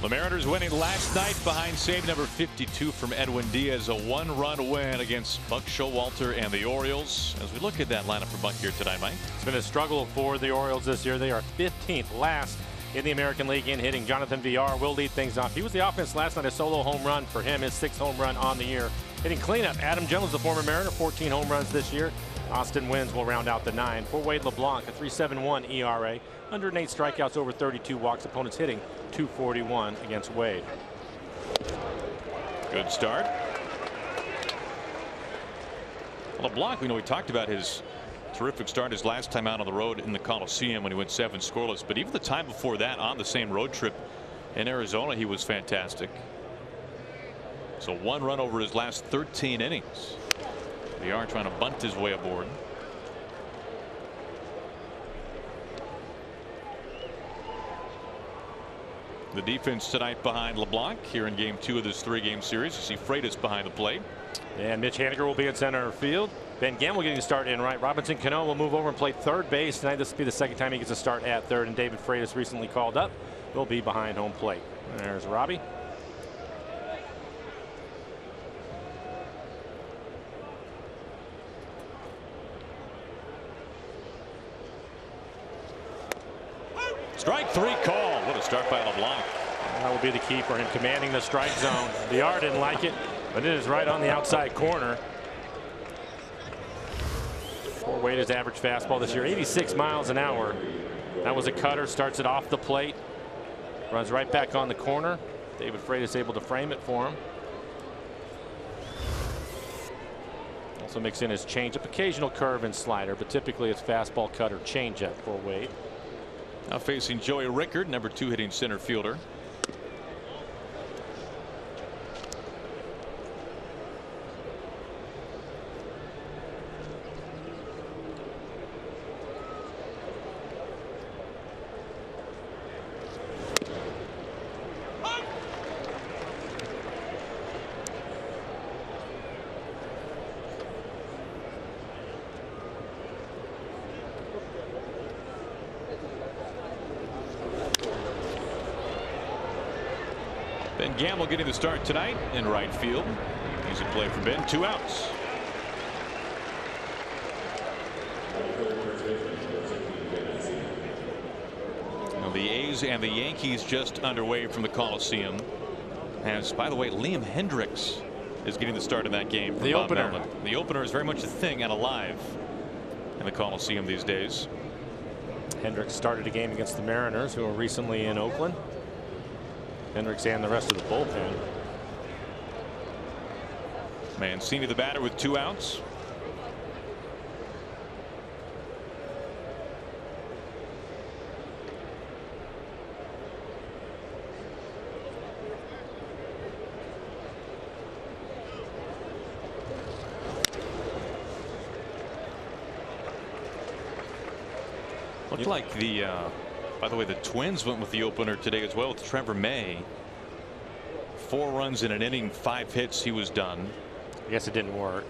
The Mariners winning last night behind save number 52 from Edwin Diaz. A one-run win against Buck Showalter and the Orioles. As we look at that lineup for Buck here tonight, Mike. It's been a struggle for the Orioles this year. They are 15th last in the American League in hitting. Jonathan Villar will lead things off. He was the offense last night, a solo home run for him, his 6th home run on the year. Hitting cleanup, Adam Jones, the former Mariner, 14 home runs this year. Austin Wynns will round out the 9. For Wade LeBlanc, a 3.71 ERA, 108 strikeouts, over 32 walks. Opponents hitting .241 against Wade. Good start. LeBlanc, we know we talked about his terrific start his last time out on the road in the Coliseum when he went 7 scoreless. But even the time before that on the same road trip in Arizona, he was fantastic. So 1 run over his last 13 innings. Villar trying to bunt his way aboard. The defense tonight behind LeBlanc here in game 2 of this 3-game series. You see Freitas behind the plate. And Mitch Haniger will be at center field. Ben Gamble getting a start in right. Robinson Cano will move over and play third base tonight. This will be the 2nd time he gets a start at third. And David Freitas, recently called up, will be behind home plate. And there's Robbie. Strike 3 call. What a start by LeBlanc. That will be the key for him, commanding the strike zone. Villar didn't like it, but it is right on the outside corner. For Wade, his average fastball this year, 86 miles an hour. That was a cutter, starts it off the plate, runs right back on the corner. David Freitas able to frame it for him. Also mix in his changeup, occasional curve and slider, but typically it's fastball, cutter, changeup for Wade. Now facing Joey Rickard, number 2 hitting center fielder. Ben Gamble getting the start tonight in right field. Easy play for Ben. 2 outs. Now the A's and the Yankees just underway from the Coliseum. As, by the way, Liam Hendricks is getting the start in that game. The opener. The opener is very much a thing and alive in the Coliseum these days. Hendricks started a game against the Mariners, who were recently in Oakland. Hendricks and the rest of the bullpen. Mancini the batter with 2 outs. Looked like the by the way, the Twins went with the opener today as well with Trevor May. 4 runs in an inning, 5 hits. He was done. I guess it didn't work.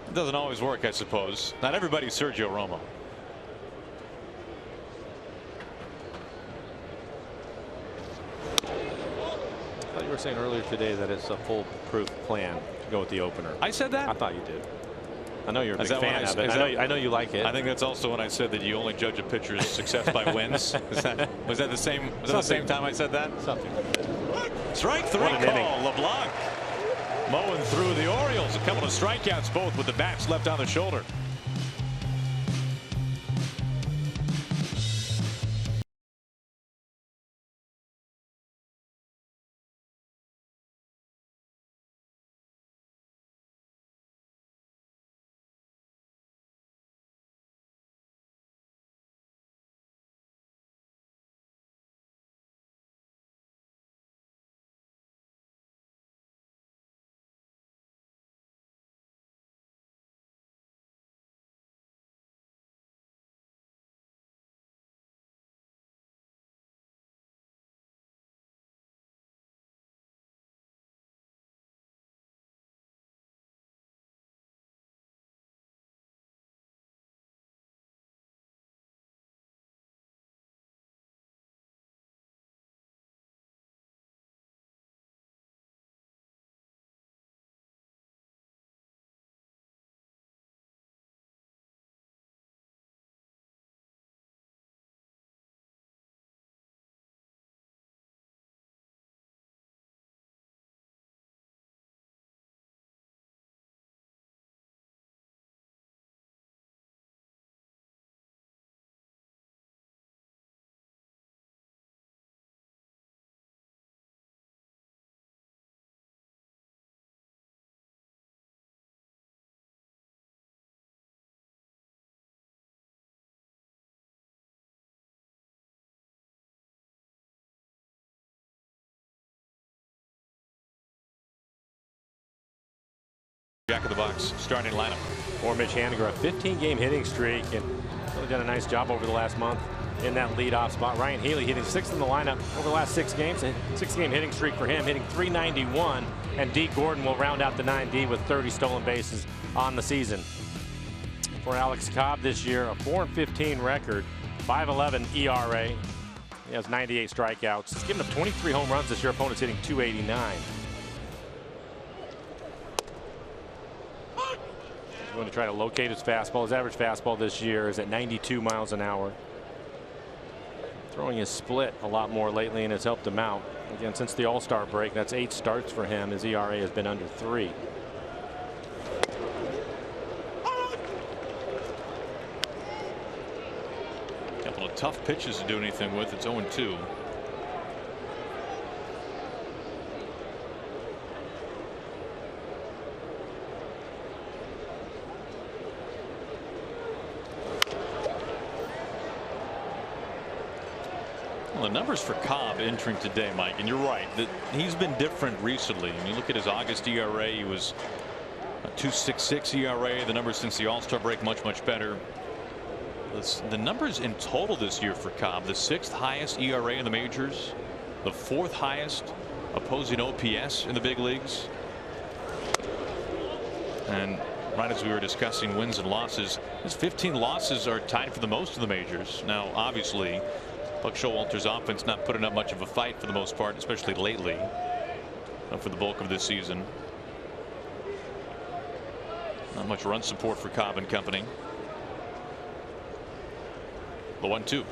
It doesn't always work, I suppose. Not everybody's Sergio Romo. I thought you were saying earlier today that it's a foolproof plan to go with the opener. I said that? I thought you did. I know you're a big fan of it. I know you like it. I think that's also when I said that you only judge a pitcher's success by wins. Was that the same? Was that the same time I said that? Something. Strike 3 call. LeBlanc mowing through the Orioles. A couple of strikeouts, both with the bats left on the shoulder. Jack of the Box starting lineup. For Mitch Haniger, a 15-game hitting streak, and really done a nice job over the last month in that leadoff spot. Ryan Healy hitting 6th in the lineup over the last 6 games. A 6-game hitting streak for him, hitting .391. And D. Gordon will round out the 9D with 30 stolen bases on the season. For Alex Cobb this year, a 4-15 record, 5.11 ERA. He has 98 strikeouts. He's given up 23 home runs this year. Opponents hitting .289. He's going to try to locate his fastball. His average fastball this year is at 92 miles an hour. Throwing his split a lot more lately and has helped him out. Again, since the All-Star break, that's 8 starts for him. His ERA has been under 3. Couple of tough pitches to do anything with. It's 0-2. Well, the numbers for Cobb entering today, Mike, and you're right that he's been different recently. And you look at his August ERA, he was a 2.66 ERA. The numbers since the All-Star break much better. The numbers in total this year for Cobb: the 6th highest ERA in the majors, the 4th highest opposing OPS in the big leagues, and right as we were discussing wins and losses, his 15 losses are tied for the most in the majors. Now, obviously, Buck Showalter's offense not putting up much of a fight for the most part, especially lately, for the bulk of this season. Not much run support for Cobb and company. The 1-2.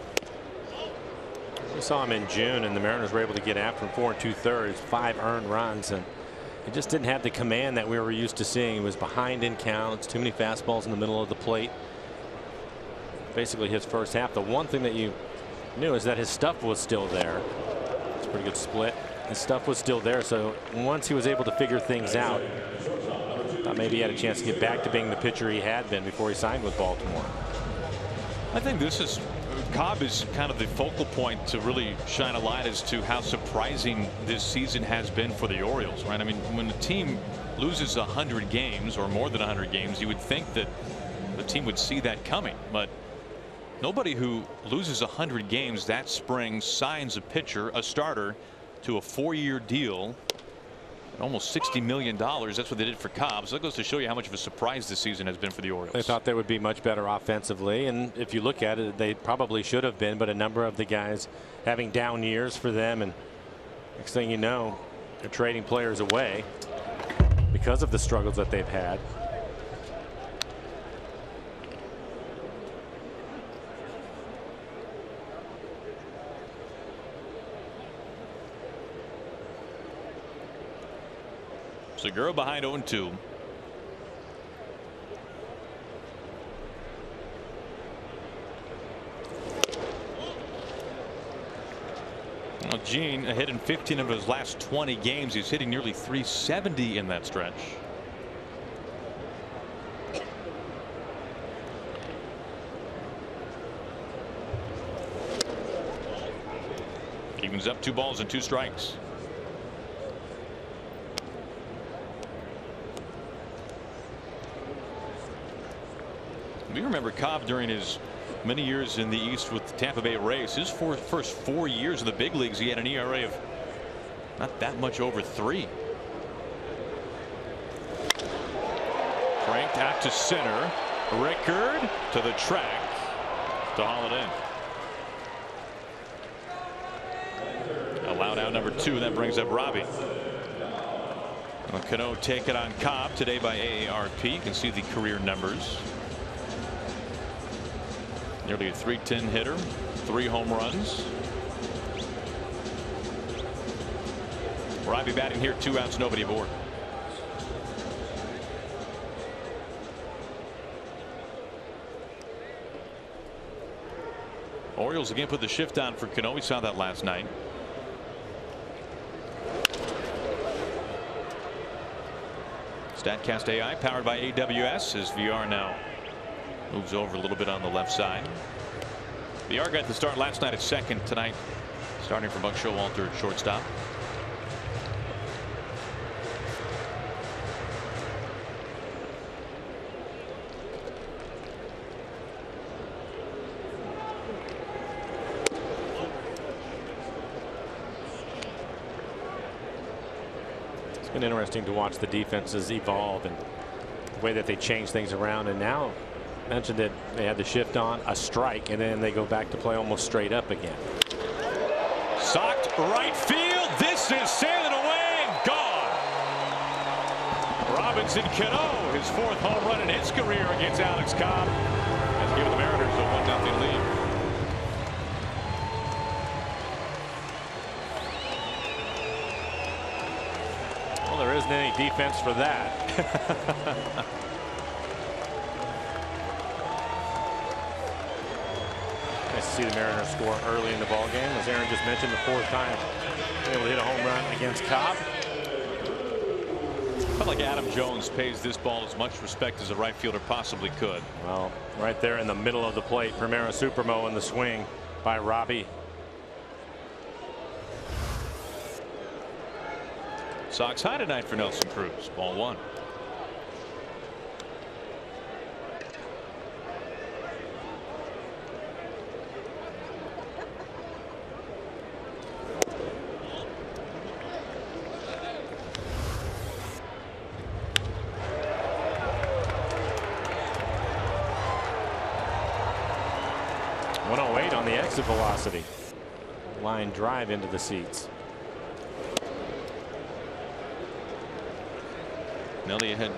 We saw him in June, and the Mariners were able to get after him 4 2/3, 5 earned runs, and he just didn't have the command that we were used to seeing. He was behind in counts, too many fastballs in the middle of the plate. Basically, his first half. The one thing that you knew is that his stuff was still there. It's a pretty good split. His stuff was still there, so once he was able to figure things out, thought maybe he had a chance to get back to being the pitcher he had been before he signed with Baltimore. I think this is Cobb is kind of the focal point to really shine a light as to how surprising this season has been for the Orioles, right? I mean, when the team loses 100 games or more than 100 games, you would think that the team would see that coming, but nobody who loses 100 games that spring signs a pitcher, a starter, to a 4-year deal, almost $60 million. That's what they did for Cobb. So that goes to show you how much of a surprise this season has been for the Orioles. They thought they would be much better offensively, and if you look at it, they probably should have been, but a number of the guys having down years for them, and next thing you know, they're trading players away because of the struggles that they've had. Segura behind 0-2. Well, Gene hit in 15 of his last 20 games. He's hitting nearly .370 in that stretch. Evens up 2 balls and 2 strikes. We remember Cobb during his many years in the East with the Tampa Bay Rays. His first 4 years in the big leagues, he had an ERA of not that much over 3. Cranked out to center. Rickard to the track to haul it in. Allowed out number 2. That brings up Robbie. Cano take it on Cobb today by AARP. You can see the career numbers. Nearly a .310 hitter, 3 home runs. Robbie batting here, 2 outs, nobody aboard. Orioles again put the shift on for Cano. We saw that last night. StatCast AI powered by AWS as VR now moves over a little bit on the left side. VR got the start last night at second. Tonight starting for Buck Showalter at shortstop. been interesting to watch the defenses evolve and the way that they change things around. And now mentioned that they had the shift on a strike and then they go back to play almost straight up again. Socked right field. This is sailing away and gone. Robinson Cano, his 4th home run in his career against Alex Cobb, has given the Mariners a 1-0 lead. Well, there isn't any defense for that. Nice to see the Mariners score early in the ball game. As Aaron just mentioned, the 4th time able to hit a home run against Cobb. Felt like Adam Jones pays this ball as much respect as a right fielder possibly could. Well, right there in the middle of the plate, Primera Supermo in the swing by Robbie. Sox high tonight for Nelson Cruz. Ball 1. On the exit velocity. Line drive into the seats. Nelly ahead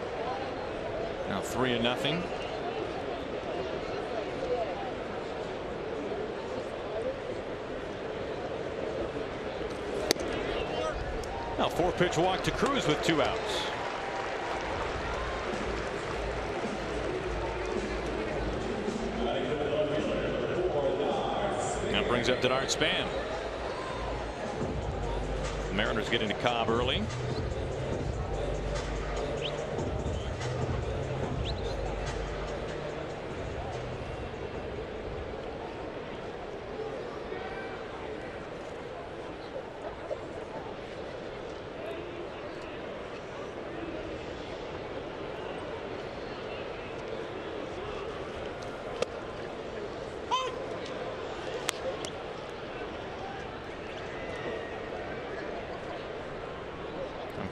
now 3-0. Now 4-pitch walk to Cruz with 2 outs. That brings up Denard Span. The Mariners get into Cobb early.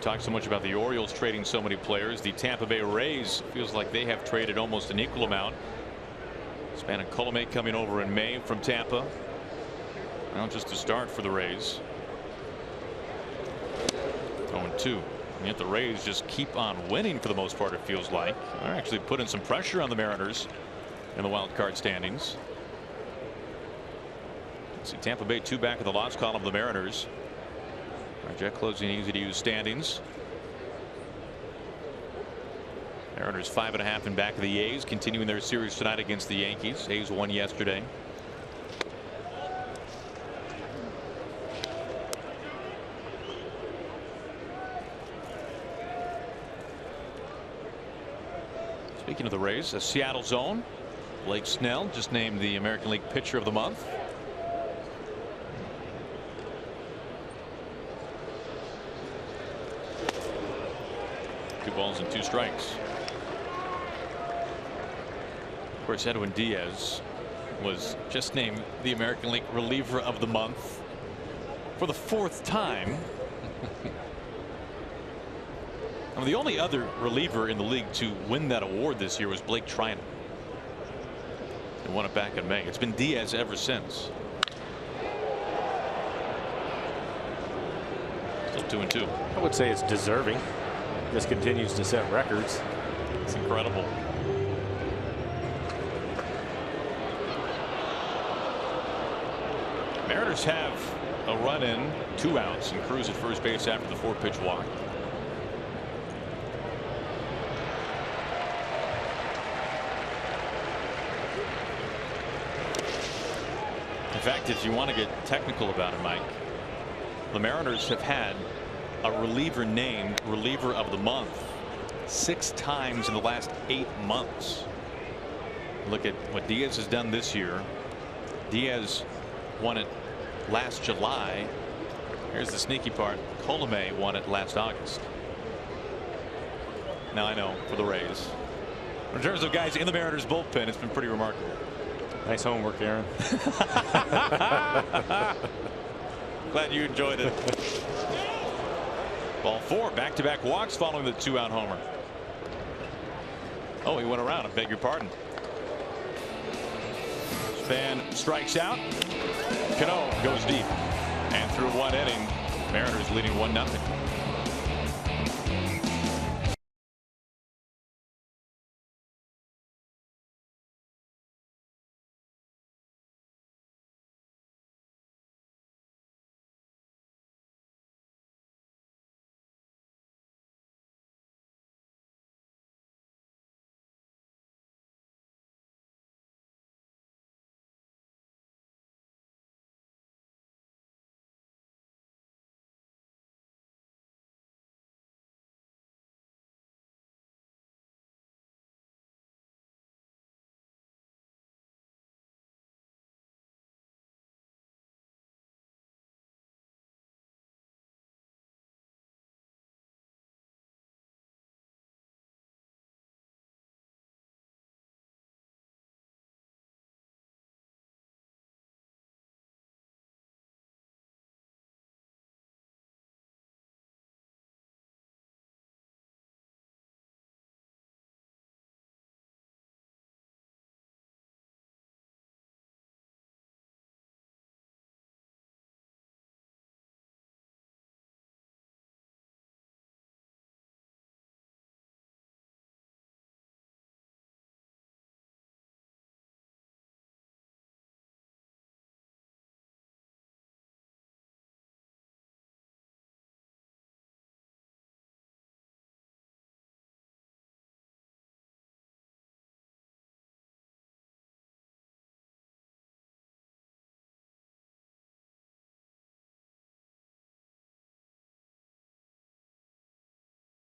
Talked so much about the Orioles trading so many players. The Tampa Bay Rays feels like they have traded almost an equal amount. Span and Colomé coming over in May from Tampa. Now just a start for the Rays. 0-2. And yet the Rays just keep on winning for the most part, it feels like. They're actually putting some pressure on the Mariners in the wild card standings. Let's see, Tampa Bay 2 back in the loss column of the Mariners. Jet closing easy to use standings. Mariners 5.5 in back of the A's, continuing their series tonight against the Yankees. A's won yesterday. Speaking of the Rays, a Seattle zone. Blake Snell just named the American League Pitcher of the Month. Balls and 2 strikes. Of course, Edwin Diaz was just named the American League Reliever of the Month for the 4th time. I mean, the only other reliever in the league to win that award this year was Blake Treinen. He won it back in May. It's been Diaz ever since. Still 2-2. I would say it's deserving. This continues to set records. It's incredible. Mariners have a run in, 2 outs, and Cruz at first base after the 4-pitch walk. In fact, if you want to get technical about it, Mike, the Mariners have had a reliever named Reliever of the Month 6 times in the last 8 months. Look at what Diaz has done this year. Diaz won it last July. Here's the sneaky part. Colomé won it last August. Now I know for the Rays. In terms of guys in the Mariners bullpen, it's been pretty remarkable. Nice homework, Aaron. Glad you enjoyed it. Ball 4, back-to-back walks following the 2-out homer. Oh, he went around. I beg your pardon. Span strikes out. Cano goes deep. And through 1 inning, Mariners leading 1-0.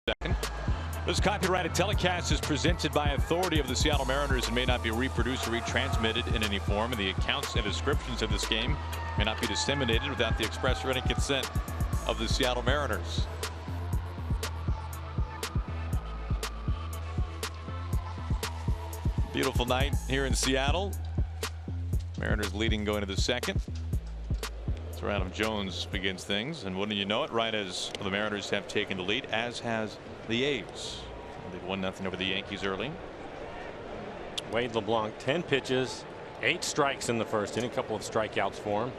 Second. This copyrighted telecast is presented by authority of the Seattle Mariners and may not be reproduced or retransmitted in any form. And the accounts and descriptions of this game may not be disseminated without the express written consent of the Seattle Mariners. Beautiful night here in Seattle. Mariners leading going to the second. So Adam Jones begins things, and wouldn't you know it, right as the Mariners have taken the lead, as has the A's. They've won 0-0 over the Yankees early. Wade LeBlanc, 10 pitches, 8 strikes in the first inning, a couple of strikeouts for him.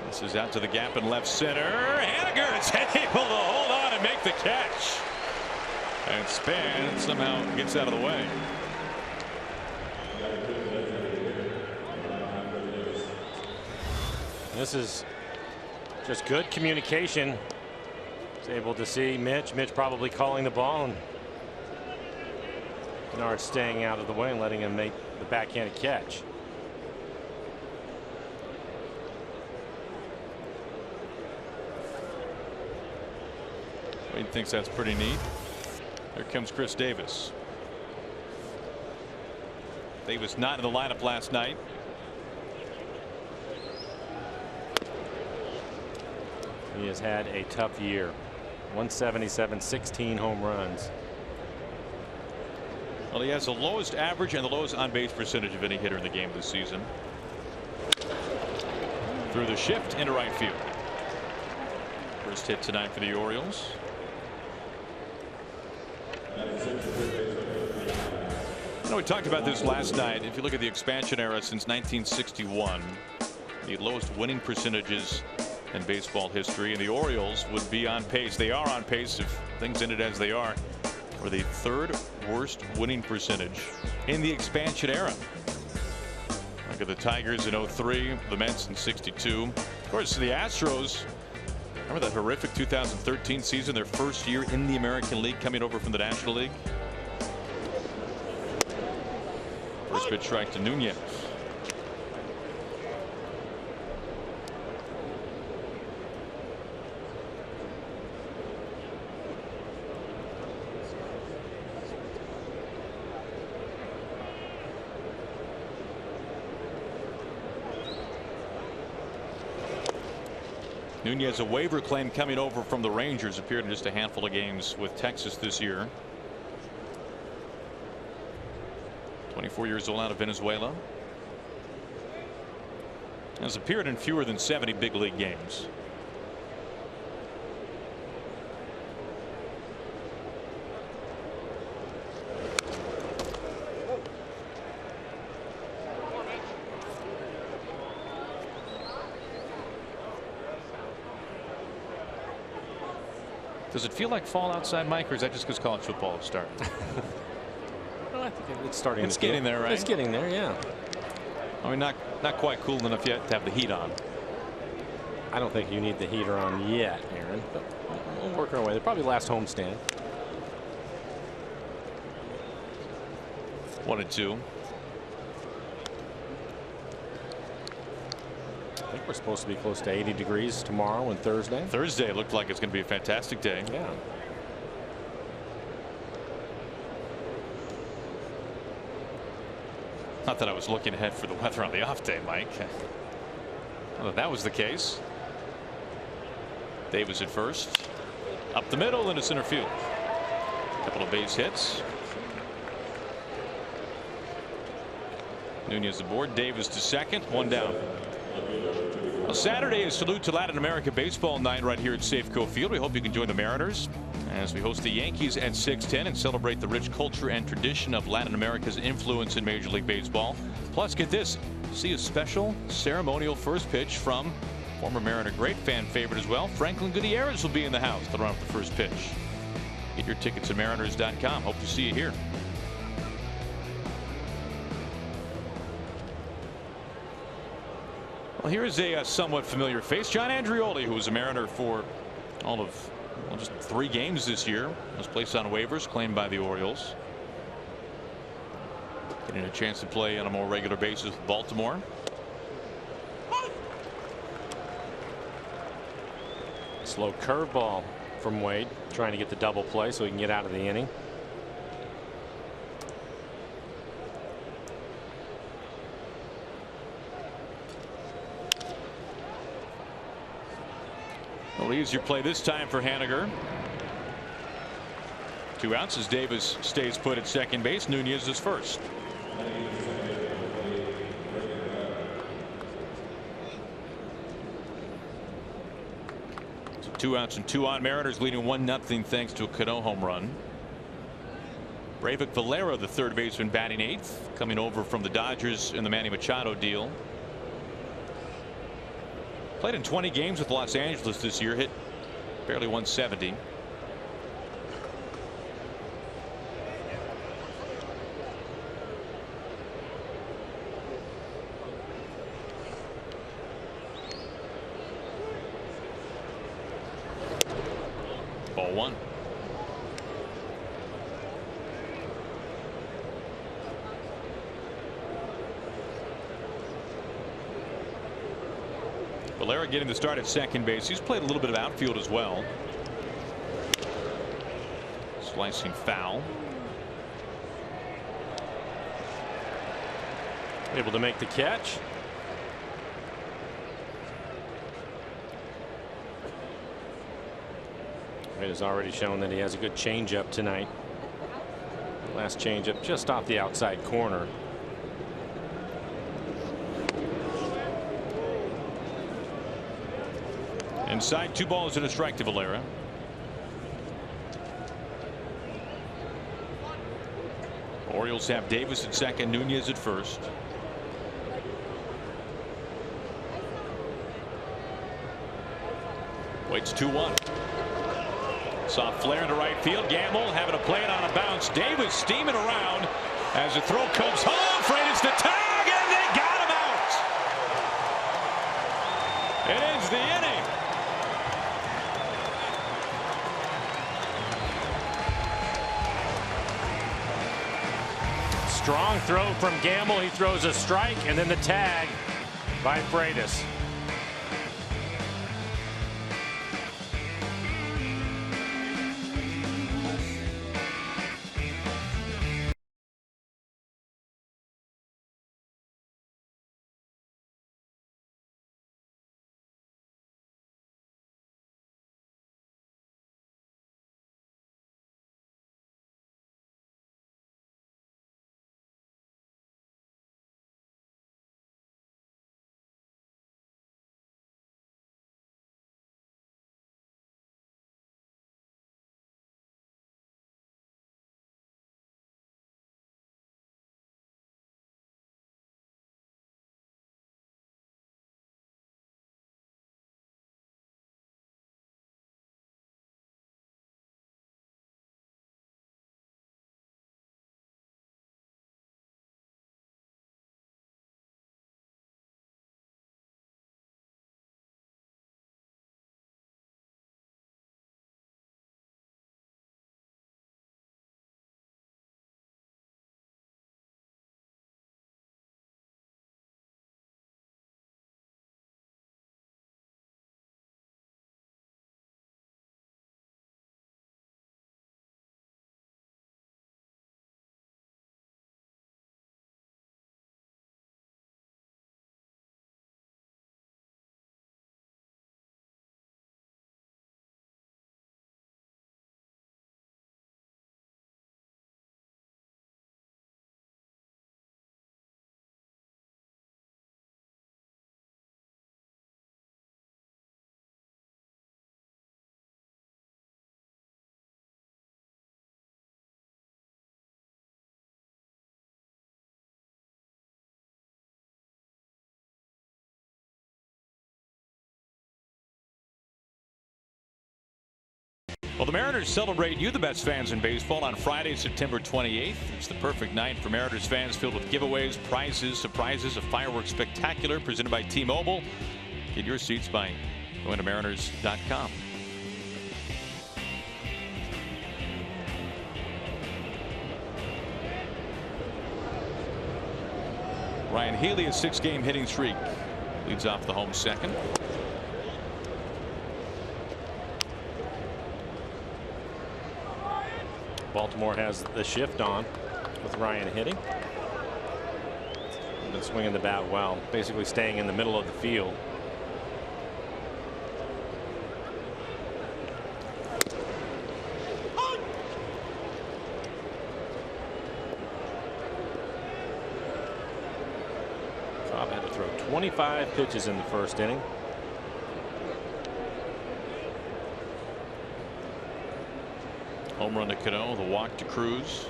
This is out to the gap in left center. Haniger is able to hold on and make the catch. And Span somehow gets out of the way. This is just good communication. He's able to see Mitch probably calling the ball, and Bernard staying out of the way and letting him make the backhanded catch. Wade thinks that's pretty neat. Here comes Chris Davis. Davis not in the lineup last night. He has had a tough year. 177, 16 home runs. Well, he has the lowest average and the lowest on base percentage of any hitter in the game this season. Through the shift into right field. First hit tonight for the Orioles. You know, we talked about this last night. If you look at the expansion era since 1961, the lowest winning percentages in baseball history, and the Orioles would be on pace. They are on pace if things ended as they are for the 3rd worst winning percentage in the expansion era. Look at the Tigers in 03, the Mets in 62. Of course, the Astros, remember that horrific 2013 season, their first year in the American League, coming over from the National League. First pitch strike to Nunez. Nunez, a waiver claim coming over from the Rangers, appeared in just a handful of games with Texas this year. 24 years old, out of Venezuela. Has appeared in fewer than 70 big league games. Does it feel like fall outside, Mike, or is that just because college football has started? Well, I think it's starting. It's getting there, right? It's getting there, yeah. I mean, not quite cool enough yet to have the heat on. I don't think you need the heater on yet, Aaron, but we'll work our way. They're probably last homestand. 1-2. I think we're supposed to be close to 80 degrees tomorrow and Thursday. Thursday looked like it's going to be a fantastic day. Yeah. Not that I was looking ahead for the weather on the off day, Mike. Well, that was the case. Davis at first. Up the middle into center field. Couple of base hits. Nunez aboard. Davis to second. One down. Well, Saturday is Salute to Latin America Baseball night right here at Safeco Field. We hope you can join the Mariners as we host the Yankees at 6:10 and celebrate the rich culture and tradition of Latin America's influence in Major League Baseball. Plus, get this, see a special ceremonial first pitch from former Mariner great, fan favorite as well, Franklin Gutierrez will be in the house to run up the first pitch. Get your tickets at mariners.com. Hope to see you here. Well, here is a somewhat familiar face, John Andreoli, who was a Mariner for all of just 3 games this year. Was placed on waivers, claimed by the Orioles. Getting a chance to play on a more regular basis with Baltimore. Slow curveball from Wade, trying to get the double play so he can get out of the inning. Well, easier play this time for Haniger. 2 outs as Davis stays put at second base. Nunez is first. So 2 outs and 2 on. Mariners leading 1-0 thanks to a Cano home run. Breivik Valera, the third baseman, batting 8th, coming over from the Dodgers in the Manny Machado deal. Played in 20 games with Los Angeles this year, hit barely 170. Ball 1. Valera getting the start at second base. He's played a little bit of outfield as well. Slicing foul. Able to make the catch. It has already shown that he has a good changeup tonight. Last changeup just off the outside corner. Inside, 2 balls and a strike to Valera. Orioles have Davis at second, Nunez at first. Waits 2-1. Soft flare into right field. Gamble having to play it on a bounce. Davis steaming around as the throw comes home. Freight is the tag, and they got him out. It ends the inning. Strong throw from Gamble. He throws a strike, and then the tag by Freitas. Well, the Mariners celebrate you, the best fans in baseball, on Friday, September 28th. It's the perfect night for Mariners fans, filled with giveaways, prizes, surprises, a fireworks spectacular presented by T-Mobile. Get your seats by going to mariners.com. Ryan Healy, a 6-game hitting streak, leads off the home second. Baltimore has the shift on with Ryan hitting. Been swinging the bat well, basically staying in the middle of the field. Cobb had to throw 25 pitches in the first inning. Home run to Cano, the walk to Cruz.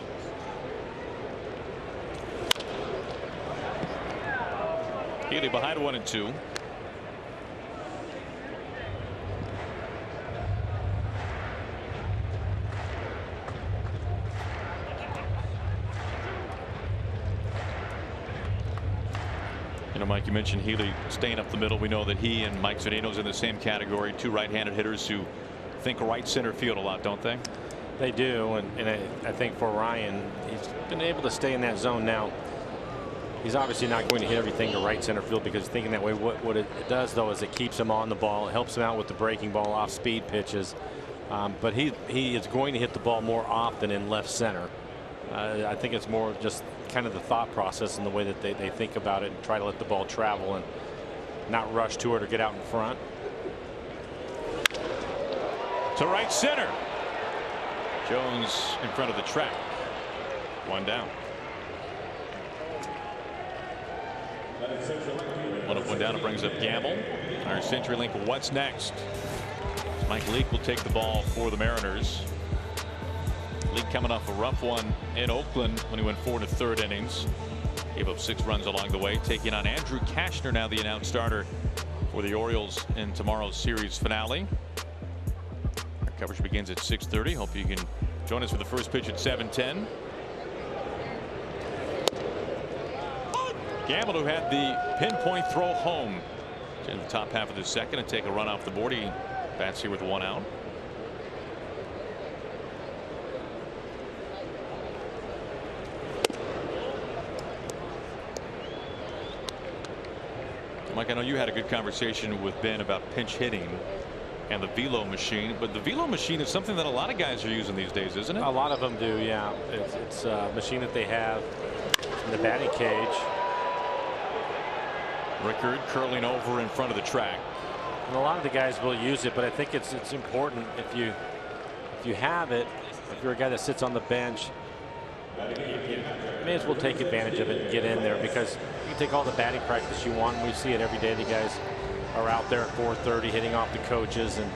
Healy behind 1-2. You know, Mike, you mentioned Healy staying up the middle. We know that he and Mike Zunino's in the same category, two right-handed hitters who think right center field a lot, don't they? They do, and I think for Ryan, he's been able to stay in that zone now. He's obviously not going to hit everything to right center field because thinking that way. What it does, though, is it keeps him on the ball. It helps him out with the breaking ball off speed pitches. But he is going to hit the ball more often in left center. I think it's more just kind of the thought process and the way that they think about it and try to let the ball travel and not rush to it or get out in front. To right center. Jones in front of the track. One down. One up, one down. It brings up Gamble. Our CenturyLink, what's next? Mike Leake will take the ball for the Mariners. Leake coming off a rough one in Oakland when he went 4 1/3 innings. Gave up 6 runs along the way. Taking on Andrew Cashner, now the announced starter for the Orioles in tomorrow's series finale. Our coverage begins at 6:30. Hope you can join us for the first pitch at 7:10. Gamble, who had the pinpoint throw home in the top half of the second and take a run off the board. He bats here with 1 out. Mike, I know you had a good conversation with Ben about pinch hitting and the velo machine, but the velo machine is something that a lot of guys are using these days, isn't it? A lot of them do, yeah. It's a machine that they have in the batting cage. Rickard curling over in front of the track. And a lot of the guys will use it, but I think it's important if you have it, if you're a guy that sits on the bench, you may as well take advantage of it and get in there, because you can take all the batting practice you want. And we see it every day. The guys are out there at 4:30 hitting off the coaches, and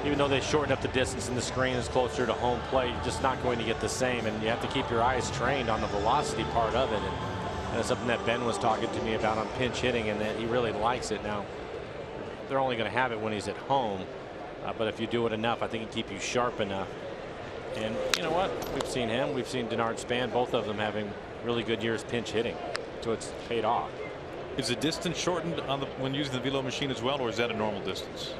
even though they shorten up the distance and the screen is closer to home plate, you're just not going to get the same, and you have to keep your eyes trained on the velocity part of it. And that's something that Ben was talking to me about on pinch hitting, and that he really likes it. Now they're only going to have it when he's at home, but if you do it enough, I think it can keep you sharp enough. And you know what, we've seen him, we've seen Denard Span, both of them having really good years pinch hitting, so it's paid off. Is the distance shortened on when using the velo machine as well, or is that a normal distance?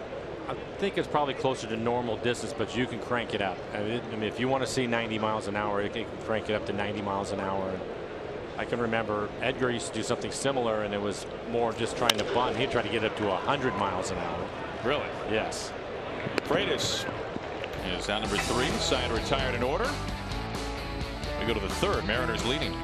I think it's probably closer to normal distance, but you can crank it up. I mean, if you want to see 90 miles an hour, you can crank it up to 90 miles an hour. And I can remember Edgar used to do something similar, and it was more just trying to bunt. He'd try to get up to 100 miles an hour. Really? Yes. Freitas is down number 3. Side retired in order. We go to the 3rd. Mariners leading.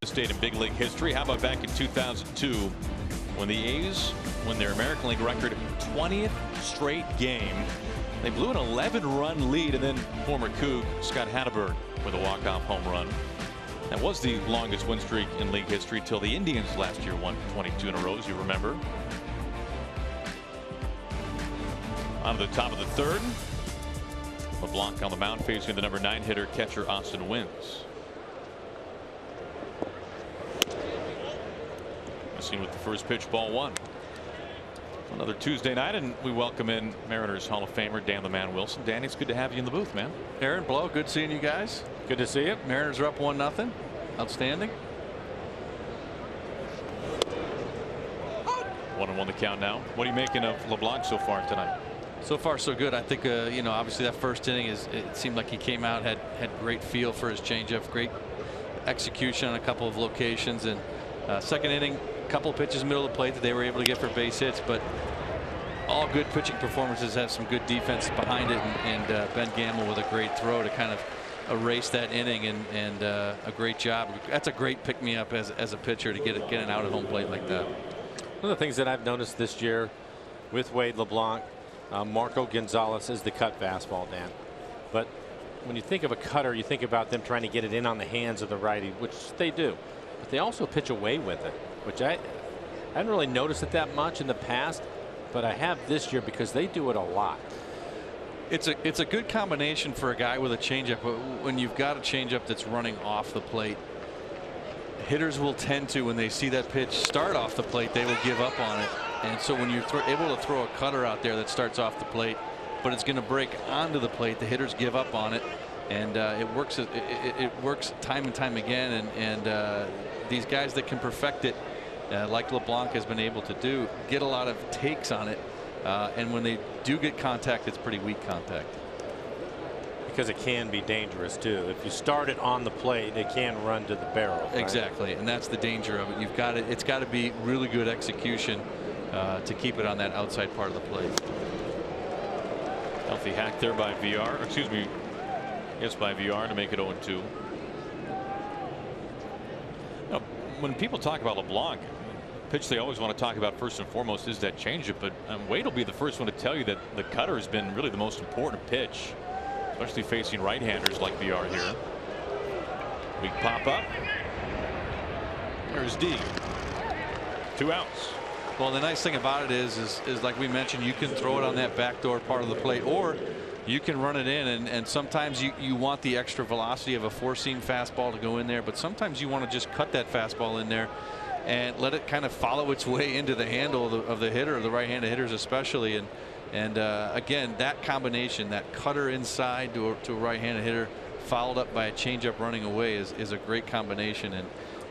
this date in big league history. How about back in 2002 when the A's won their American League record 20th straight game. They blew an 11-run lead, and then former Coug Scott Hatteberg with a walk-off home run. That was the longest win streak in league history till the Indians last year won 22 in a row, as you remember. On to the top of the third. Leblanc on the mound facing the number 9 hitter catcher Austin Wynns. Missing with the first pitch, ball 1. Another Tuesday night, and we welcome in Mariners Hall of Famer Dan the Man Wilson. Dan, it's good to have you in the booth, man. Aaron, Blow, good seeing you guys. Good to see you. Mariners are up 1-0. Outstanding. 1-1 the count now. What are you making of Leblanc so far tonight? So far so good. I think you know, obviously that first inning it seemed like he came out, had great feel for his changeup, great execution on a couple of locations, and second inning, a couple of pitches middle of the plate that they were able to get for base hits, but all good pitching performances have some good defense behind it, and Ben Gamble with a great throw to kind of erase that inning, and a great job. That's a great pick me up as a pitcher to get an out at home plate like that. One of the things that I've noticed this year with Wade LeBlanc, Marco Gonzalez is the cut fastball, Dan. But when you think of a cutter, you think about them trying to get it in on the hands of the righty, which they do. But they also pitch away with it, which I hadn't really noticed it that much in the past, but I have this year because they do it a lot. It's a good combination for a guy with a changeup. When you've got a changeup that's running off the plate, hitters will tend to, when they see that pitch start off the plate, they will give up on it. And so when you're able to throw a cutter out there that starts off the plate, but it's going to break onto the plate, the hitters give up on it, and it works. It works time and time again. And these guys that can perfect it, like LeBlanc has been able to do, get a lot of takes on it. And when they do get contact, it's pretty weak contact. Because it can be dangerous too. If you start it on the plate, it can run to the barrel. Right? Exactly, and that's the danger of it. You've got it. It's got to be really good execution to keep it on that outside part of the plate. Healthy hack there by VR. Excuse me. Yes, by VR to make it 0-2. Now, when people talk about LeBlanc, pitch they always want to talk about first and foremost is that changeup. But Wade will be the first one to tell you that the cutter has been really the most important pitch, especially facing right-handers like VR here. Weak pop up. There's D. 2 outs. Well, the nice thing about it is like we mentioned, you can throw it on that backdoor part of the plate, or you can run it in, and sometimes you want the extra velocity of a 4-seam fastball to go in there, but sometimes you want to just cut that fastball in there and let it kind of follow its way into the handle of the hitter, the right-handed hitters especially. And again, that combination, that cutter inside to a right-handed hitter followed up by a changeup running away is a great combination,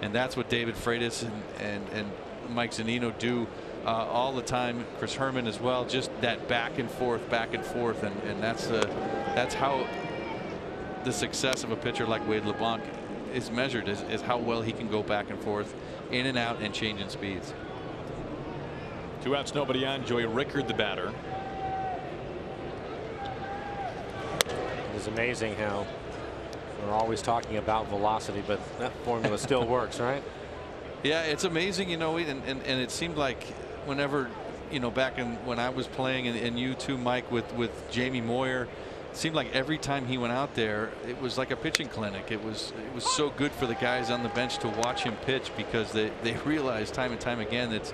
and that's what David Freitas and Mike Zunino do all the time. Chris Herman as well, just that back and forth, and that's how the success of a pitcher like Wade LeBlanc is measured, is how well he can go back and forth, in and out, and changing speeds. 2 outs, nobody on. Joey Rickard, the batter. It's amazing how we're always talking about velocity, but that formula still works, right? Yeah, it's amazing, you know, and it seemed like whenever, you know, back when I was playing, and you too, Mike, with Jamie Moyer, it seemed like every time he went out there, it was like a pitching clinic. It was so good for the guys on the bench to watch him pitch, because they realized time and time again it's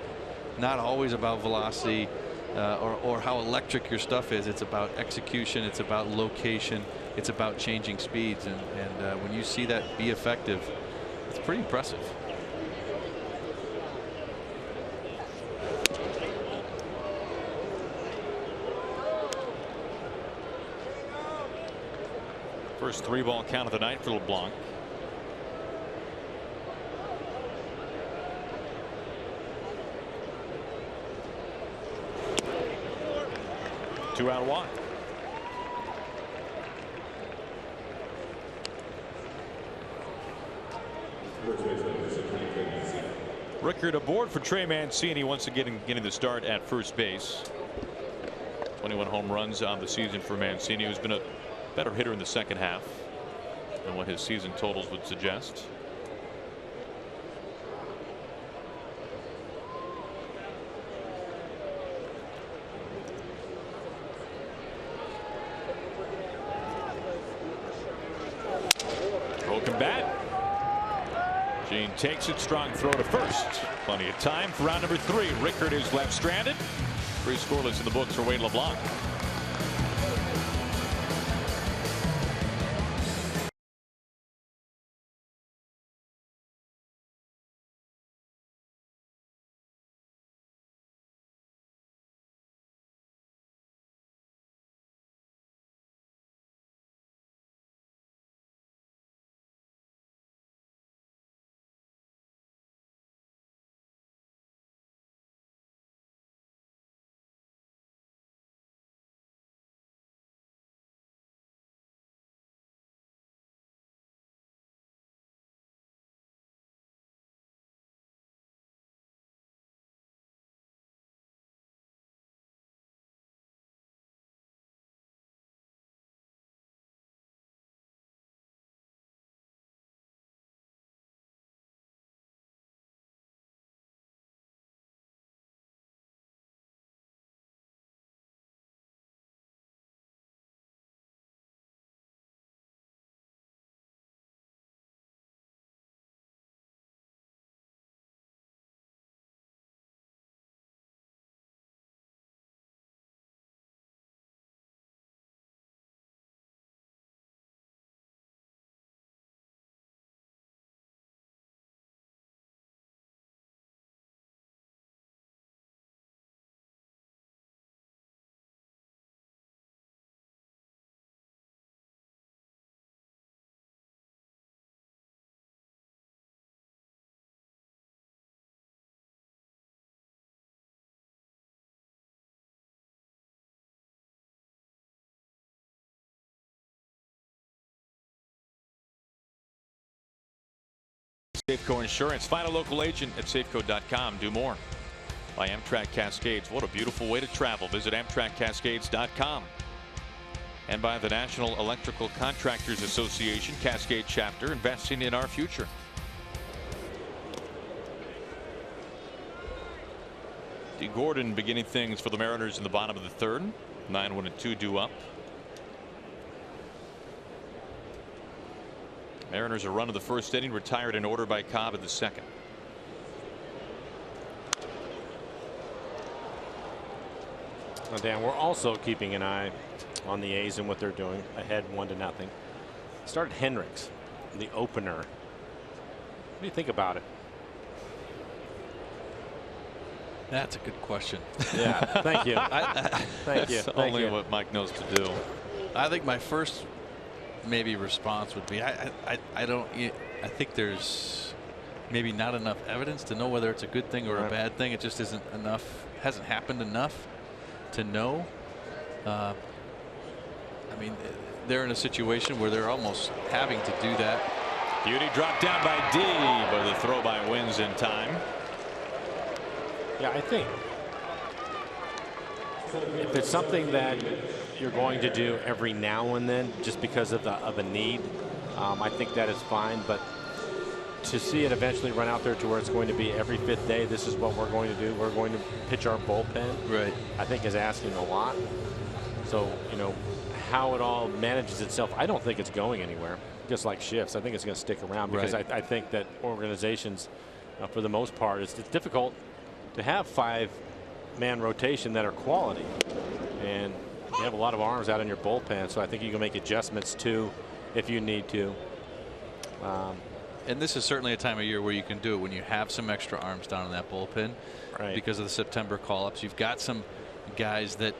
not always about velocity or how electric your stuff is. It's about execution. It's about location. It's about changing speeds. And when you see that be effective, it's pretty impressive. First 3-ball count of the night for LeBlanc. Two out, 1. Rickard aboard for Trey Mancini once again getting the start at first base. 21 home runs on the season for Mancini, who's been a better hitter in the second half than what his season totals would suggest. Gene takes it, strong throw to first. Plenty of time for round number 3. Rickard is left stranded. 3 scoreless in the books for Wade LeBlanc. Safeco Insurance. Find a local agent at safeco.com. Do more. By Amtrak Cascades. What a beautiful way to travel. Visit AmtrakCascades.com. And by the National Electrical Contractors Association Cascade Chapter, investing in our future. D. Gordon beginning things for the Mariners in the bottom of the 3rd. 9-1-2 due up. Mariners a run of the 1st inning, retired in order by Cobb in the 2nd. Now, Dan, we're also keeping an eye on the A's and what they're doing, ahead 1-0. Started Hendricks, the opener. What do you think about it? That's a good question. Yeah, thank you. Thank you. That's only what Mike knows to do. I think my first maybe response would be I think there's maybe not enough evidence to know whether it's a good thing or a bad thing. It just isn't enough, hasn't happened enough to know. I mean, they're in a situation where they're almost having to do that. Beauty dropped down by D, but the throw by Wins in time. Yeah, I think if it's something that you're going to do every now and then just because of a need, I think that is fine. But to see it eventually run out there to where it's going to be every 5th day, this is what we're going to do. We're going to pitch our bullpen. Right. I think is asking a lot. So, you know, how it all manages itself, I don't think it's going anywhere. Just like shifts, I think it's going to stick around because I think that organizations, for the most part, it's difficult to have 5-man rotation that are quality. And you have a lot of arms out in your bullpen, so I think you can make adjustments too if you need to. And this is certainly a time of year where you can do it when you have some extra arms down in that bullpen, because of the September call-ups. You've got some guys that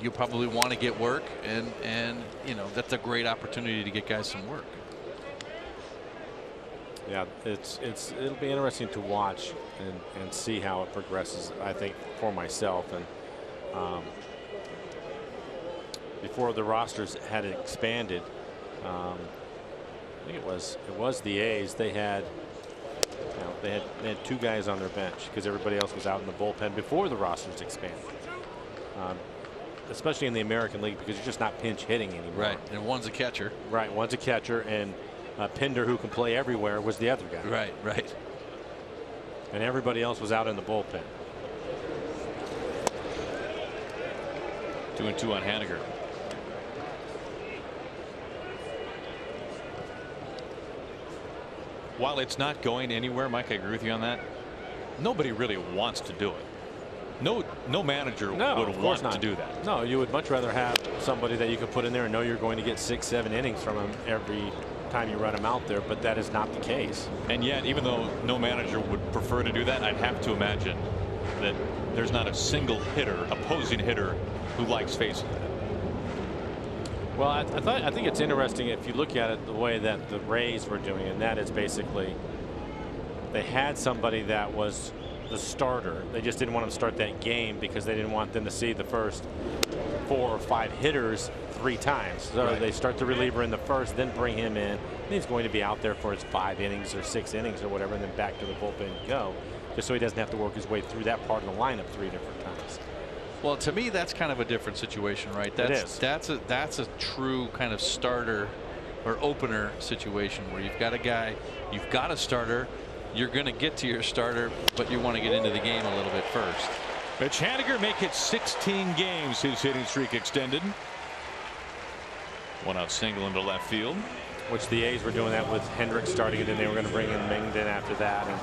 you probably want to get work, and you know that's a great opportunity to get guys some work. Yeah, it'll be interesting to watch and see how it progresses. I think for myself, and before the rosters had expanded, I think it was the A's. They had they had 2 guys on their bench because everybody else was out in the bullpen before the rosters expanded. Especially in the American League, because you're just not pinch hitting anymore. Right, and one's a catcher. Right, one's a catcher, and Pinder, who can play everywhere, was the other guy. Right, right. And everybody else was out in the bullpen. 2-2 on Haniger. while it's not going anywhere, Mike, I agree with you on that. Nobody really wants to do it. No manager would want to do that. No, you would much rather have somebody that you could put in there and know you're going to get 6, 7 innings from him every time you run him out there, but that is not the case. And yet, even though no manager would prefer to do that, I'd have to imagine that there's not a single opposing hitter, who likes facing that. Well, I think it's interesting if you look at it the way that the Rays were doing it, and that is basically they had somebody that was the starter. They just didn't want him to start that game because they didn't want them to see the first 4 or 5 hitters 3 times. So they start the reliever in the first, then bring him in. And he's going to be out there for his 5 innings or 6 innings or whatever, and then back to the bullpen and go, just so he doesn't have to work his way through that part of the lineup 3 different times. Well, to me, that's kind of a different situation, right? That's a true kind of starter or opener situation where you've got a guy, you've got a starter, you're going to get to your starter, but you want to get into the game a little bit first. Mitch Haniger make it 16 games. His hitting streak extended. 1 out single into left field. Which the A's were doing that with Hendricks starting, and then they were going to bring in Mengden after that and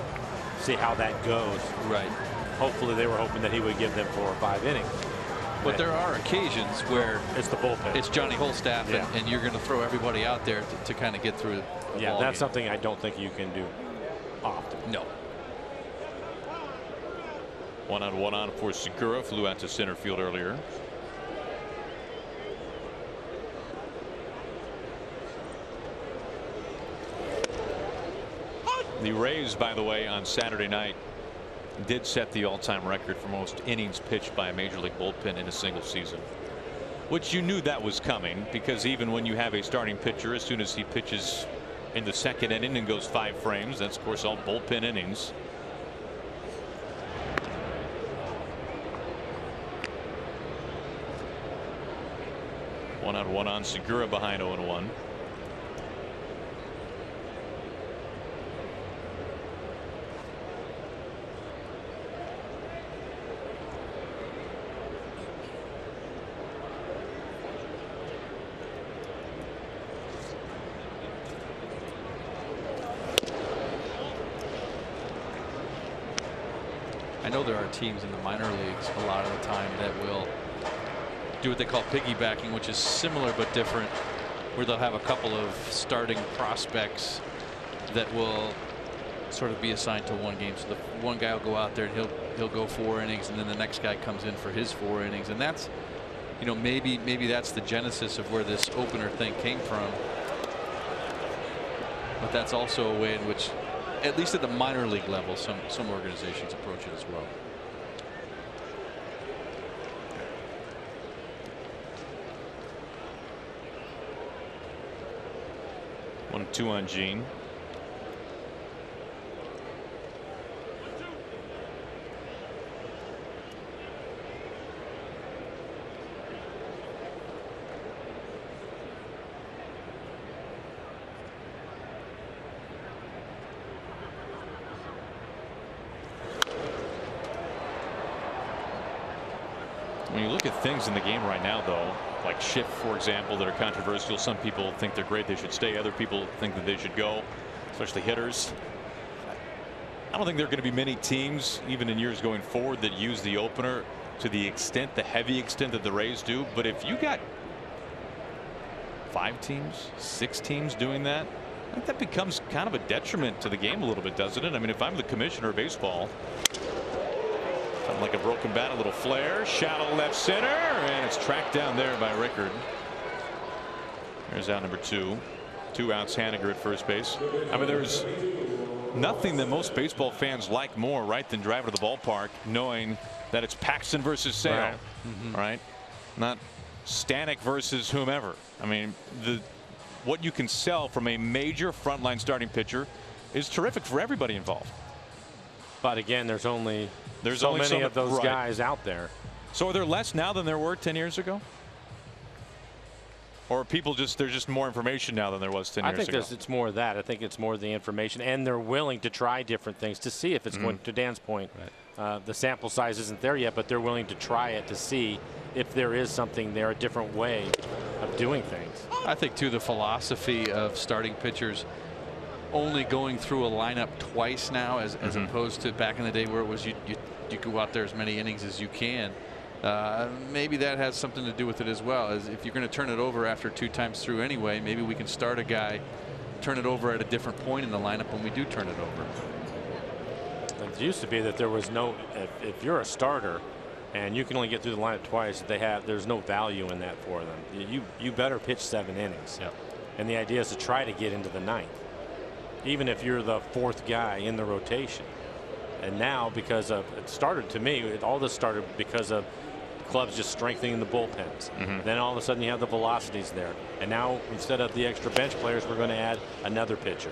see how that goes. Right. Hopefully they were hoping that he would give them 4 or 5 innings. But there are occasions where it's the bullpen. It's Johnny Holstaff, and you're going to throw everybody out there to kind of get through. Yeah, that's something I don't think you can do often. No. 1 out, 1 on for Segura. Flew out to center field earlier. The Rays, by the way, on Saturday night did set the all-time record for most innings pitched by a major league bullpen in a single season, which you knew that was coming, because even when you have a starting pitcher, as soon as he pitches in the 2nd inning and goes 5 frames, that's of course all bullpen innings. One out, 1 on. Segura behind 0-1. I know there are teams in the minor leagues a lot of the time that will do what they call piggybacking, which is similar but different, where they'll have a couple of starting prospects that will sort of be assigned to one game. So the one guy will go out there and he'll go 4 innings, and then the next guy comes in for his 4 innings, and that's, you know, maybe that's the genesis of where this opener thing came from. But that's also a way in which, at least at the minor league level, some organizations approach it as well. One, 2 on Gene. When you look at things in the game right now, though, like shift, for example, that are controversial, some people think they're great, they should stay. Other people think that they should go, especially hitters. I don't think there are going to be many teams, even in years going forward, that use the opener to the extent, the heavy extent that the Rays do. But if you got 5 teams, 6 teams doing that, I think that becomes kind of a detriment to the game a little bit, doesn't it? I mean, if I'm the commissioner of baseball, something like a broken bat, a little flare, shallow left center, and it's tracked down there by Rickard. There's out number 2. 2 outs, Haniger at first base. I mean, there's nothing that most baseball fans like more, right, than driving to the ballpark knowing that it's Paxton versus Sale, right? Not Stanek versus whomever. I mean, what you can sell from a major frontline starting pitcher is terrific for everybody involved. But again, there's only so many of those guys out there. So are there less now than there were 10 years ago? Or people there's just more information now than there was 10 years ago? I think it's more of that. I think it's more the information, and they're willing to try different things to see if it's going, to Dan's point. Right. The sample size isn't there yet, but they're willing to try it to see if there is something there, a different way of doing things. I think too, the philosophy of starting pitchers, only going through a lineup twice now, as opposed to back in the day where it was you go out there as many innings as you can. Maybe that has something to do with it as well. As if you're going to turn it over after 2 times through anyway, maybe we can start a guy, turn it over at a different point in the lineup when we do turn it over. It used to be that there was no, if you're a starter and you can only get through the lineup twice, there's no value in that for them. You better pitch 7 innings. Yep. And the idea is to try to get into the 9th, even if you're the 4th guy in the rotation. And now, because of it started, to me, all this started because of clubs just strengthening the bullpens. Then all of a sudden you have the velocities there, and now instead of the extra bench players, we're going to add another pitcher.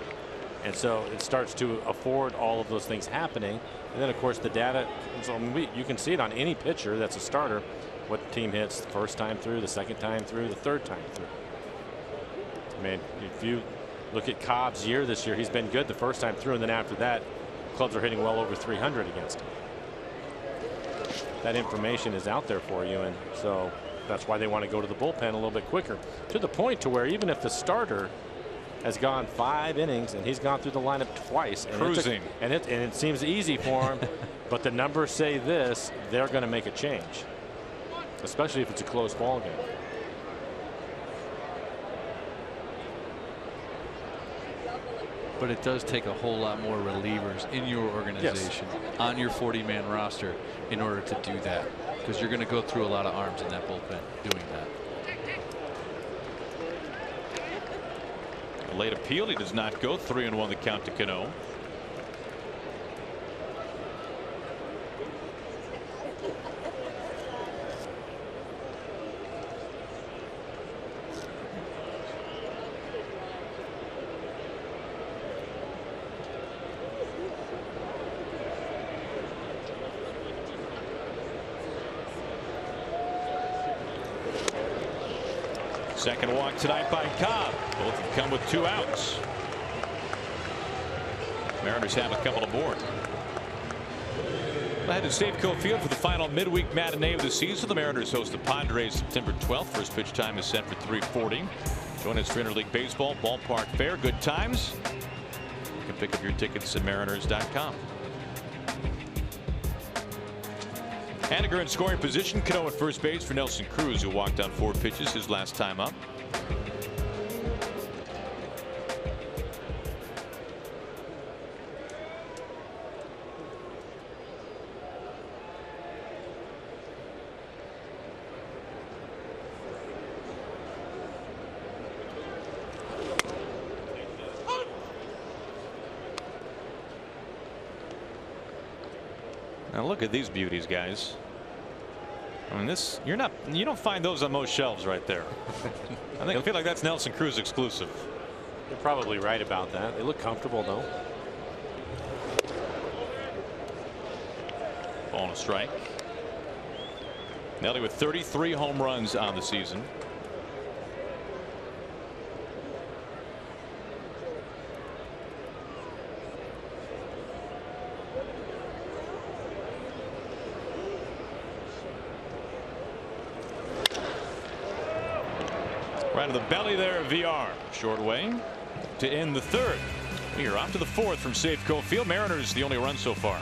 And so it starts to afford all of those things happening. And then of course the data, so you can see it on any pitcher that's a starter, what the team hits the first time through, the second time through, the third time through. I mean, if you look at Cobb's year this year, he's been good the first time through, and then after that clubs are hitting well over 300 against him. That information is out there for you, and so that's why they want to go to the bullpen a little bit quicker, to the point to where even if the starter has gone 5 innings and he's gone through the lineup twice and cruising, and it seems easy for him, but the numbers say this, they're going to make a change, especially if it's a close ball game. But it does take a whole lot more relievers in your organization, on your 40-man roster, in order to do that, because you're going to go through a lot of arms in that bullpen doing that. A late appeal. He does not go. 3-1 the count to Cano. Second walk tonight by Cobb. Both have come with 2 outs. Mariners have a couple aboard. Ahead to Safeco Field for the final midweek matinee of the season. The Mariners host the Padres September 12th. First pitch time is set for 3:40. Join us for Interleague Baseball Ballpark Fair. Good times. You can pick up your tickets at mariners.com. Haniger in scoring position. Cano at first base for Nelson Cruz, who walked on 4 pitches his last time up. Now look at these beauties, guys. I mean, you don't find those on most shelves right there. I feel like that's Nelson Cruz exclusive. You're probably right about that. They look comfortable though. Ball and a strike. Nelly with 33 home runs on the season. Right to the belly there, VR. Short way to end the 3rd. Here off to the 4th from Safeco Field. Mariners the only run so far.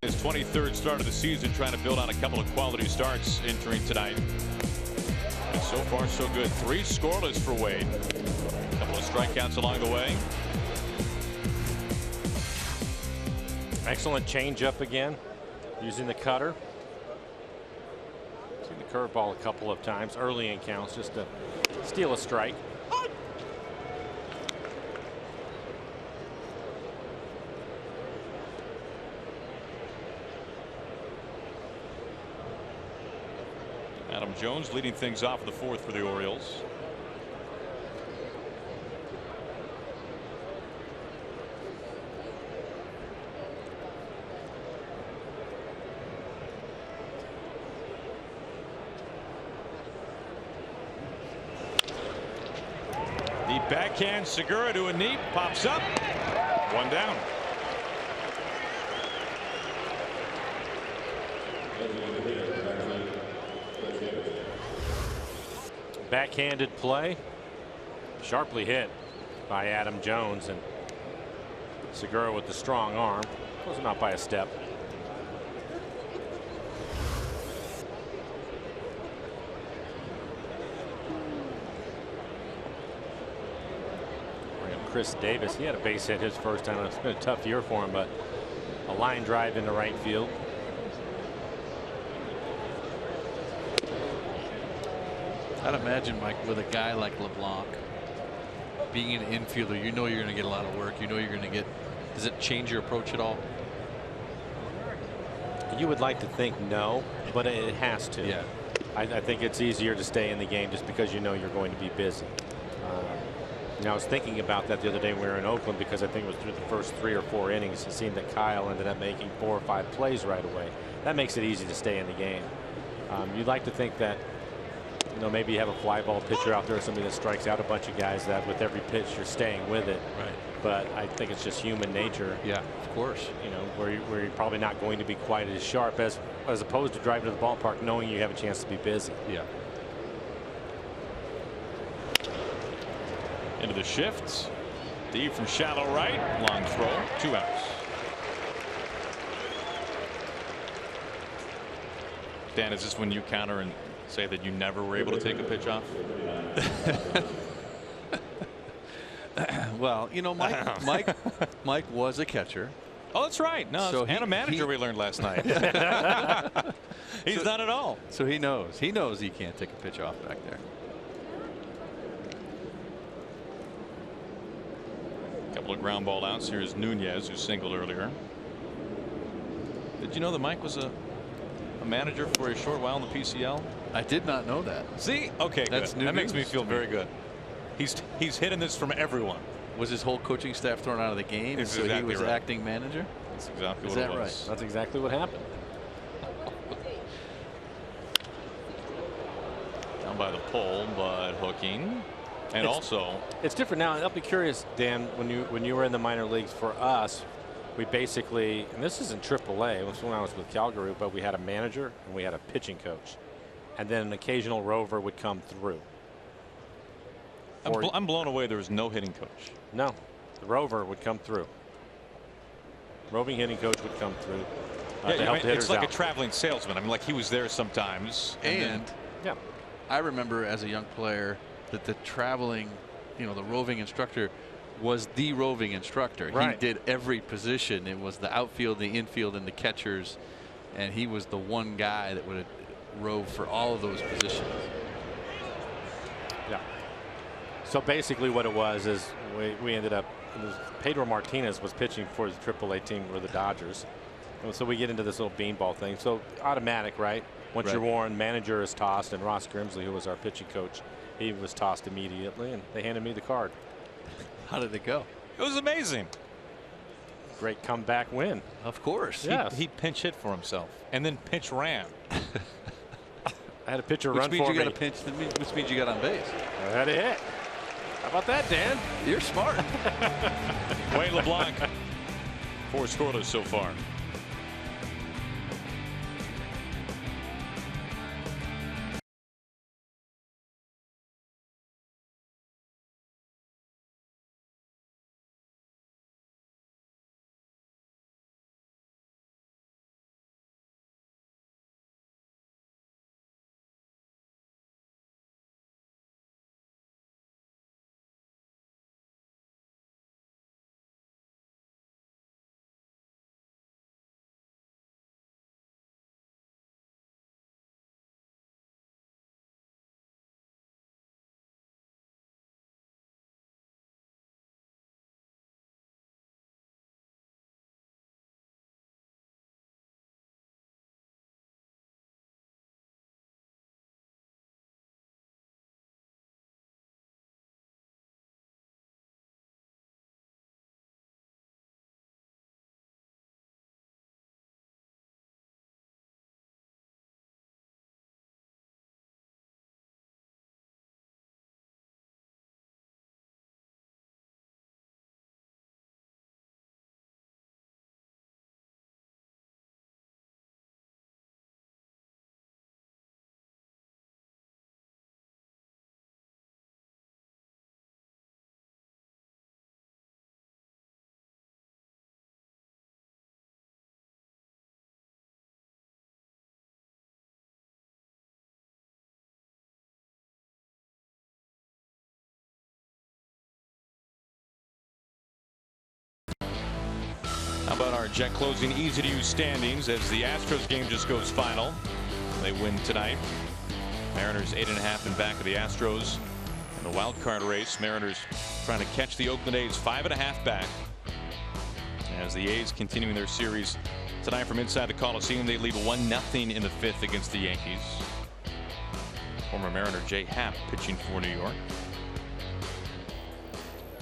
His 23rd start of the season, trying to build on a couple of quality starts entering tonight. And so far, so good. 3 scoreless for Wade. A couple of strikeouts along the way. Excellent changeup again, using the cutter. Seen the curveball a couple of times early in counts just to steal a strike. Adam Jones leading things off in the 4th for the Orioles. The backhand Seager to a knee, pops up. 1 down. Backhanded play, sharply hit by Adam Jones, and Seager with the strong arm was not by a step. Chris Davis, he had a base hit his first time. It's been a tough year for him, but a line drive into right field. I'd imagine, Mike, with a guy like Leblanc being an infielder, you know you're going to get a lot of work. You know you're going to get. Does it change your approach at all? You would like to think no, but it has to. Yeah. I think it's easier to stay in the game just because you know you're going to be busy. I was thinking about that the other day when we were in Oakland, because I think it was through the first 3 or 4 innings. It seemed that Kyle ended up making 4 or 5 plays right away. That makes it easy to stay in the game. You'd like to think that, you know, maybe you have a fly ball pitcher out there, somebody that strikes out a bunch of guys, that with every pitch you're staying with it. Right. But I think it's just human nature. Yeah, of course. You know, where you're probably not going to be quite as sharp as opposed to driving to the ballpark knowing you have a chance to be busy. Yeah. Into the shifts. Deep from shallow right. Long throw. 2 outs. Dan, is this when you counter and say that you never were able to take a pitch off? Well, you know, Mike was a catcher. Oh, that's right. No, So and a manager we learned last night. He's done it all. So he knows. He knows he can't take a pitch off back there. Couple of ground ball outs. Here's Nunez, who singled earlier. Did you know that Mike was a manager for a short while in the PCL? I did not know that. See, okay, That's good. new That makes me news feel to very good. He's hitting this from everyone. Was his whole coaching staff thrown out of the game, That's so exactly he was right. acting manager? That's exactly Is what that it was. right? That's exactly what happened. Down by the pole, but hooking. And also, It's different now. I'll be curious, Dan, when you were in the minor leagues. For us, we basically, and this isn't AAA, it was when I was with Calgary, but we had a manager and we had a pitching coach, and then an occasional rover would come through. I'm blown away there was no hitting coach. No, the rover would come through. Roving hitting coach would come through. To help the it's hitters like out. a traveling salesman. I mean, like he was there sometimes. And Yeah. I remember as a young player that the traveling, you know, the roving instructor was the roving instructor. Right. He did every position. It was the outfield, the infield, and the catchers. And he was the one guy that would rove for all of those positions. Yeah. So basically what it was is we ended up, Pedro Martinez was pitching for the AAA team, or the Dodgers. And so we get into this little beanball thing. So automatic, right? Once you're worn, manager is tossed, and Ross Grimsley, who was our pitching coach, he was tossed immediately, and they handed me the card. How did it go? It was amazing. Great comeback win. Of course. Yeah. He pinch hit for himself and then pinch ran. I had a pitcher Which run means for you me. got a pinch, which means you got on base. I had a hit. How about that, Dan? You're smart. Wayne LeBlanc, 4 scoreless so far. How about our Jet closing easy to use standings as the Astros game just goes final. They win tonight. Mariners 8.5 in back of the Astros in the wild card race. Mariners trying to catch the Oakland A's 5.5 back as the A's continuing their series tonight from inside the Coliseum. They lead 1-0 in the 5th against the Yankees. Former Mariner Jay Happ pitching for New York.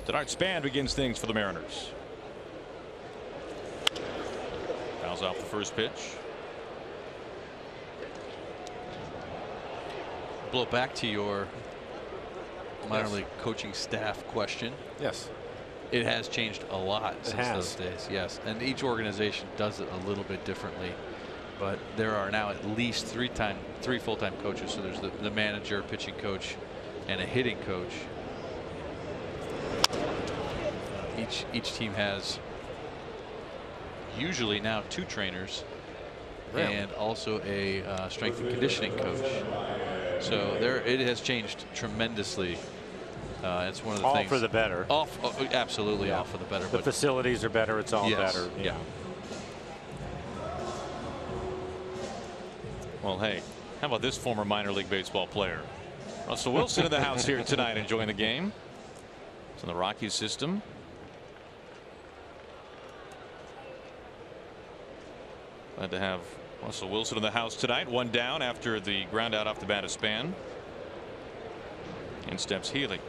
Denard Span begins things for the Mariners. Fouls off the first pitch. Blow back to your minor league coaching staff question. Yes. It has changed a lot since those days. Yes. And each organization does it a little bit differently. But there are now at least three full-time coaches. So there's the manager, pitching coach, and a hitting coach. Each team has usually now 2 trainers and also a strength and conditioning coach. So it has changed tremendously. It's one of the things. All for the better. Absolutely all for the better. The facilities are better. It's all better. Yeah. Well, hey, how about this former minor league baseball player? Russell Wilson in the house here tonight enjoying the game. It's in the Rockies system. Glad to have Russell Wilson in the house tonight. 1 down after the ground out off the bat of Span. In steps Healy.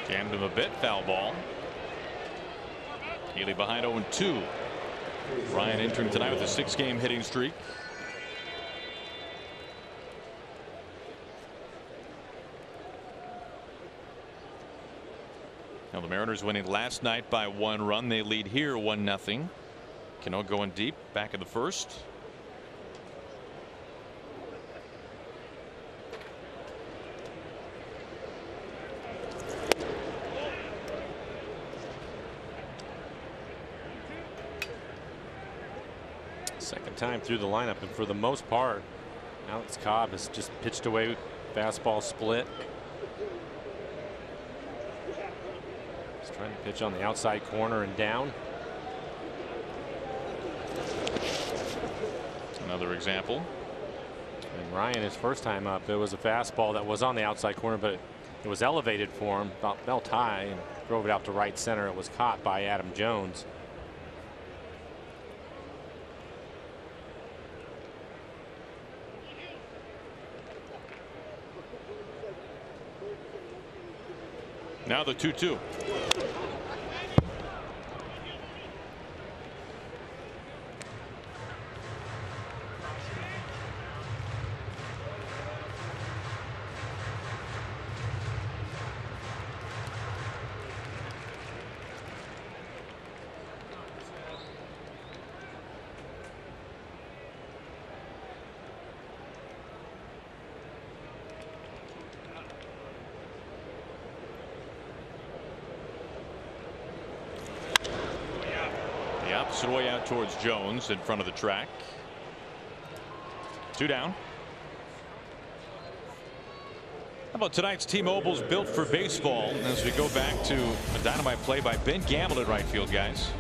Jammed him a bit. Foul ball. Healy behind 0-2. Ryan entering tonight with a 6-game hitting streak. Now the Mariners winning last night by 1 run. They lead here 1-0. Cano going deep back in the first. Second time through the lineup, and for the most part Alex Cobb has just pitched away fastball split. He's trying to pitch on the outside corner and down. Another example. And Ryan, his first time up, it was a fastball that was on the outside corner, but it was elevated for him about belt high and drove it out to right center. It was caught by Adam Jones. Now the 2-2. Opposite way out towards Jones in front of the track. 2 down. How about tonight's T-Mobile's Built for Baseball as we go back to a dynamite play by Ben Gamble at right field, guys.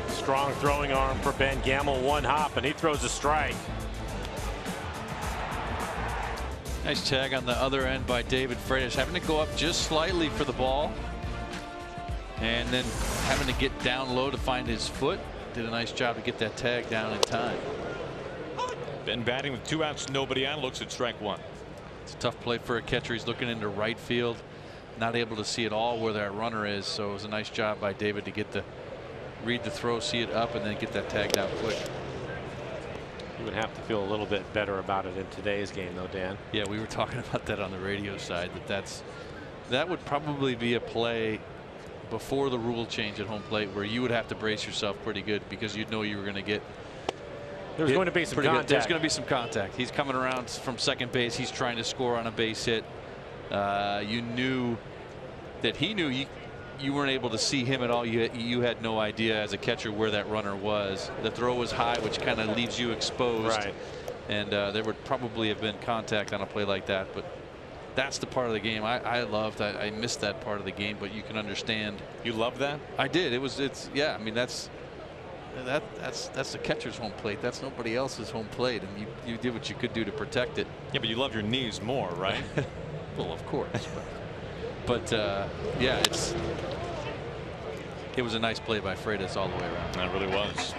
Strong throwing arm for Ben Gamble. 1 hop and he throws a strike. Nice tag on the other end by David Freitas, having to go up just slightly for the ball. And then having to get down low to find his foot. Did a nice job to get that tag down in time. Ben batting with 2 outs, nobody on, looks at strike 1. It's a tough play for a catcher. He's looking into right field, not able to see at all where that runner is. So it was a nice job by David to get read the throw, see it up, and then get that tag down quick. You would have to feel a little bit better about it in today's game, though, Dan. Yeah, we were talking about that on the radio side. That would probably be a play before the rule change at home plate where you would have to brace yourself pretty good because you'd know you were going to get There's going to be some contact. There's going to be some contact. He's coming around from second base. He's trying to score on a base hit. You knew that he knew you weren't able to see him at all. You had no idea as a catcher where that runner was. The throw was high, which kind of leaves you exposed. Right. And there would probably have been contact on a play like that. But that's the part of the game I loved. I missed that part of the game, but you can understand. You love that? I did. Yeah. I mean, that's the catcher's home plate. That's nobody else's home plate, and you did what you could do to protect it. Yeah, but you love your knees more, right? Well, of course. But yeah, it was a nice play by Freitas all the way around. That really was.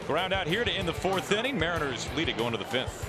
Ground out here to end the 4th inning. Mariners lead it going to the 5th.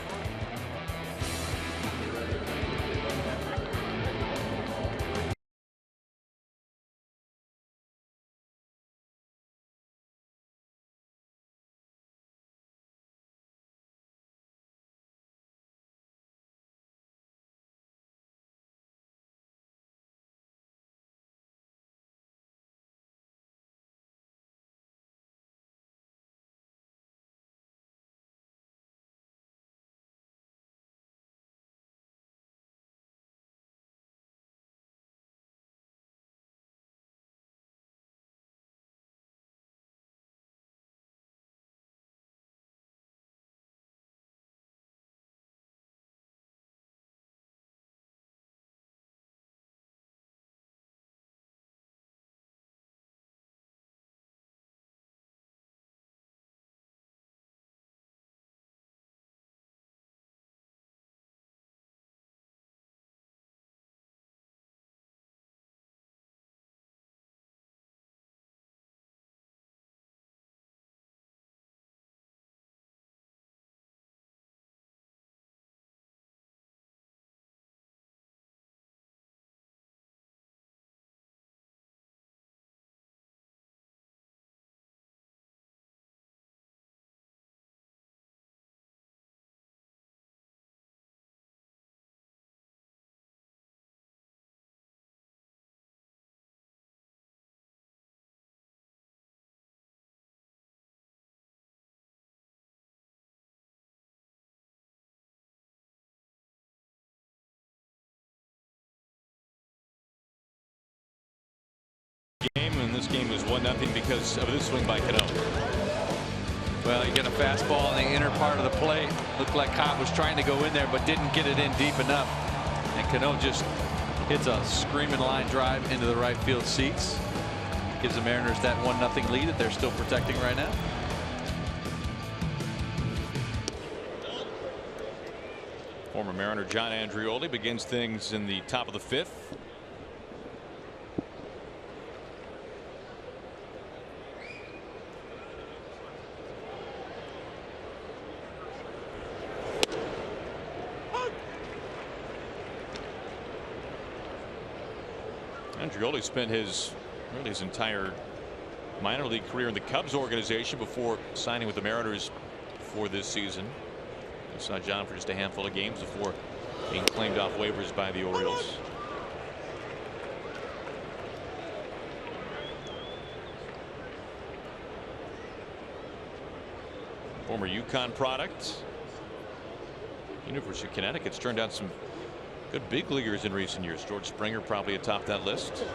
And this game was 1-0 because of this swing by Cano. Well, you get a fastball in the inner part of the plate. Looked like Cobb was trying to go in there, but didn't get it in deep enough. And Cano just hits a screaming line drive into the right field seats. Gives the Mariners that 1-0 lead that they're still protecting right now. Former Mariner John Andreoli begins things in the top of the 5th. Andreoli spent his entire minor league career in the Cubs organization before signing with the Mariners for this season. We saw John for just a handful of games before being claimed off waivers by the Orioles. Former UConn product. University of Connecticut's turned out some good big leaguers in recent years. George Springer probably atop that list.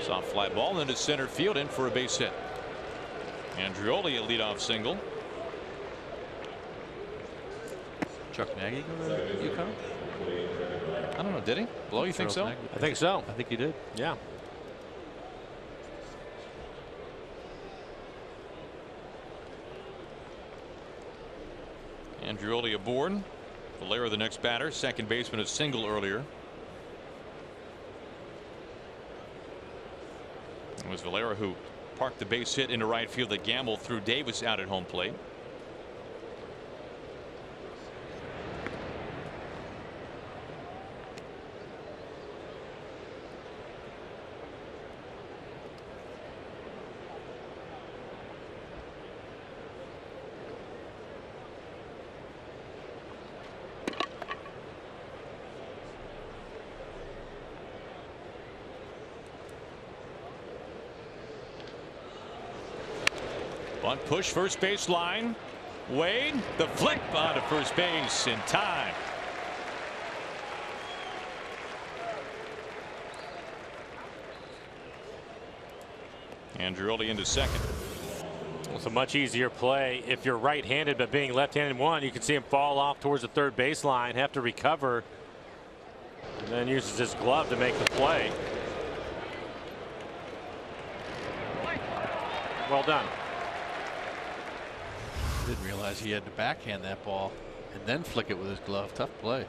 Soft fly ball into center field, in for a base hit. Andreoli a leadoff single. Chuck Nagy go to UConn? I don't know. Did he? Blow, you think so? I think so. I think he did. Yeah. Andreoli aboard. Valera the next batter. Second baseman a single earlier. It was Valera who parked the base hit into right field that Gamble threw Davis out at home plate. Bunt push first base line. Wade, the flip onto first base in time. Andreoli into second. It's a much easier play if you're right-handed, but being left-handed one, you can see him fall off towards the third baseline, have to recover, and then uses his glove to make the play. Well done. Didn't realize he had to backhand that ball and then flick it with his glove. Tough play.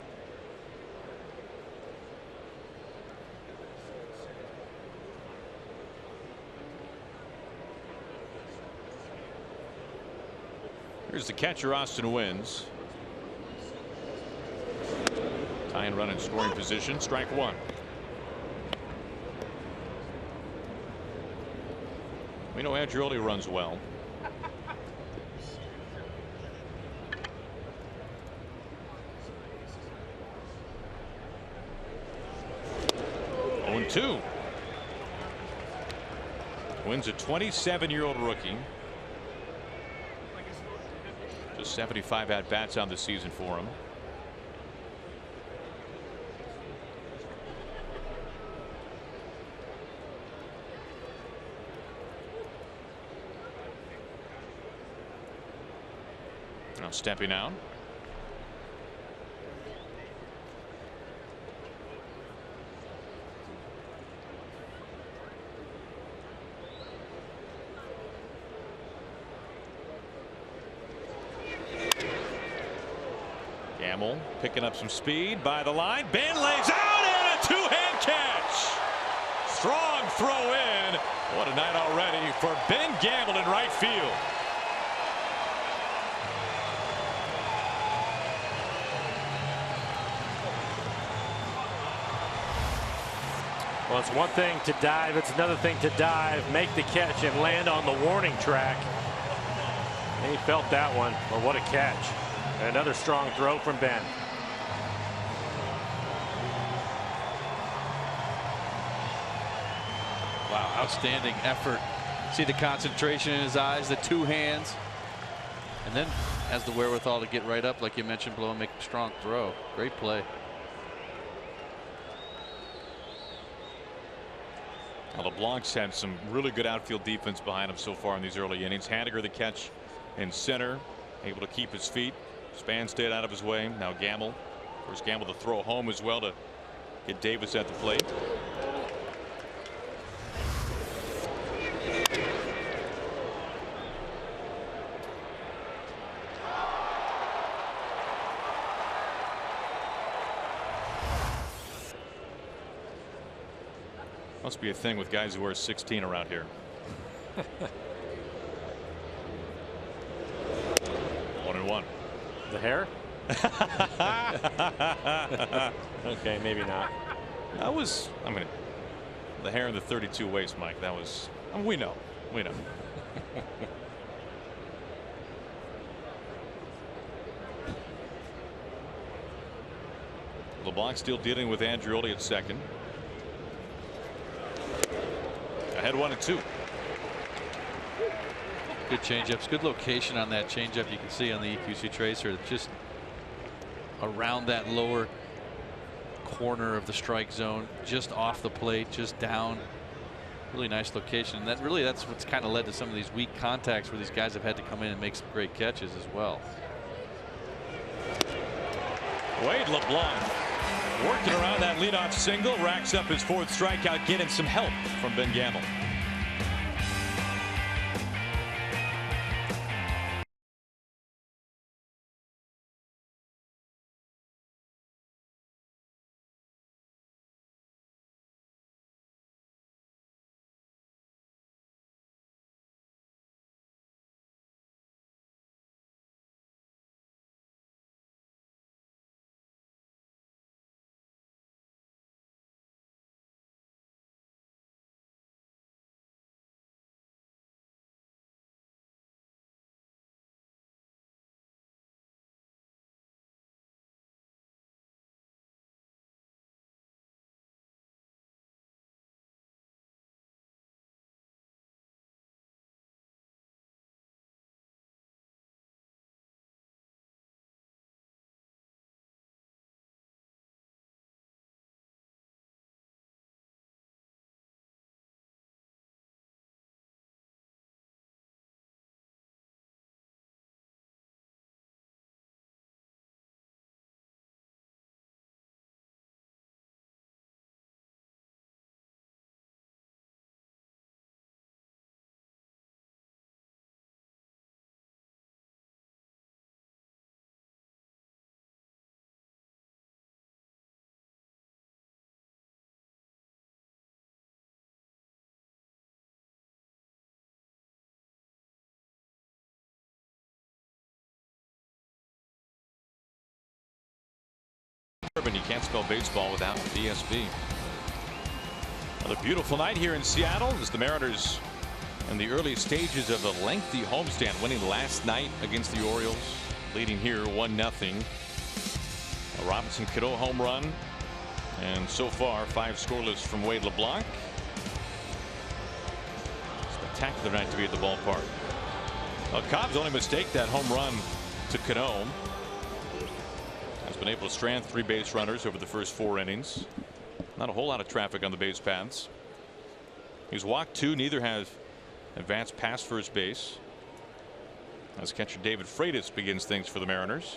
Here's the catcher, Austin Wins. Tying run in scoring position. Strike one. We know Andreoli runs well. Oh, 2. Wins a 27-year-old rookie. Just 75 at-bats on the season for him. Now stepping out. Gamble picking up some speed by the line. Ben lays out and a two-hand catch. Strong throw in. What a night already for Ben Gamble in right field. Well, it's one thing to dive, it's another thing to dive, make the catch, and land on the warning track. And he felt that one. Well, what a catch. And another strong throw from Ben. Wow, outstanding effort. See the concentration in his eyes, the two hands. And then has the wherewithal to get right up, like you mentioned, Blow, and make a strong throw. Great play. Well, Leblanc's had some really good outfield defense behind him so far in these early innings. Haniger the catch in center, able to keep his feet. Span stayed out of his way. Now Gamble. First Gamble to throw home as well to get Davis at the plate. Must be a thing with guys who wear 16 around here. 1-1. The hair? Okay, maybe not. That was, I mean, the hair in the 32 waist, Mike. That was, I mean, we know. LeBlanc still dealing with Andreoli at second. Ahead 1-2. Good changeups. Good location on that changeup. You can see on the EQC tracer, just around that lower corner of the strike zone, just off the plate, just down. Really nice location. And that's what's kind of led to some of these weak contacts where these guys have had to come in and make some great catches as well. Wade LeBlanc working around that leadoff single, racks up his fourth strikeout, getting some help from Ben Gamble. And you can't spell baseball without DSB. Another beautiful night here in Seattle as the Mariners in the early stages of a lengthy homestand, winning last night against the Orioles, leading here 1-0. A Robinson Cano home run, and so far 5 scoreless from Wade LeBlanc. Spectacular night to be at the ballpark. Well, Cobb's only mistake, that home run to Cano. Has been able to strand 3 base runners over the first 4 innings. Not a whole lot of traffic on the base paths. He's walked 2. Neither has advanced past first base. As catcher David Freitas begins things for the Mariners.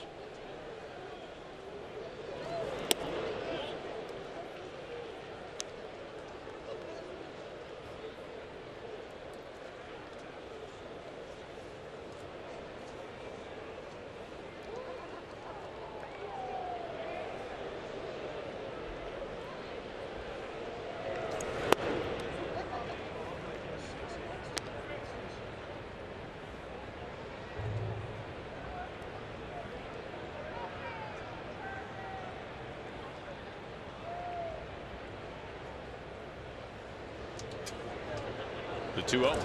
The 2-0.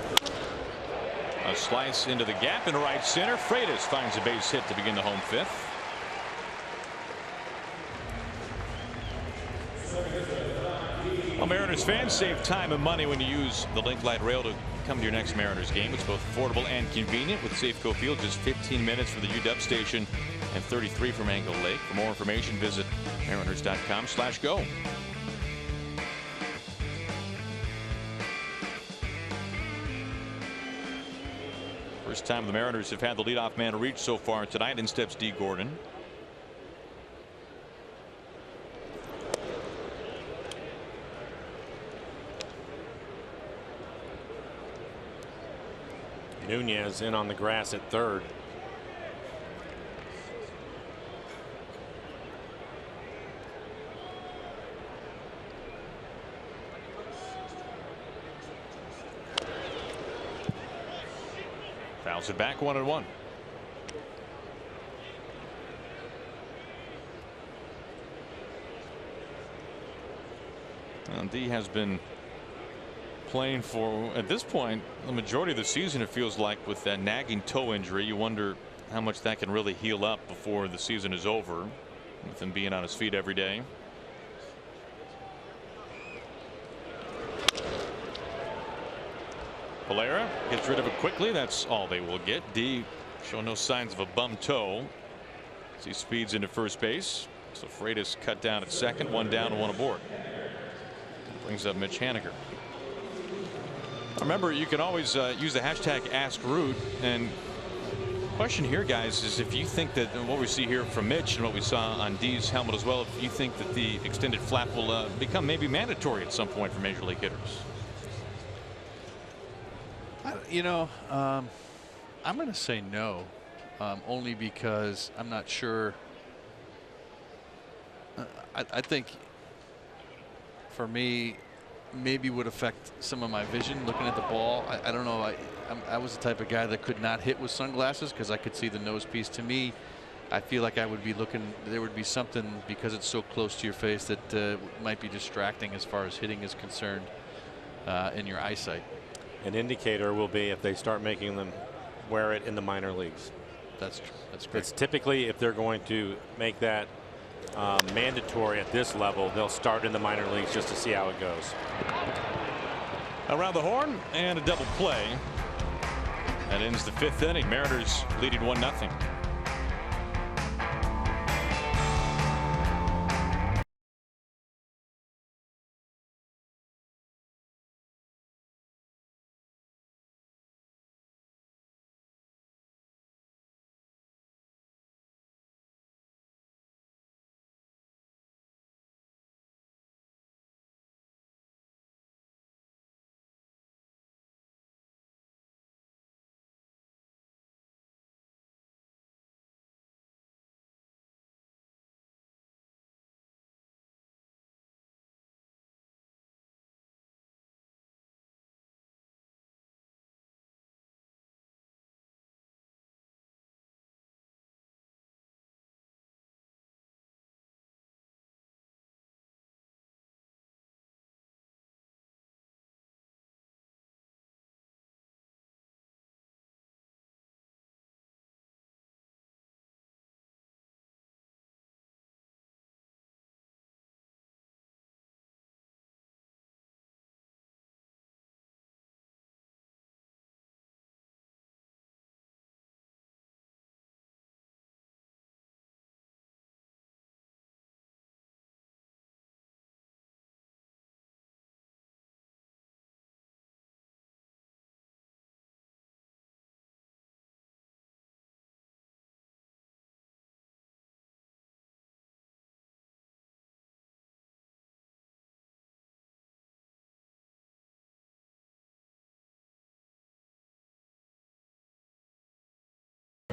A slice into the gap in right center. Freitas finds a base hit to begin the home 5th. Well, Mariners fans, save time and money when you use the Link Light Rail to come to your next Mariners game. It's both affordable and convenient with Safeco Field, just 15 minutes from the UW station and 33 from Angle Lake. For more information, visit mariners.com/go. First time the Mariners have had the leadoff man reach so far tonight. In steps D. Gordon. Nunez in on the grass at third. Fouls it back 1-1. And D has been playing for, at this point, the majority of the season, it feels like, with that nagging toe injury. You wonder how much that can really heal up before the season is over, with him being on his feet every day. Valera gets rid of it quickly. That's all they will get. D show no signs of a bum toe as he speeds into first base. So Freitas cut down at second. 1 down, 1 aboard. Brings up Mitch Haniger. Remember, you can always use the hashtag #AskRoot. And question here, guys, is if you think that what we see here from Mitch and what we saw on D's helmet as well, if you think that the extended flap will become maybe mandatory at some point for major league hitters. You know, I'm going to say no, only because I'm not sure. I think for me, maybe would affect some of my vision looking at the ball. I don't know. I was the type of guy that could not hit with sunglasses because I could see the nose piece. To me, I feel like I would be looking, there would be something because it's so close to your face that might be distracting as far as hitting is concerned in your eyesight. An indicator will be if they start making them wear it in the minor leagues. That's true. That's great. It's typically, if they're going to make that mandatory at this level, they'll start in the minor leagues just to see how it goes. Around the horn and a double play. That ends the 5th inning. Mariners leading 1-0.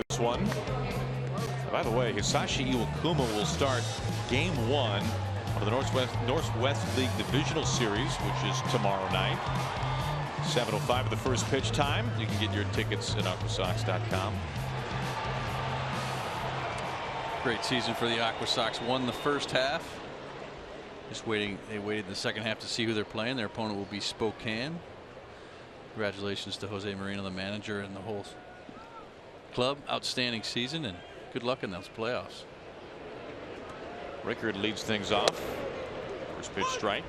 this one. By the way, Hisashi Iwakuma will start Game 1 of the Northwest League Divisional Series, which is tomorrow night. 7:05 of the first pitch time. You can get your tickets at aquasox.com. Great season for the Aqua Sox. Won the first half. Just waiting. They waited in the second half to see who they're playing. Their opponent will be Spokane. Congratulations to Jose Marino, the manager, and the whole club. Outstanding season, and good luck in those playoffs. Rickard leads things off. First pitch strike.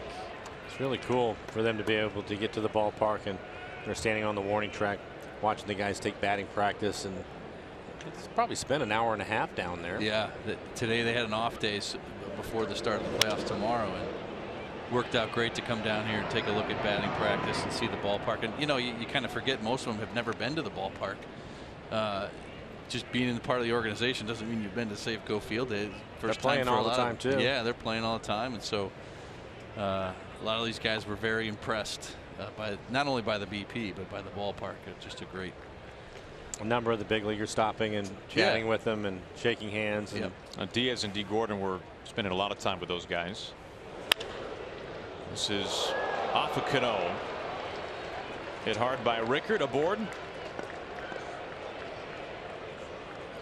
It's really cool for them to be able to get to the ballpark, and they're standing on the warning track watching the guys take batting practice, and it's probably spent an hour and a half down there. Yeah, today they had an off day before the start of the playoffs tomorrow, and worked out great to come down here and take a look at batting practice and see the ballpark. And you know, you kind of forget most of them have never been to the ballpark. Just being in the part of the organization doesn't mean you've been to Safeco Field. They're playing all the time too. Yeah, they're playing all the time, and so a lot of these guys were very impressed by not only by the BP but by the ballpark. It's just a great. A number of the big leaguers stopping and chatting with them and shaking hands. And Diaz and D. Gordon were spending a lot of time with those guys. This is off of Cano. Hit hard by Rickard. Aboard.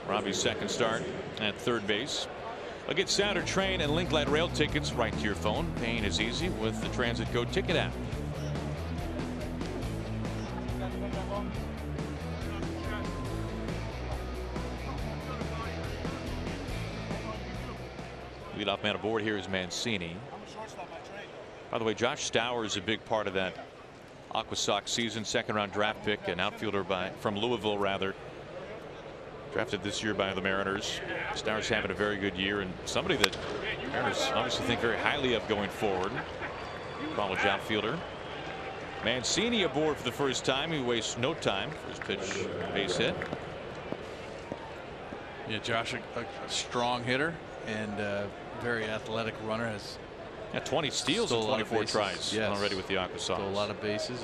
Robbie's second start at third base. I'll get Sounder train and Link Light Rail tickets right to your phone. Paying is easy with the Transit Code Ticket app. Leadoff man aboard here is Mancini. By the way, Josh Stauer is a big part of that Aqua Sox season. Second round draft pick, an outfielder from Louisville, rather. Drafted this year by the Mariners. Stauer's having a very good year, and somebody that Mariners obviously think very highly of going forward. College outfielder. Mancini aboard for the first time. He wastes no time. First pitch, base hit. Yeah, Josh, a strong hitter and very athletic runner. Has 20 steals and 24 tries already with the Aqua Sox. A lot of bases.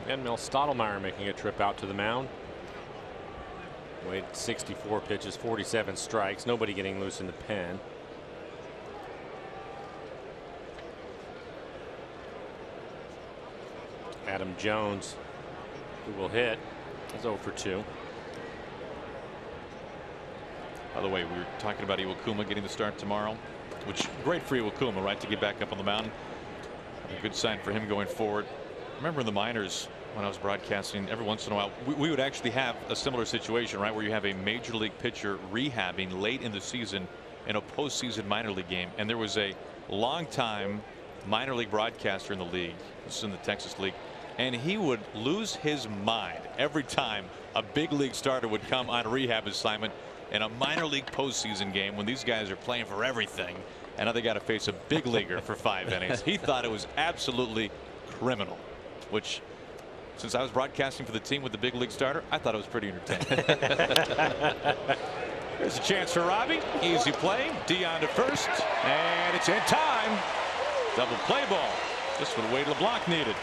And Mel Stottlemyre making a trip out to the mound. Waited 64 pitches, 47 strikes. Nobody getting loose in the pen. Adam Jones, who will hit, is 0 for 2. By the way, we were talking about Iwakuma getting the start tomorrow, which great for Iwakuma, right, to get back up on the mound. A good sign for him going forward. Remember in the minors when I was broadcasting, every once in a while we would actually have a similar situation, right, where you have a major league pitcher rehabbing late in the season in a postseason minor league game, and there was a longtime minor league broadcaster in the league. This is in the Texas League, and he would lose his mind every time a big league starter would come on rehab assignment in a minor league postseason game when these guys are playing for everything, and now they got to face a big leaguer for 5 innings. He thought it was absolutely criminal, which, since I was broadcasting for the team with the big league starter, I thought it was pretty entertaining. There's a chance for Robbie. Easy play. Dion to first, and it's in time. Double play ball. Just what Wade LeBlanc needed.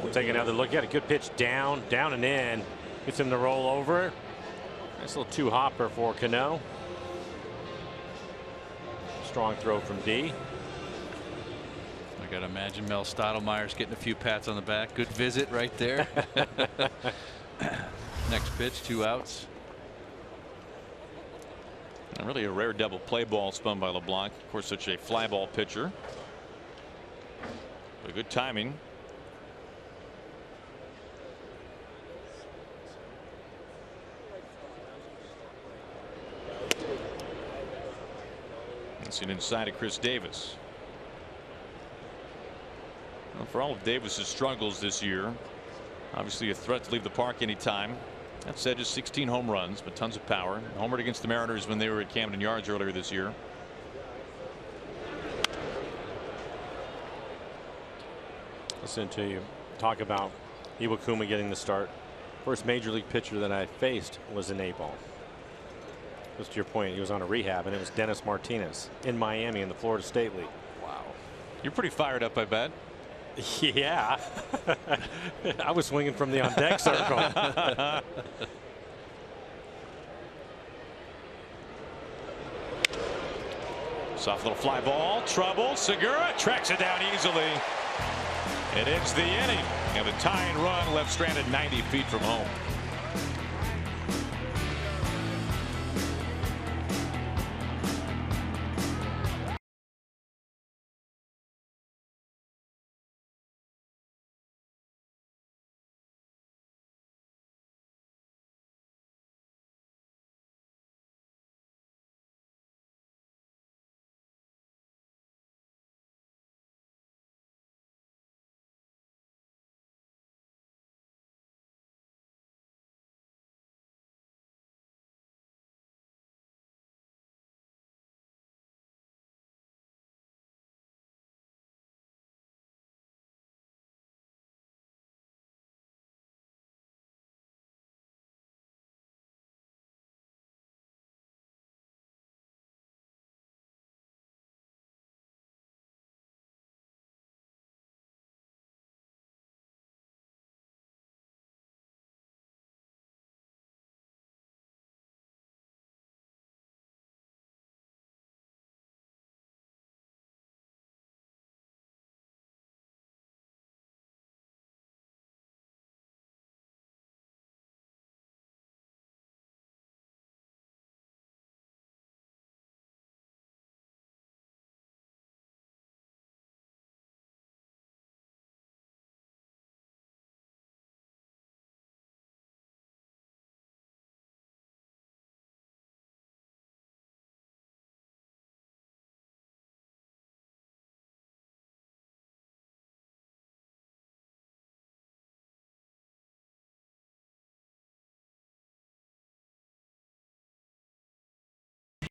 We'll take another look at a good pitch down and in. Gets him to roll over. Nice little two-hopper for Cano. Strong throw from D. I gotta imagine Mel Stottlemyre's getting a few pats on the back. Good visit right there. Next pitch, 2 outs. And really a rare double play ball spun by LeBlanc. Of course, such a fly ball pitcher. But good timing. Seen inside of Chris Davis. Well, for all of Davis's struggles this year, obviously a threat to leave the park anytime. That said, just 16 home runs, but tons of power. Homered against the Mariners when they were at Camden Yards earlier this year. Listen to you talk about Iwakuma getting the start. First major league pitcher that I faced was an A-ball. Just to your point, he was on a rehab, and it was Dennis Martinez in Miami in the Florida State League. Wow. You're pretty fired up, I bet. Yeah. I was swinging from the on deck circle. Soft little fly ball. Trouble. Segura tracks it down easily. It ends the inning. And the tying run left stranded 90 feet from home.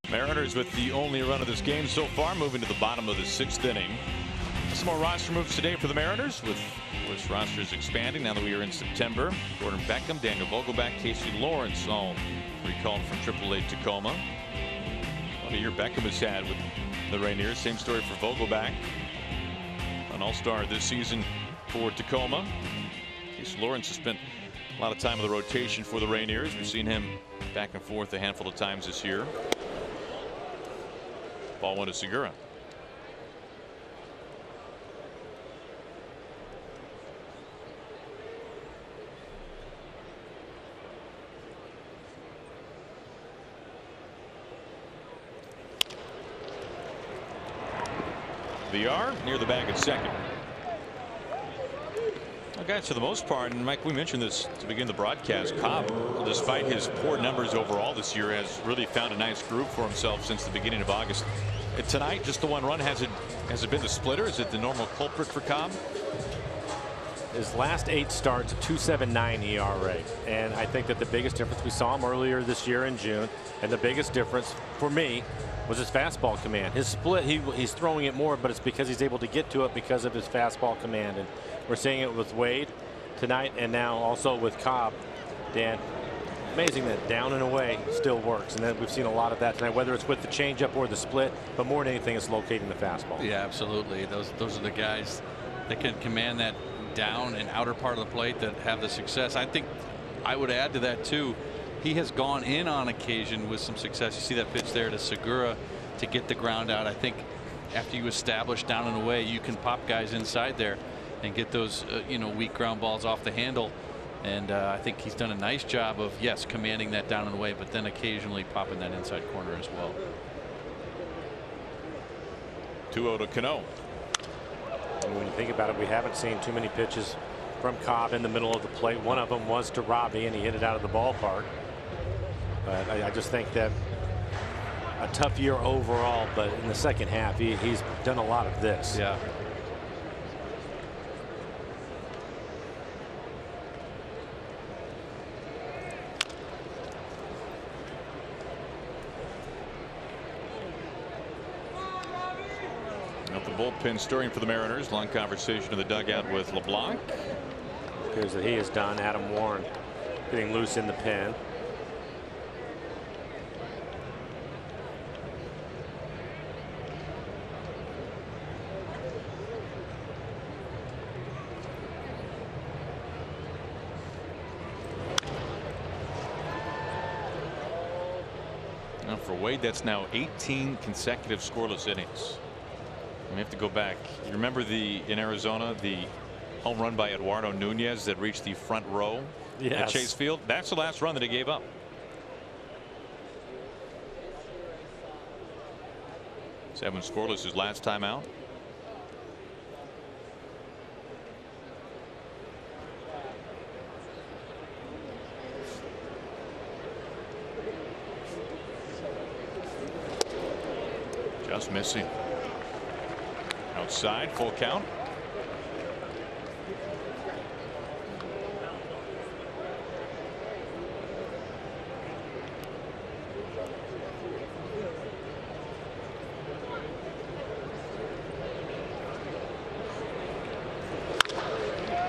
Mariners with the only run of this game so far, moving to the bottom of the 6th inning. Some more roster moves today for the Mariners, with of course rosters expanding now that we are in September. Gordon Beckham, Daniel Vogelback, Casey Lawrence all recalled from AAA Tacoma. What a year Beckham has had with the Rainiers. Same story for Vogelback, an all-star this season for Tacoma. Casey Lawrence has spent a lot of time in the rotation for the Rainiers. We've seen him back and forth a handful of times this year. Ball went to Segura. VR near the bag at second. Guys, for the most part, and Mike, we mentioned this to begin the broadcast, Cobb, despite his poor numbers overall this year, has really found a nice groove for himself since the beginning of August. Tonight, just the one run. Has it been the splitter? Is it the normal culprit for Cobb? His last 8 starts, a 2.79 ERA, and I think that the biggest difference, we saw him earlier this year in June, and the biggest difference for me was his fastball command. His split, he's throwing it more, but it's because he's able to get to it because of his fastball command. And we're seeing it with Wade tonight, and now also with Cobb. Dan, amazing that down and away still works, and then we've seen a lot of that tonight, whether it's with the changeup or the split, but more than anything, it's locating the fastball. Yeah, absolutely. Those are the guys that can command that down and outer part of the plate that have the success. I think I would add to that too. He has gone in on occasion with some success. You see that pitch there to Segura to get the ground out. I think after you establish down and away, you can pop guys inside there and get those weak ground balls off the handle. And I think he's done a nice job of, yes, commanding that down and away, but then occasionally popping that inside corner as well. 2-0 to Cano. And when you think about it, we haven't seen too many pitches from Cobb in the middle of the plate. One of them was to Robbie, and he hit it out of the ballpark. But I just think that a tough year overall, but in the second half, he's done a lot of this. Yeah. Now the bullpen stirring for the Mariners. Long conversation in the dugout with LeBlanc. Appears that he is done. Adam Warren getting loose in the pen. for Wade, that's now 18 consecutive scoreless innings. We have to go back. You remember in Arizona, the home run by Eduardo Nunez that reached the front row at Chase Field? That's the last run that he gave up. Seven scoreless his last time out. Just missing. Outside, full count.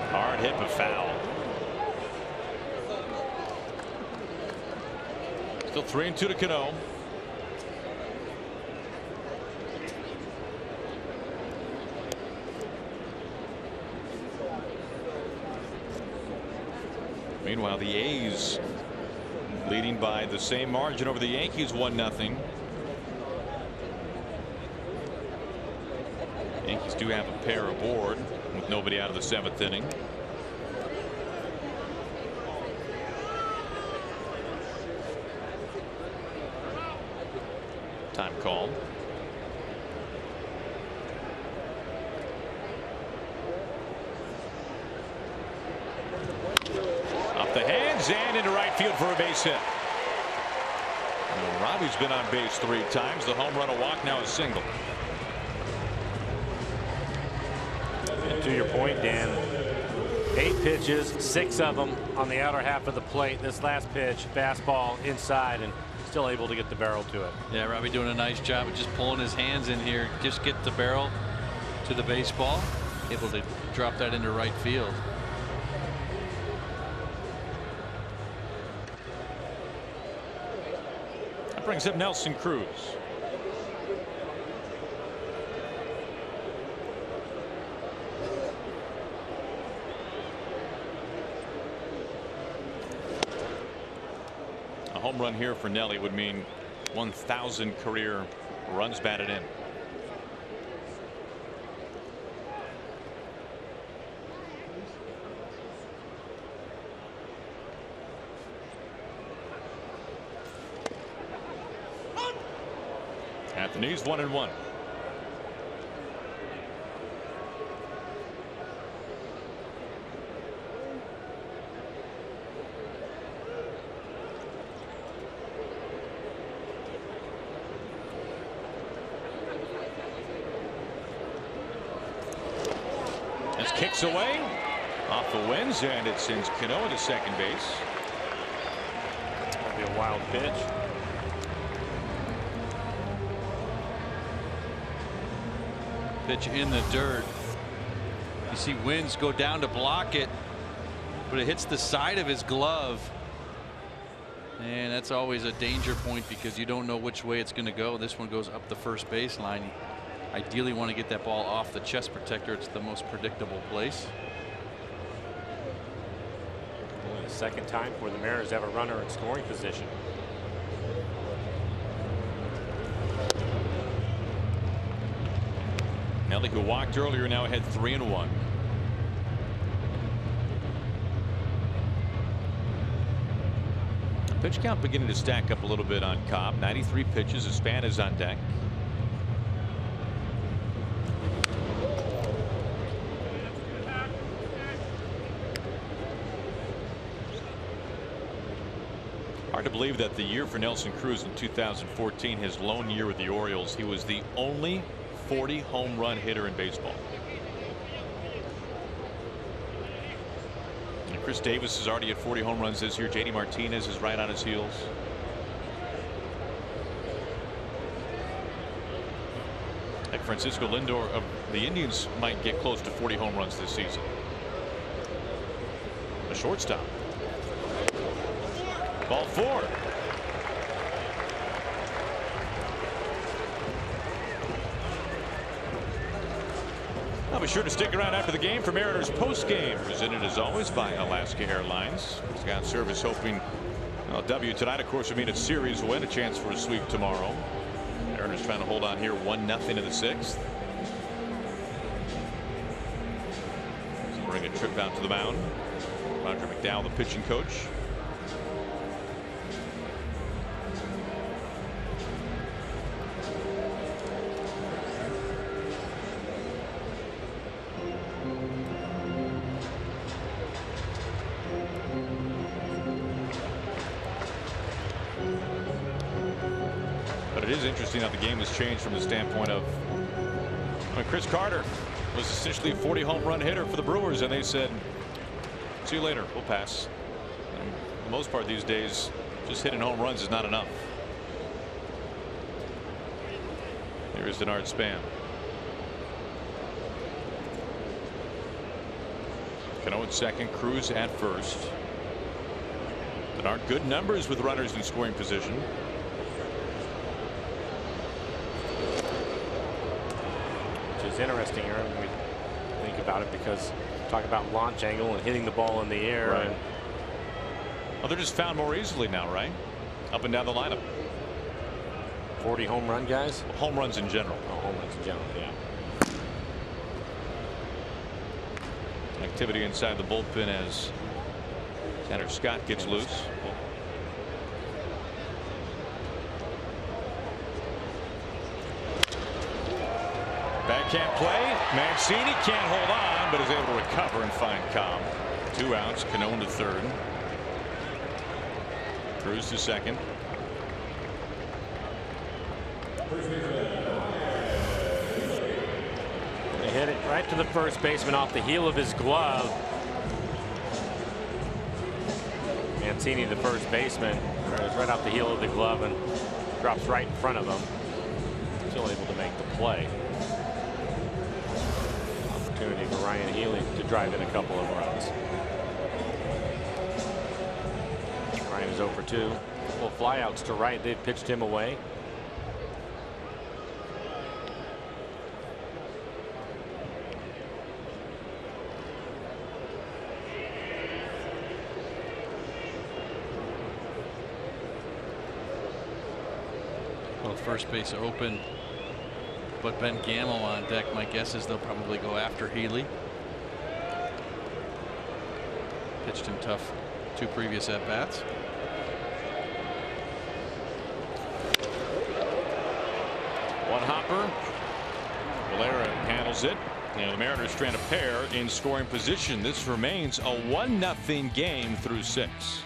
Hard hit, but foul. Still 3-2 to Cano. Meanwhile, the A's leading by the same margin over the Yankees, 1-0. Yankees do have a pair aboard with nobody out of the 7th inning. Time called. Off the hands and into right field for a base hit. Well, Robbie's been on base 3 times. The home run, a walk, now a single. And to your point, Dan, 8 pitches, 6 of them on the outer half of the plate. This last pitch, fastball inside, and still able to get the barrel to it. Yeah, Robbie doing a nice job of just pulling his hands in here, just get the barrel to the baseball, able to drop that into right field. That brings up Nelson Cruz. A home run here for Nelly would mean 1,000 career runs batted in. At the knees, 1-1. As kicks away off the winds, and it sends Cano to second base. That'll be a wild pitch. Pitch in the dirt. You see Wins go down to block it, but it hits the side of his glove. And that's always a danger point because you don't know which way it's going to go. This one goes up the first baseline. You ideally want to get that ball off the chest protector. It's the most predictable place. Only the second time for the Mariners have a runner in scoring position. Nelly, who walked earlier, now had 3-1. Pitch count beginning to stack up a little bit on Cobb. 93 pitches. His span is on deck. Hard to believe that the year for Nelson Cruz in 2014, his lone year with the Orioles, he was the only 40 home run hitter in baseball. And Chris Davis is already at 40 home runs this year. JD Martinez is right on his heels. Like Francisco Lindor of the Indians might get close to 40 home runs this season. A shortstop. Ball 4. I'll be sure to stick around after the game for Mariners post game, presented as always by Alaska Airlines. Scott Service hoping A W tonight, of course, would mean a series win, a chance for a sweep tomorrow. Mariners trying to hold on here, 1-0 in the 6th. Bring a trip out to the mound. Roger McDowell, the pitching coach. But it is interesting how the game has changed from the standpoint of when Chris Carter was essentially a 40 home run hitter for the Brewers, and they said, see you later, we'll pass. And for the most part these days, just hitting home runs is not enough. Here is Denard Span. Cano at second, Cruz at first. Denard, good numbers with runners in scoring position. Which is interesting here when we think about it, because talk about launch angle and hitting the ball in the air. Right. And well, they're just found more easily now, right? Up and down the lineup. 40 home run guys. Well, home runs in general. Oh, home runs in general, yeah. Activity inside the bullpen as Tanner Scott gets loose. Backhand play. Mancini can't hold on, but is able to recover and find calm. 2 outs. Cano to third. Cruz to second. They hit it right to the first baseman off the heel of his glove. Mancini, the first baseman, is right off the heel of the glove and drops right in front of him. Still able to make the play. Opportunity for Ryan Healy to drive in a couple of runs. Ryan is 0 for 2. Well, flyouts to right. They've pitched him away. Well, first base open, but Ben Gamel on deck. My guess is they'll probably go after Healy. Pitched him tough 2 previous at bats. One hopper. Valera handles it. And the Mariners strand a pair in scoring position. This remains a 1-0 game through 6.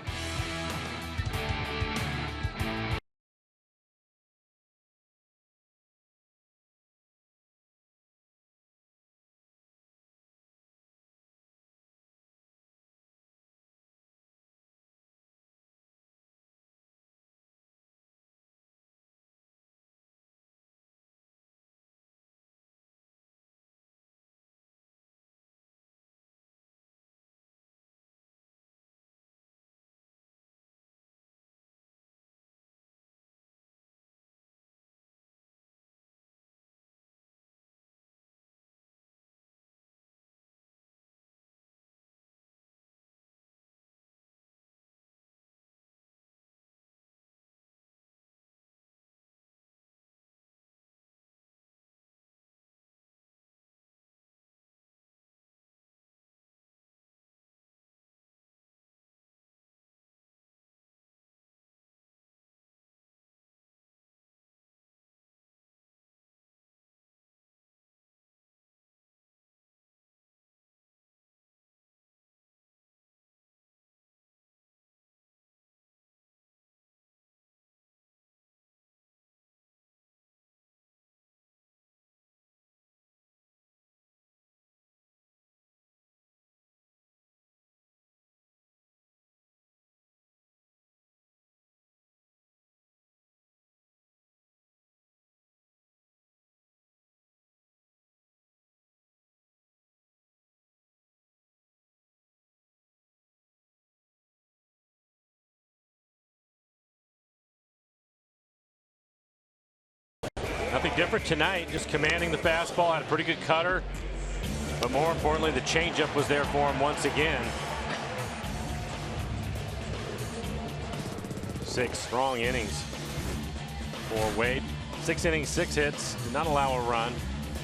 Nothing different tonight, just commanding the fastball, had a pretty good cutter, but more importantly the changeup was there for him once again. 6 strong innings for Wade. 6 innings, 6 hits, did not allow a run,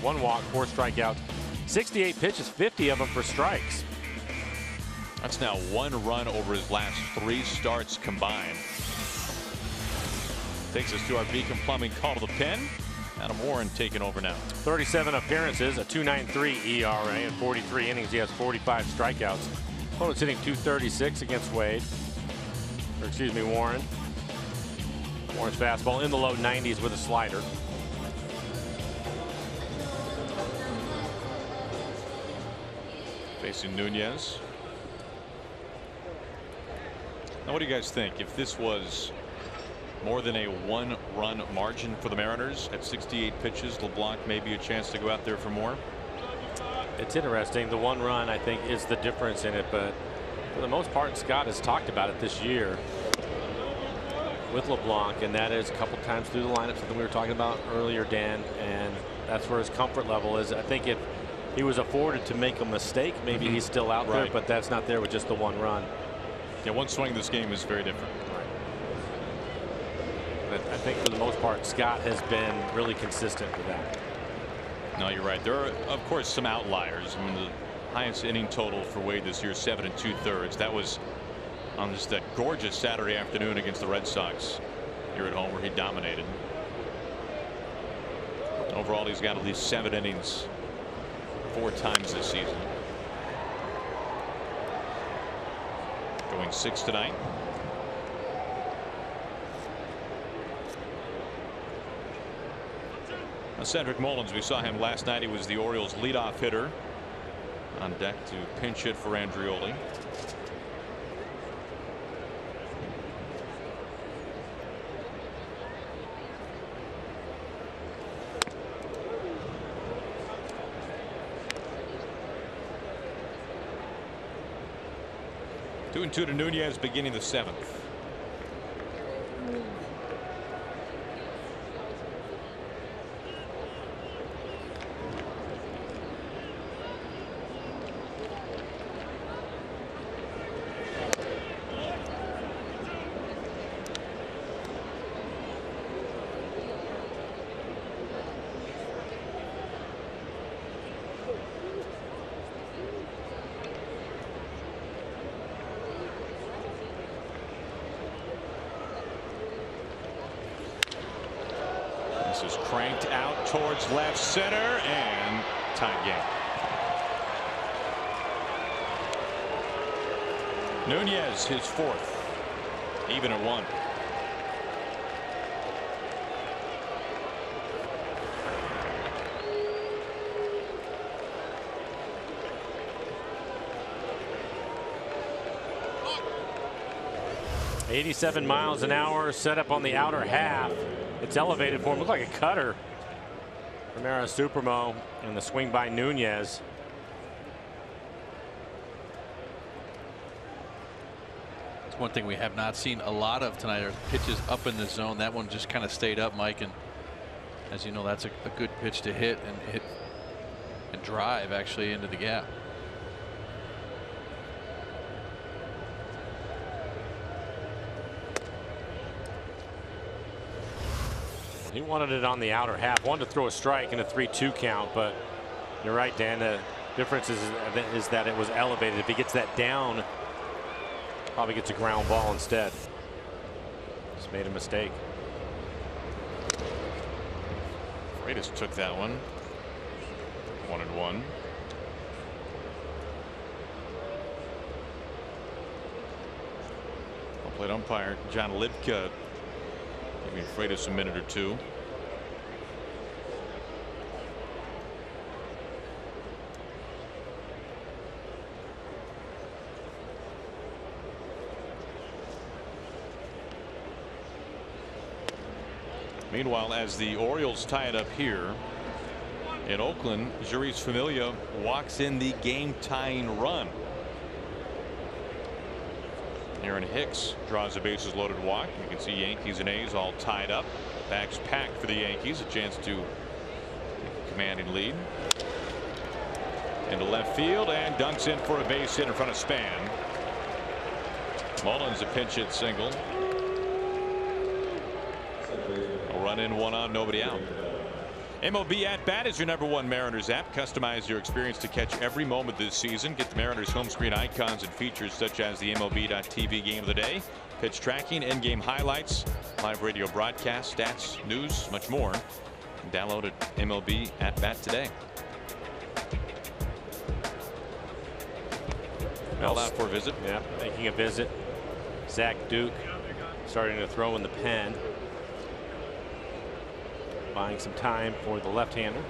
1 walk, 4 strikeouts, 68 pitches, 50 of them for strikes. That's now 1 run over his last 3 starts combined. Takes us to our Beacon Plumbing call to the pen. Adam Warren taking over now. 37 appearances, a 2.93 ERA, and 43 innings. He has 45 strikeouts. Opponent's hitting .236 against Wade. Or excuse me, Warren. Warren's fastball in the low 90s with a slider. Facing Nunez. Now, what do you guys think? If this was more than a 1-run margin for the Mariners at 68 pitches, LeBlanc maybe a chance to go out there for more? It's interesting. The 1 run, I think, is the difference in it, but for the most part, Scott has talked about it this year with LeBlanc, and that is a couple times through the lineup, something we were talking about earlier, Dan, and that's where his comfort level is. I think if he was afforded to make a mistake, maybe he's still out there, but that's not there with just the 1 run. Yeah, 1 swing this game is very different. But I think for the most part, Scott has been really consistent with that. No, you're right. There are, of course, some outliers. I mean, the highest inning total for Wade this year, 7 2/3. That was on just that gorgeous Saturday afternoon against the Red Sox here at home, where he dominated. Overall, he's got at least 7 innings 4 times this season. Going 6 tonight. Cedric Mullins, we saw him last night. He was the Orioles leadoff hitter on deck to pinch hit for Andrioli. Two and 2 to Nunez, beginning the 7th. This is cranked out towards left center and tied game. Nunez, his 4th, even at 1. .87 miles an hour, set up on the outer half. It's elevated for him. Looked like a cutter from Aaron Supermo, and the swing by Nunez. It's one thing we have not seen a lot of tonight are pitches up in the zone. That one just kind of stayed up, Mike, and as you know, that's a good pitch to hit and drive actually into the gap. He wanted it on the outer half, wanted to throw a strike in a 3-2 count, but you're right, Dan. The difference is that it was elevated. If he gets that down, probably gets a ground ball instead. Just made a mistake. Freitas took that one. 1-1. Plate umpire John Libka giving Freitas a minute or 2. Meanwhile, as the Orioles tie it up here in Oakland, Jeurys Familia walks in the game-tying run. Aaron Hicks draws a bases loaded walk. You can see Yankees and A's all tied up. Bags packed for the Yankees, a chance to take a commanding lead. Into left field and dunks in for a base hit in front of Span. Mullins a pinch hit single. run in, 1 on, nobody out. MLB At Bat is your #1 Mariners app. Customize your experience to catch every moment this season. Get the Mariners home screen icons and features such as the MLB.TV game of the day, pitch tracking, in-game highlights, live radio broadcasts, stats, news, much more. Download it MLB At Bat today. Bell out for a visit. Yeah, making a visit. Zach Duke starting to throw in the pen. Buying some time for the left-hander.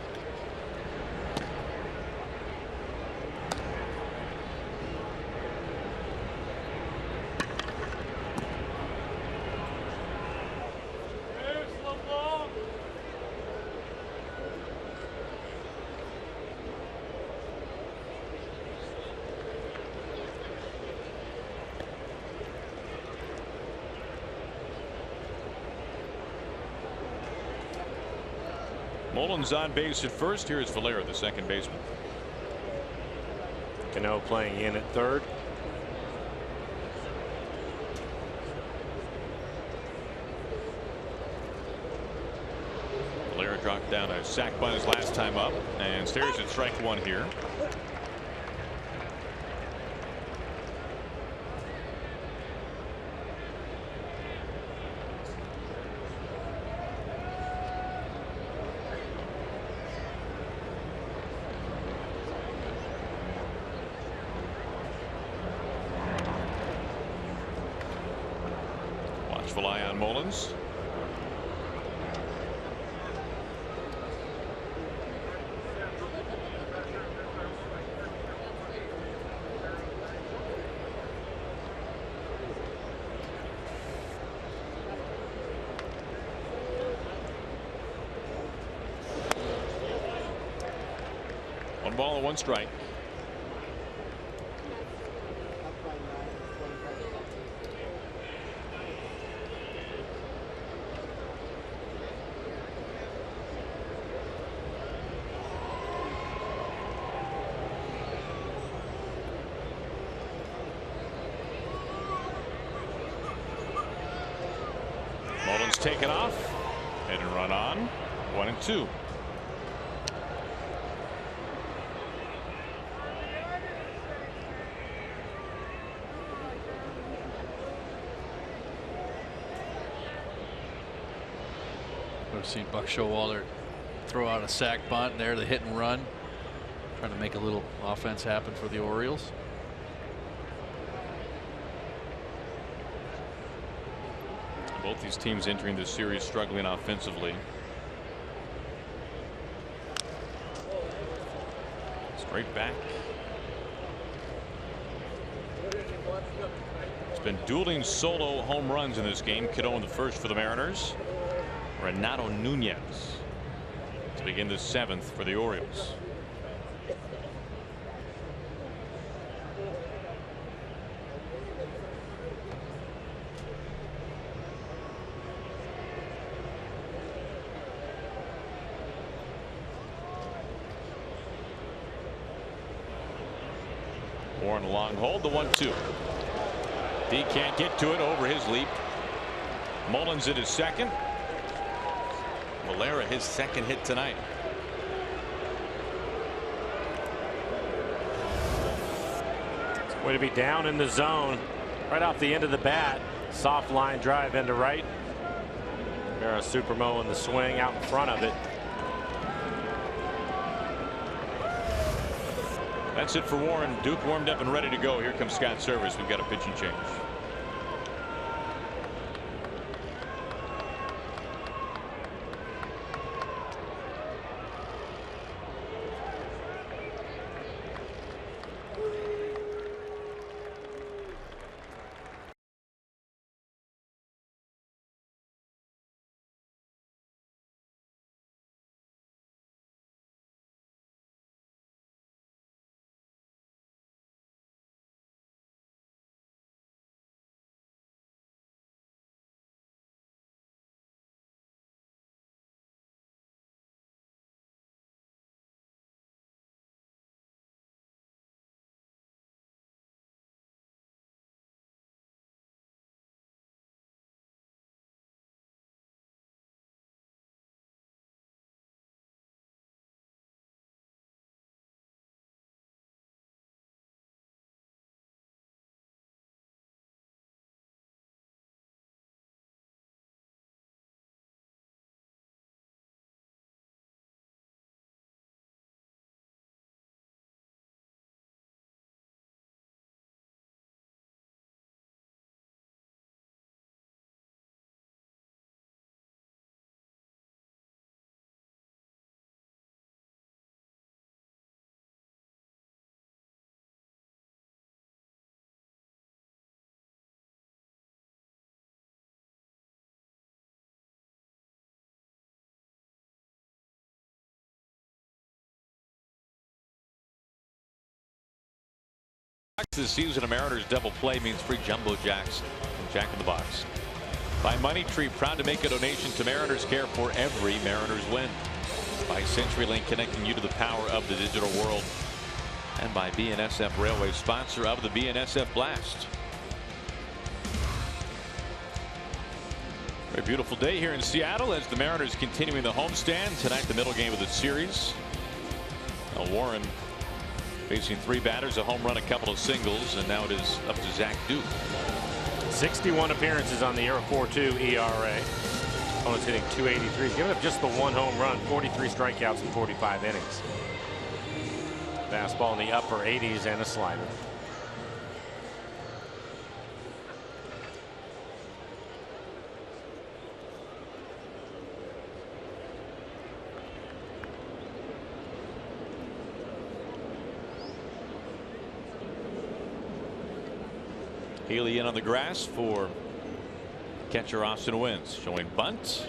Mullins on base at first. Here is Valera, the second baseman. Cano playing in at third. Valera dropped down a sac bunt his last time up and stares at strike 1 here. Watchful eye on Mullins. One ball and 1 strike. Mullins taken off. Hit and run on. 1 and 2. We've seen Buck Showalter throw out a sac bunt there, the hit and run, trying to make a little offense happen for the Orioles. Both these teams entering this series struggling offensively. Straight back. It's been dueling solo home runs in this game. Cano in the first for the Mariners. Renato Nunez to begin the 7th for the Orioles. Warren long hold, the 1-2. He can't get to it over his leap. Mullins at his second. Valera his second hit tonight. Way to be down in the zone right off the end of the bat. Soft line drive into right. Vera Supermo in the swing out in front of it. That's it for Warren. Duke warmed up and ready to go. Here comes Scott Service. We've got a pitching change. This season, a Mariners double play means free jumbo jacks and Jack in the Box. By Money Tree, proud to make a donation to Mariners Care for every Mariners win. By CenturyLink, connecting you to the power of the digital world. And by BNSF Railway, sponsor of the BNSF Blast. Very beautiful day here in Seattle as the Mariners continuing the homestand. Tonight, the middle game of the series. Now Warren facing 3 batters, a home run, a couple of singles, and now it is up to Zach Duke. 61 appearances on the year, 4.2 ERA. Opponent's hitting .283. He's given up just the 1 home run, 43 strikeouts in 45 innings. Fastball in the upper 80s and a slider. Haley in on the grass for catcher Austin Wins, showing bunt.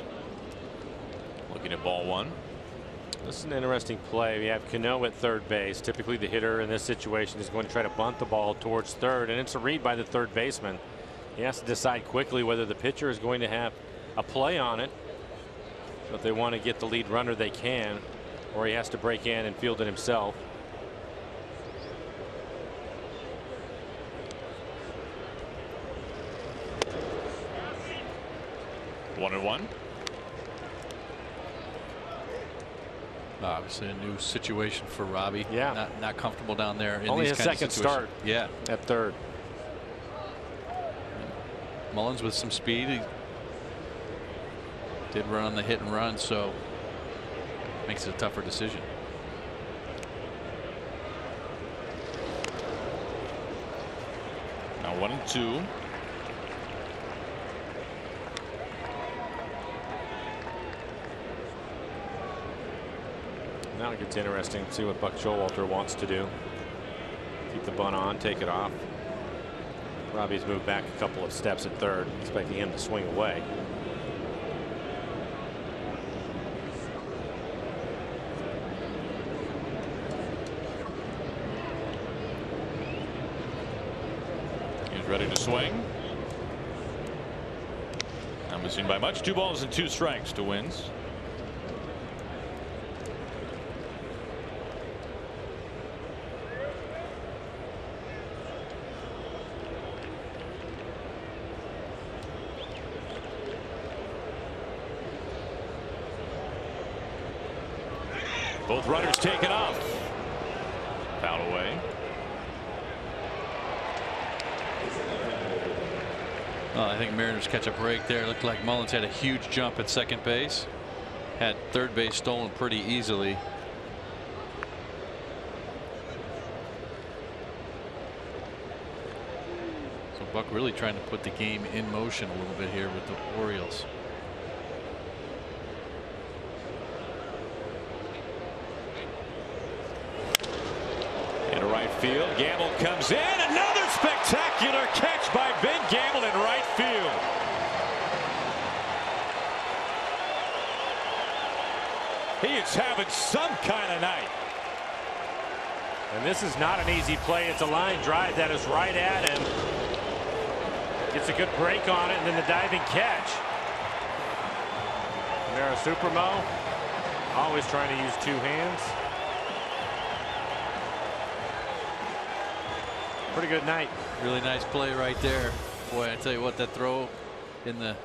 Looking at ball 1. This is an interesting play. We have Cano at third base. Typically the hitter in this situation is going to try to bunt the ball towards third, and it's a read by the third baseman. He has to decide quickly whether the pitcher is going to have a play on it. So if they want to get the lead runner, they can, or he has to break in and field it himself. 1-1. Obviously a new situation for Robbie. Yeah. Not comfortable down there in Only these his kinds second of situations. start. Yeah. At third. Mullins with some speed. He did run on the hit and run, so makes it a tougher decision. Now 1-2. Now it gets interesting to see what Buck Showalter wants to do. Keep the bunt on, take it off. Robbie's moved back a couple of steps at third, expecting him to swing away. He's ready to swing. Not missing by much. 2 balls and 2 strikes to Wins. Both runners taken off. Foul away. Well, I think Mariners catch a break there. Looked like Mullins had a huge jump at second base. Had third base stolen pretty easily. So Buck really trying to put the game in motion a little bit here with the Orioles. Into right field. Gamble comes in. Another spectacular catch by Ben Gamble in right field. He is having some kind of night. And this is not an easy play. It's a line drive that is right at him. Gets a good break on it, and then the diving catch. Mara Supermo always trying to use 2 hands. Pretty good night. Really nice play right there. Boy, I tell you what, that throw in the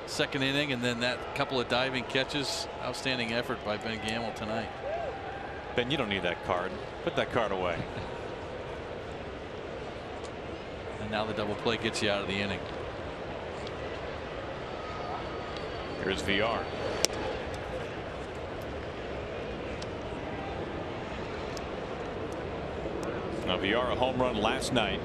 second inning and then that couple of diving catches. Outstanding effort by Ben Gamble tonight. Ben, you don't need that card. Put that card away. And now the double play gets you out of the inning. Here's VR. Now VR, a home run last night.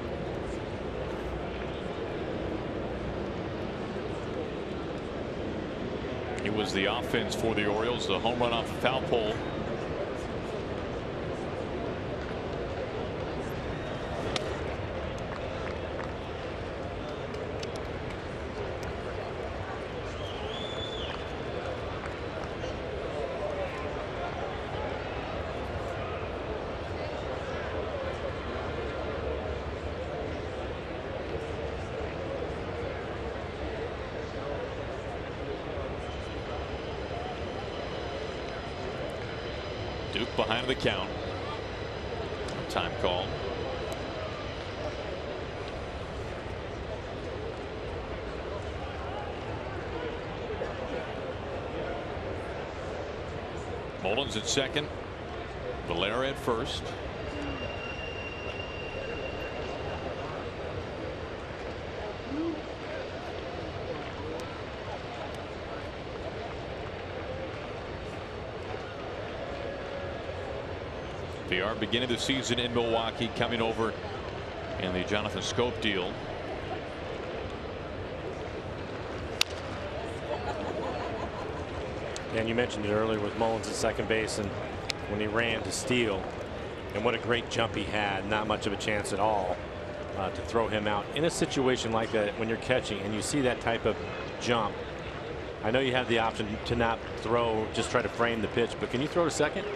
It was the offense for the Orioles, the home run off the foul pole. behind the count. Time call. Mullins at second. Valera at first. VR beginning the season in Milwaukee, coming over in the Jonathan Scope deal. And you mentioned it earlier with Mullins at second base, and when he ran to steal, and what a great jump he had. Not much of a chance at all to throw him out in a situation like that. When you're catching and you see that type of jump, I know you have the option to not throw, just try to frame the pitch, but can you throw to second?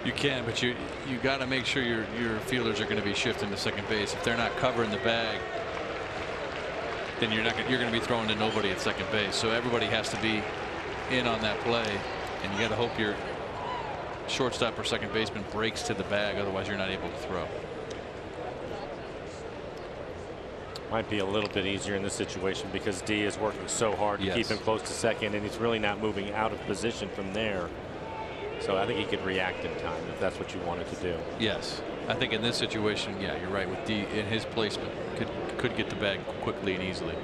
You can, but you got to make sure your fielders are going to be shifting to second base. If they're not covering the bag, then you're going to be throwing to nobody at second base. So everybody has to be in on that play, and you got to hope your shortstop or second baseman breaks to the bag, otherwise you're not able to throw. Might be a little bit easier in this situation because D is working so hard to keep him close to second, and he's really not moving out of position from there. So I think he could react in time if that's what you wanted to do. Yes, I think in this situation, yeah, you're right. With D in his placement, could get the bag quickly and easily.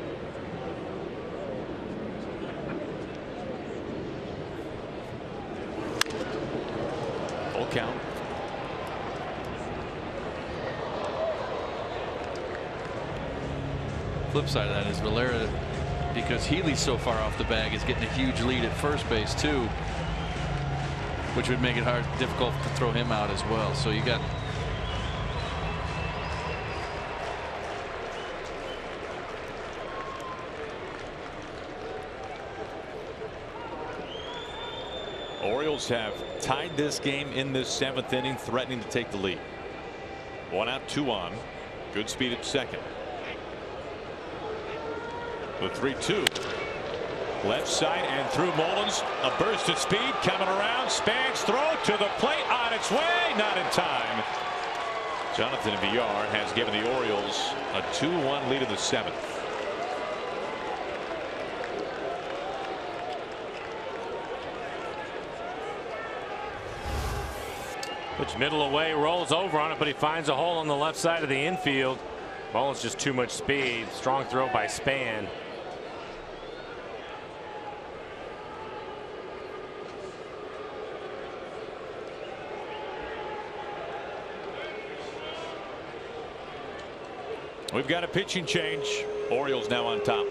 Full count. Flip side of that is Valera, because Healy's so far off the bag, is getting a huge lead at first base too, which would make it difficult to throw him out as well. So you got Orioles have tied this game in this 7th inning, threatening to take the lead. 1 out, 2 on. Good speed at second. The 3-2. Left side and through Mullins. A burst of speed coming around. Spans throw to the plate on its way. Not in time. Jonathan VR has given the Orioles a 2-1 lead in the 7th. Pitch middle away, rolls over on it, but he finds a hole on the left side of the infield. Mullins just too much speed. Strong throw by Span. We've got a pitching change. Orioles now on top.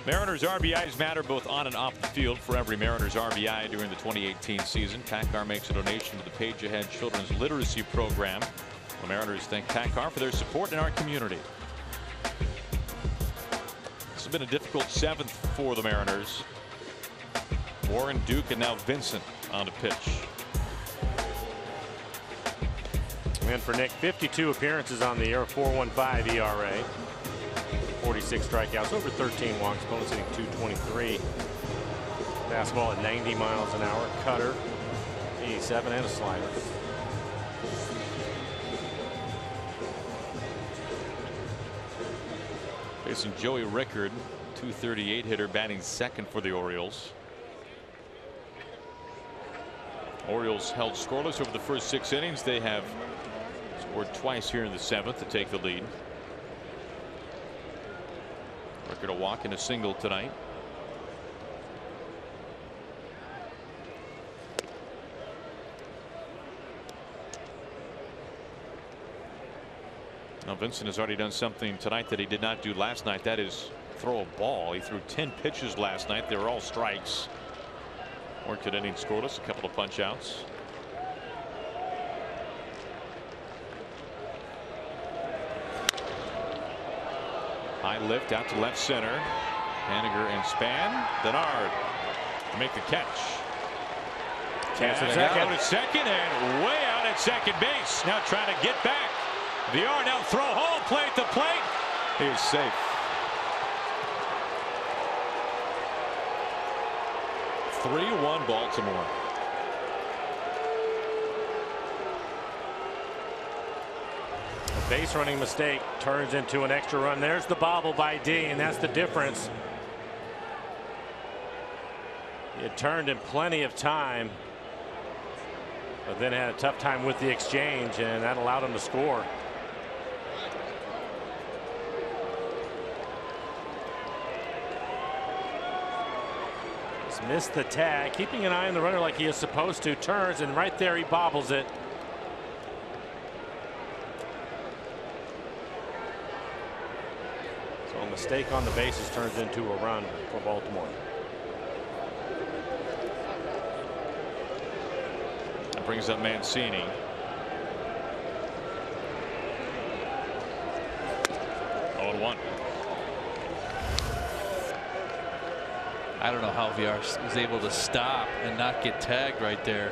Mariners RBIs matter both on and off the field. For every Mariners RBI during the 2018 season, PACCAR makes a donation to the Page Ahead Children's Literacy Program. The Mariners thank PACCAR for their support in our community. been a difficult 7th for the Mariners. Warren, Duke, and now Vincent on the pitch. And for Nick, 52 appearances on the year, 4.15 ERA, 46 strikeouts, over 13 walks, opponents hitting .223. Fastball at 90 miles an hour, cutter 87, and a slider. Facing Joey Rickard, .238 hitter, batting second for the Orioles. Orioles held scoreless over the first 6 innings. They have scored twice here in the 7th to take the lead. Rickard a walk and a single tonight. Now Vincent has already done something tonight that he did not do last night. That is throw a ball. He threw 10 pitches last night. They were all strikes. Worked at inning scoreless, a couple of punch outs. High lift out to left center. Haniger and Span. Denard to make the catch. Chance at Out at second and way out at second base. Now trying to get back. VR now throw home plate at the plate. He is safe. 3-1 Baltimore. A base running mistake turns into an extra run. There's the bobble by D, and that's the difference. It turned in plenty of time, but then had a tough time with the exchange, and that allowed him to score. He's missed the tag, keeping an eye on the runner like he is supposed to. Turns, and right there he bobbles it. So a mistake on the bases turns into a run for Baltimore. That brings up Mancini. Oh, 1. I don't know how VR was able to stop and not get tagged right there.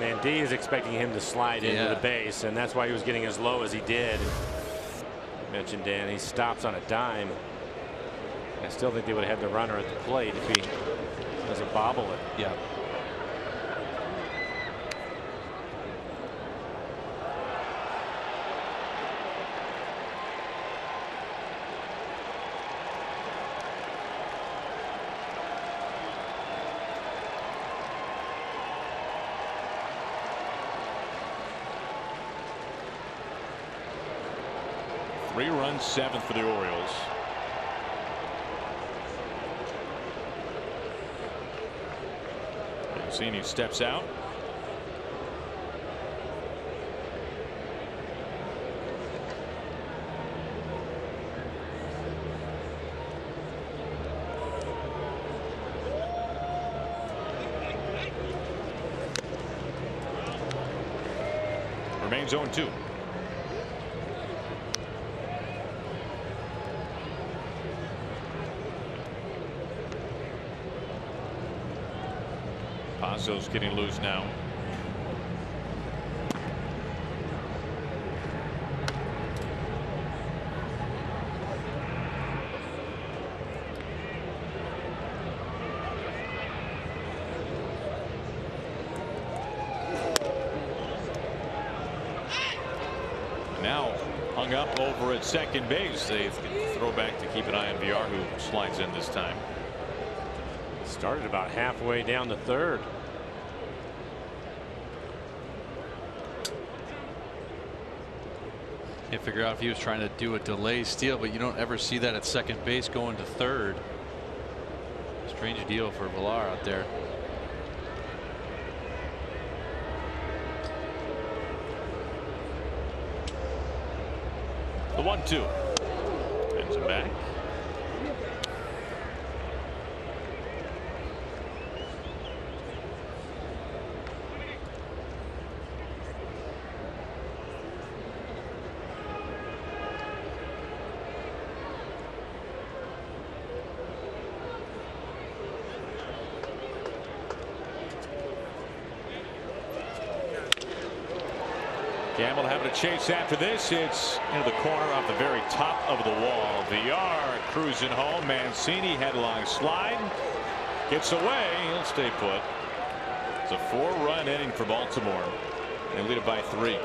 And D is expecting him to slide into the base, and that's why he was getting as low as he did. You mentioned Dan, he stops on a dime. I still think they would have had the runner at the plate if he doesn't bobble it. Yeah. Three-run 7th for the Orioles. Mancini steps out. Remains 0-2. Pazzo's getting loose now. Now hung up over at second base. They throw back to keep an eye on VR, who slides in this time. Started about halfway down the third. Can't figure out if he was trying to do a delay steal, but you don't ever see that at second base going to third. Strange deal for Villar out there. The 1-2. Ends him back. Gamble having a chase after this. It's into the corner off the very top of the wall. VR cruising home. Mancini headlong slide. Gets away. He'll stay put. It's a 4-run inning for Baltimore. They lead it by 3.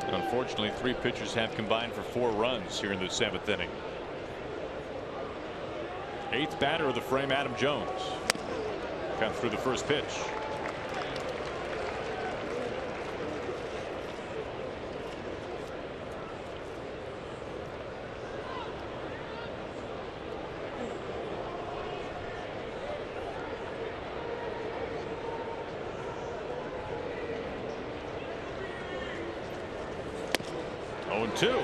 Unfortunately, 3 pitchers have combined for 4 runs here in the 7th inning. 8th batter of the frame, Adam Jones. Got through the first pitch. Two.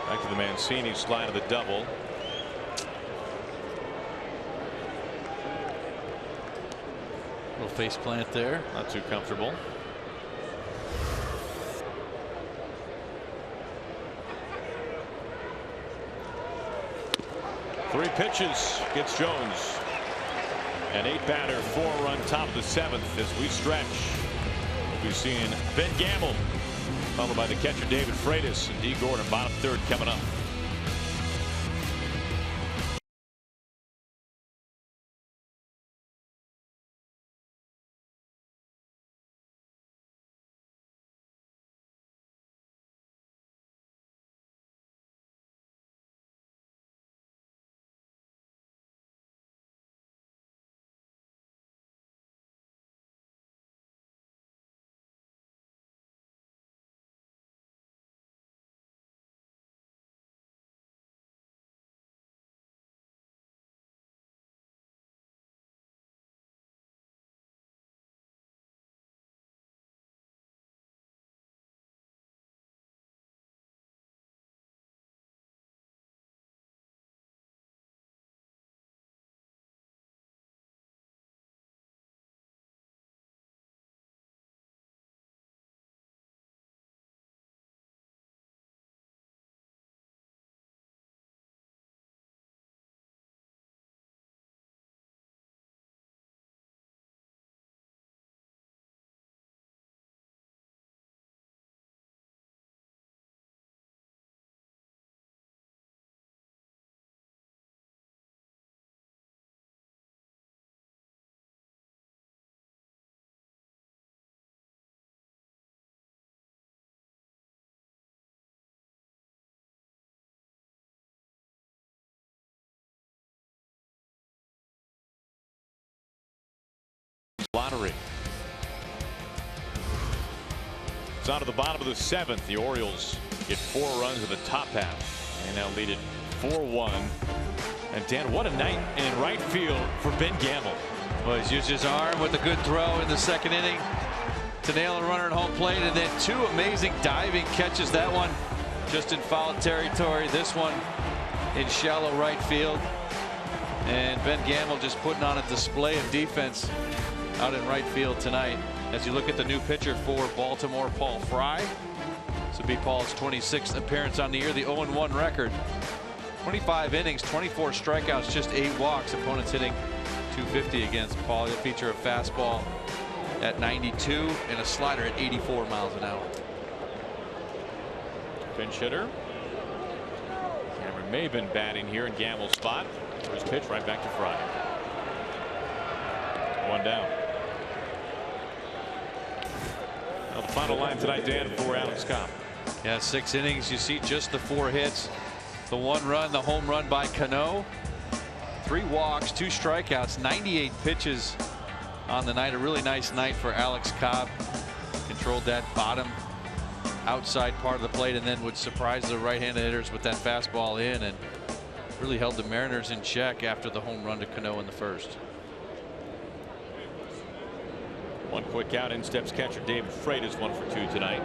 Back to the Mancini slide of the double. Little face plant there. Not too comfortable. Three pitches gets Jones. An 8-batter, 4-run top of the 7th as we stretch. We've seen Ben Gamble, followed by the catcher David Freitas and D. Gordon, bottom 3rd coming up. Lottery. It's on to the bottom of the 7th. The Orioles get 4 runs in the top half and now lead it 4-1. And Dan, what a night in right field for Ben Gamble. Well, he's used his arm with a good throw in the 2nd inning to nail a runner at home plate, and then 2 amazing diving catches. That one just in foul territory, this one in shallow right field. And Ben Gamble just putting on a display of defense out in right field tonight. As you look at the new pitcher for Baltimore, Paul Fry. This will be Paul's 26th appearance on the year, the 0-1 record. 25 innings, 24 strikeouts, just 8 walks. Opponents hitting .250 against Paul. He'll feature a fastball at 92 and a slider at 84 miles an hour. Pinch hitter. Cameron Maben batting here in Gamble's spot. First pitch right back to Fry. 1 down. Well, the final line tonight, Dan, for Alex Cobb. Yeah, 6 innings. You see just the 4 hits. The 1 run, the home run by Cano. 3 walks, 2 strikeouts, 98 pitches on the night. A really nice night for Alex Cobb. controlled that bottom outside part of the plate, and then would surprise the right-handed hitters with that fastball in, and really held the Mariners in check after the home run to Cano in the first. One quick out, in steps catcher David Freitas, 1 for 2 tonight.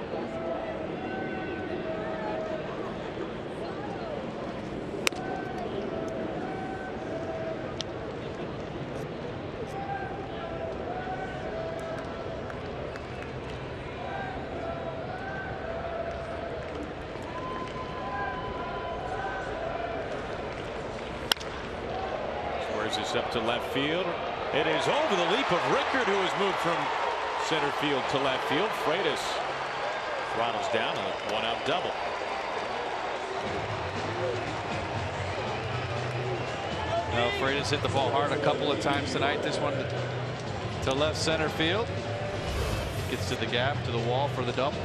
This up to left field. It is over the leap of Rickard, who has moved from center field to left field. Freitas throttles down, a 1-out double. Well, Freitas hit the ball hard a couple of times tonight. This one to left center field. Gets to the gap, to the wall for the double.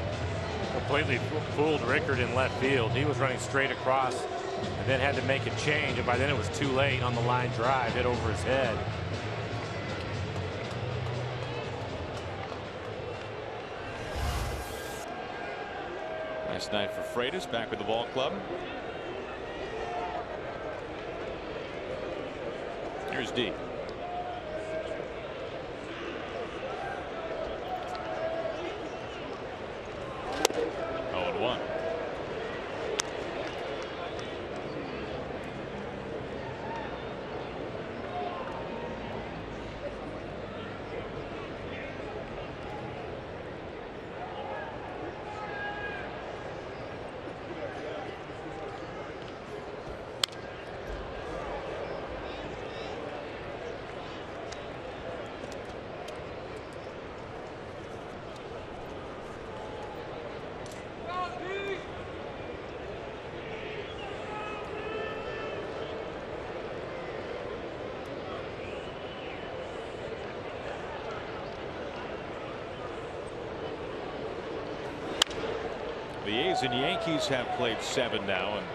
Completely fooled Rickard in left field. He was running straight across and then had to make a change, and by then it was too late on the line drive, hit over his head. Nice night for Freitas, back with the ball club. Here's D. The A's and Yankees have played 7 now, and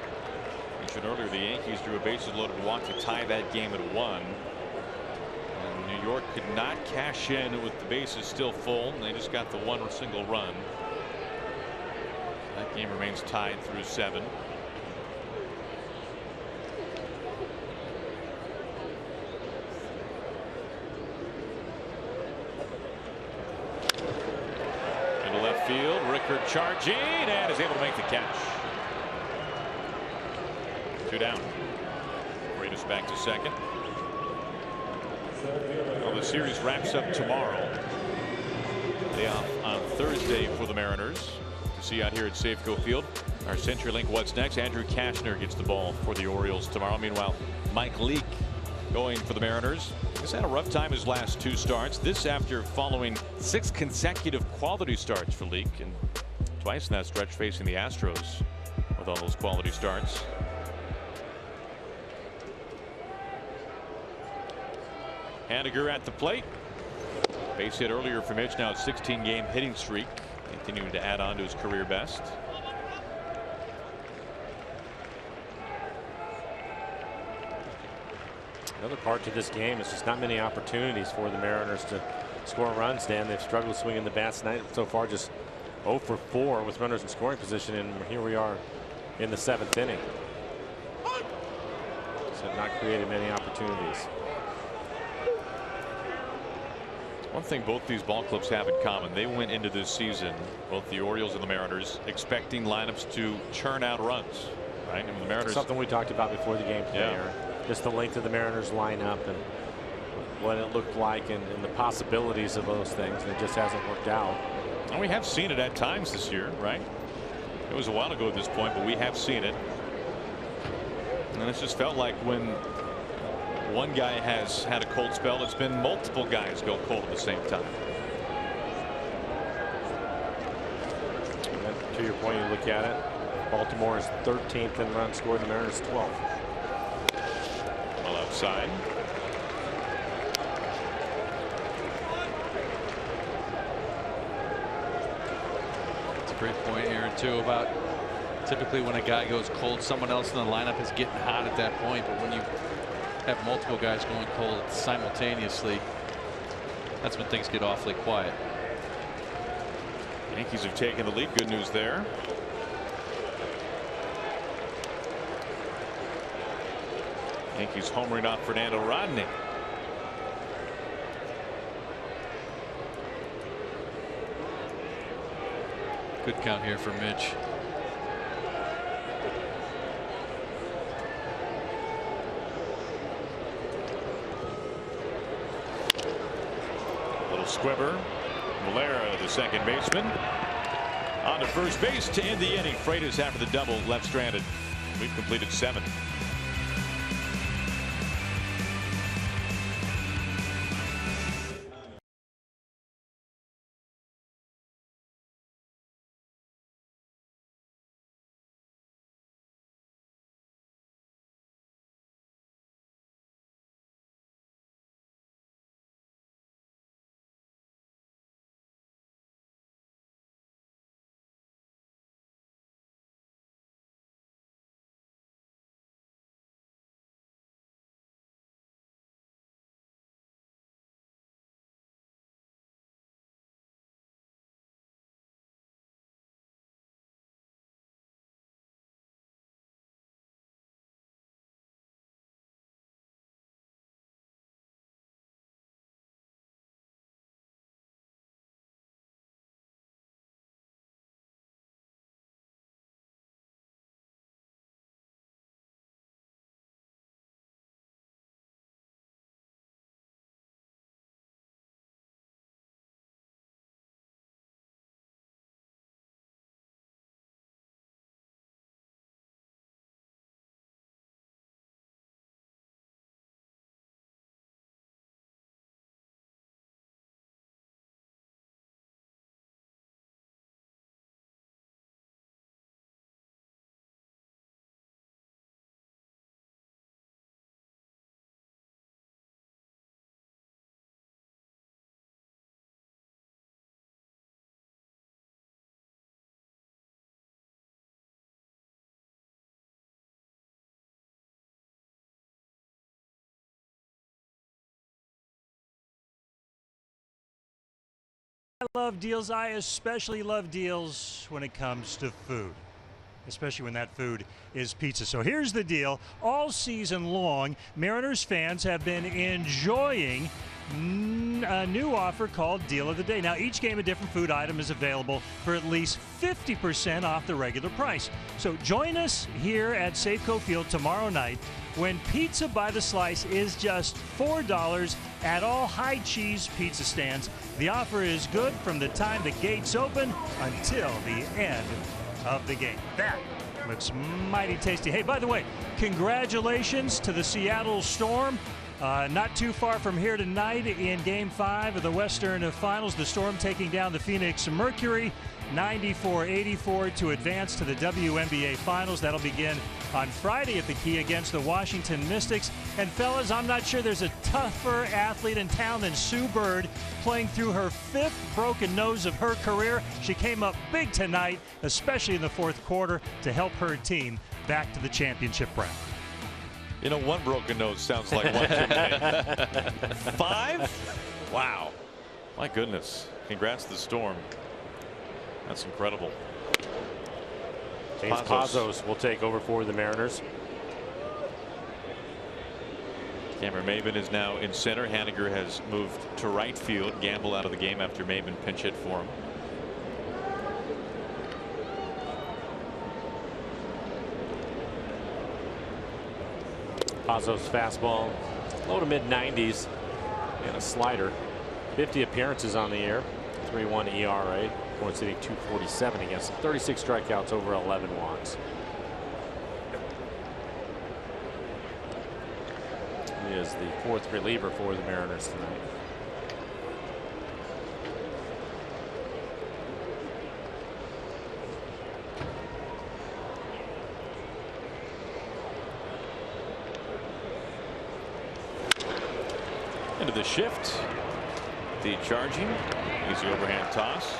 mentioned earlier the Yankees drew a bases loaded walk to tie that game at 1. And New York could not cash in with the bases still full, and they just got the 1 single run. That game remains tied through 7. Field, Rickard charging and is able to make the catch. 2 down. Freitas back to second. Well, the series wraps up tomorrow. Day off on Thursday for the Mariners. To see out here at Safeco Field. Our CenturyLink What's Next. Andrew Kashner gets the ball for the Orioles tomorrow. Meanwhile, Mike Leake going for the Mariners. He's had a rough time his last 2 starts. This after following 6 consecutive quality starts for Leake, and twice in that stretch facing the Astros with all those quality starts. Haniger at the plate. Base hit earlier for Mitch. Now a 16-game hitting streak, continuing to add on to his career best. Another part to this game is just not many opportunities for the Mariners to score runs. Dan, they've struggled swinging the bats tonight. So far, just 0 for 4 with runners in scoring position, and here we are in the 7th inning. So not created many opportunities. One thing both these ball clubs have in common: they went into this season, both the Orioles and the Mariners, expecting lineups to churn out runs. Right, and the Mariners. Something we talked about before the game today. Yeah. Just the length of the Mariners lineup and what it looked like, and the possibilities of those things, and it just hasn't worked out. And we have seen it at times this year, right? It was a while ago at this point, but we have seen it. And it's just felt like when one guy has had a cold spell, it's been multiple guys go cold at the same time. And to your point, you look at it, Baltimore is 13th in runs scored, the Mariners 12th. Well, outside. It's a great point, Aaron, too, about typically when a guy goes cold, someone else in the lineup is getting hot at that point. But when you have multiple guys going cold simultaneously, that's when things get awfully quiet. Yankees have taken the lead. Good news there. Yankees homering off Fernando Rodney. Good count here for Mitch. Little squibber. Valera, the second baseman, on to first base to end the inning. Freitas after the double, left stranded. We've completed 7. I love deals. I especially love deals when it comes to food, especially when that food is pizza. So here's the deal. All season long, Mariners fans have been enjoying a new offer called Deal of the Day. Now, each game, a different food item is available for at least 50% off the regular price. So join us here at Safeco Field tomorrow night when pizza by the slice is just $4 at all high cheese pizza stands. The offer is good from the time the gates open until the end of the game. That looks mighty tasty. Hey, by the way, congratulations to the Seattle Storm. Not too far from here tonight in Game 5 of the Western Finals. The Storm taking down the Phoenix Mercury 94-84 to advance to the WNBA Finals. That'll begin on Friday at the Key against the Washington Mystics. And fellas, I'm not sure there's a tougher athlete in town than Sue Bird, playing through her 5th broken nose of her career. She came up big tonight, especially in the 4th quarter, to help her team back to the championship round. You know, 1 broken nose sounds like 1 too many. 5? Wow. My goodness. Congrats to the Storm. That's incredible. James Pazos will take over for the Mariners. Cameron Maben is now in center. Haniger has moved to right field. Gamble out of the game after Maben pinch hit for him. Pazos fastball, low to mid 90s, and a slider. 50 appearances on the year, 3.1 ERA, points hitting .247 against him, 36 strikeouts over 11 walks. He is the 4th reliever for the Mariners tonight. Into the shift. The charging. Easy overhand toss.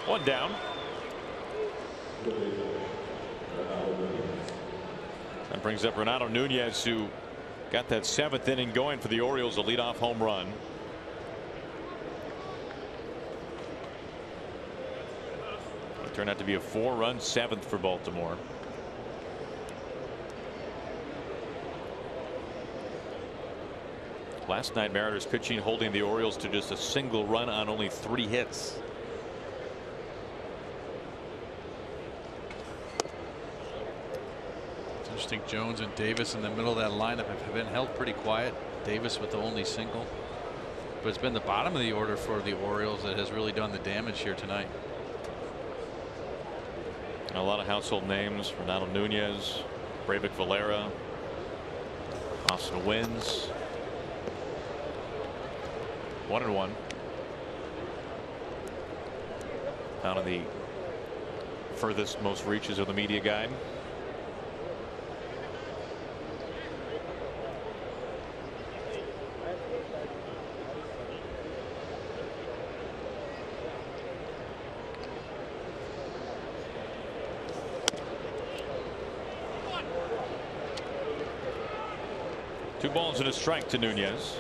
1 down. That brings up Renato Nunez, who got that 7th inning going for the Orioles, a leadoff home run. Turned out to be a 4-run 7th for Baltimore. Last night, Mariners pitching holding the Orioles to just a single run on only 3 hits. It's interesting. Jones and Davis in the middle of that lineup have been held pretty quiet. Davis with the only single. But it's been the bottom of the order for the Orioles that has really done the damage here tonight. A lot of household names: Ronaldo Nunez, Breivik Valera, Austin Wins. 1-1. Out of the furthest, most reaches of the media guide. Two balls and a strike to Nunez.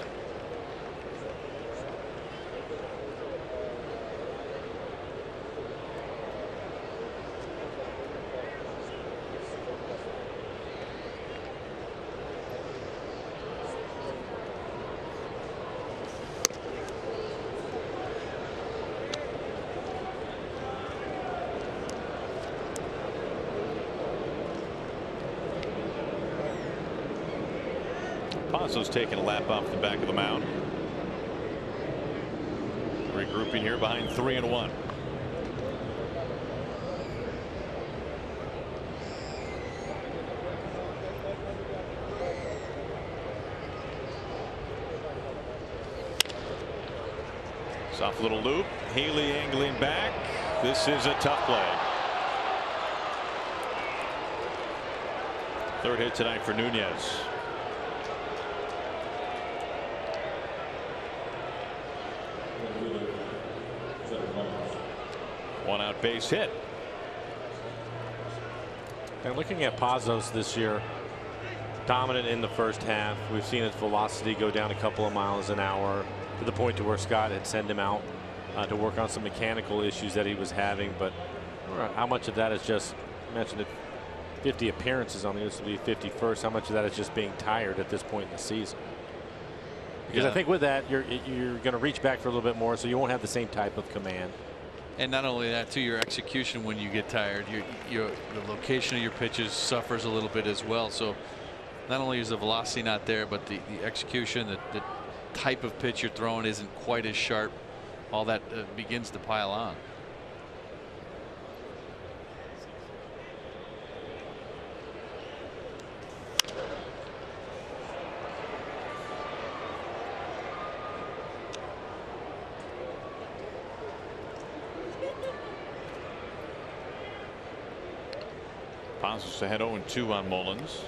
Pazos taking a lap off the back of the mound. Regrouping here behind 3-1. Soft little loop. Haley angling back. This is a tough play. Third hit tonight for Nunez. One out base hit. And looking at Pazos this year, dominant in the first half. We've seen his velocity go down a couple of miles an hour to the point to where Scott had sent him out to work on some mechanical issues that he was having. But how much of that is just, I mentioned it, 50 appearances on this will be 51st. How much of that is just being tired at this point in the season? Because I think with that, you're going to reach back for a little bit more, so you won't have the same type of command. And not only that, too, your execution when you get tired, the location of your pitches suffers a little bit as well. So not only is the velocity not there, but the execution, the type of pitch you're throwing isn't quite as sharp. All that begins to pile on. Pazos ahead 0-2 on Mullins.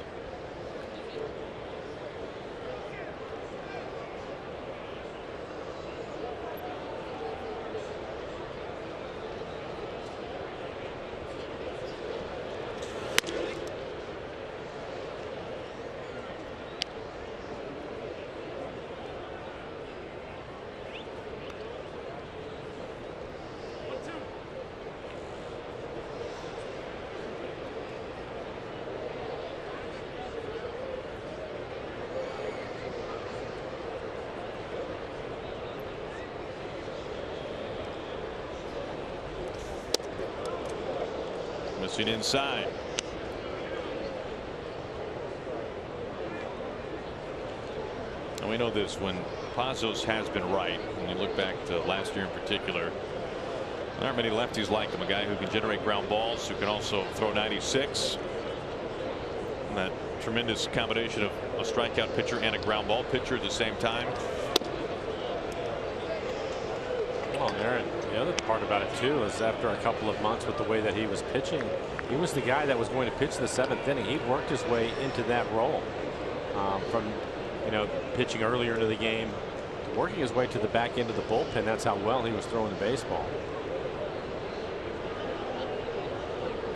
Missing inside. And we know this, when Pazos has been right, when you look back to last year in particular, there aren't many lefties like him. A guy who can generate ground balls, who can also throw 96. And that tremendous combination of a strikeout pitcher and a ground ball pitcher at the same time. Well, Aaron, the other part about it too is after a couple of months with the way that he was pitching, he was the guy that was going to pitch the 7th inning. He'd worked his way into that role from pitching earlier into the game, working his way to the back end of the bullpen. That's how well he was throwing the baseball.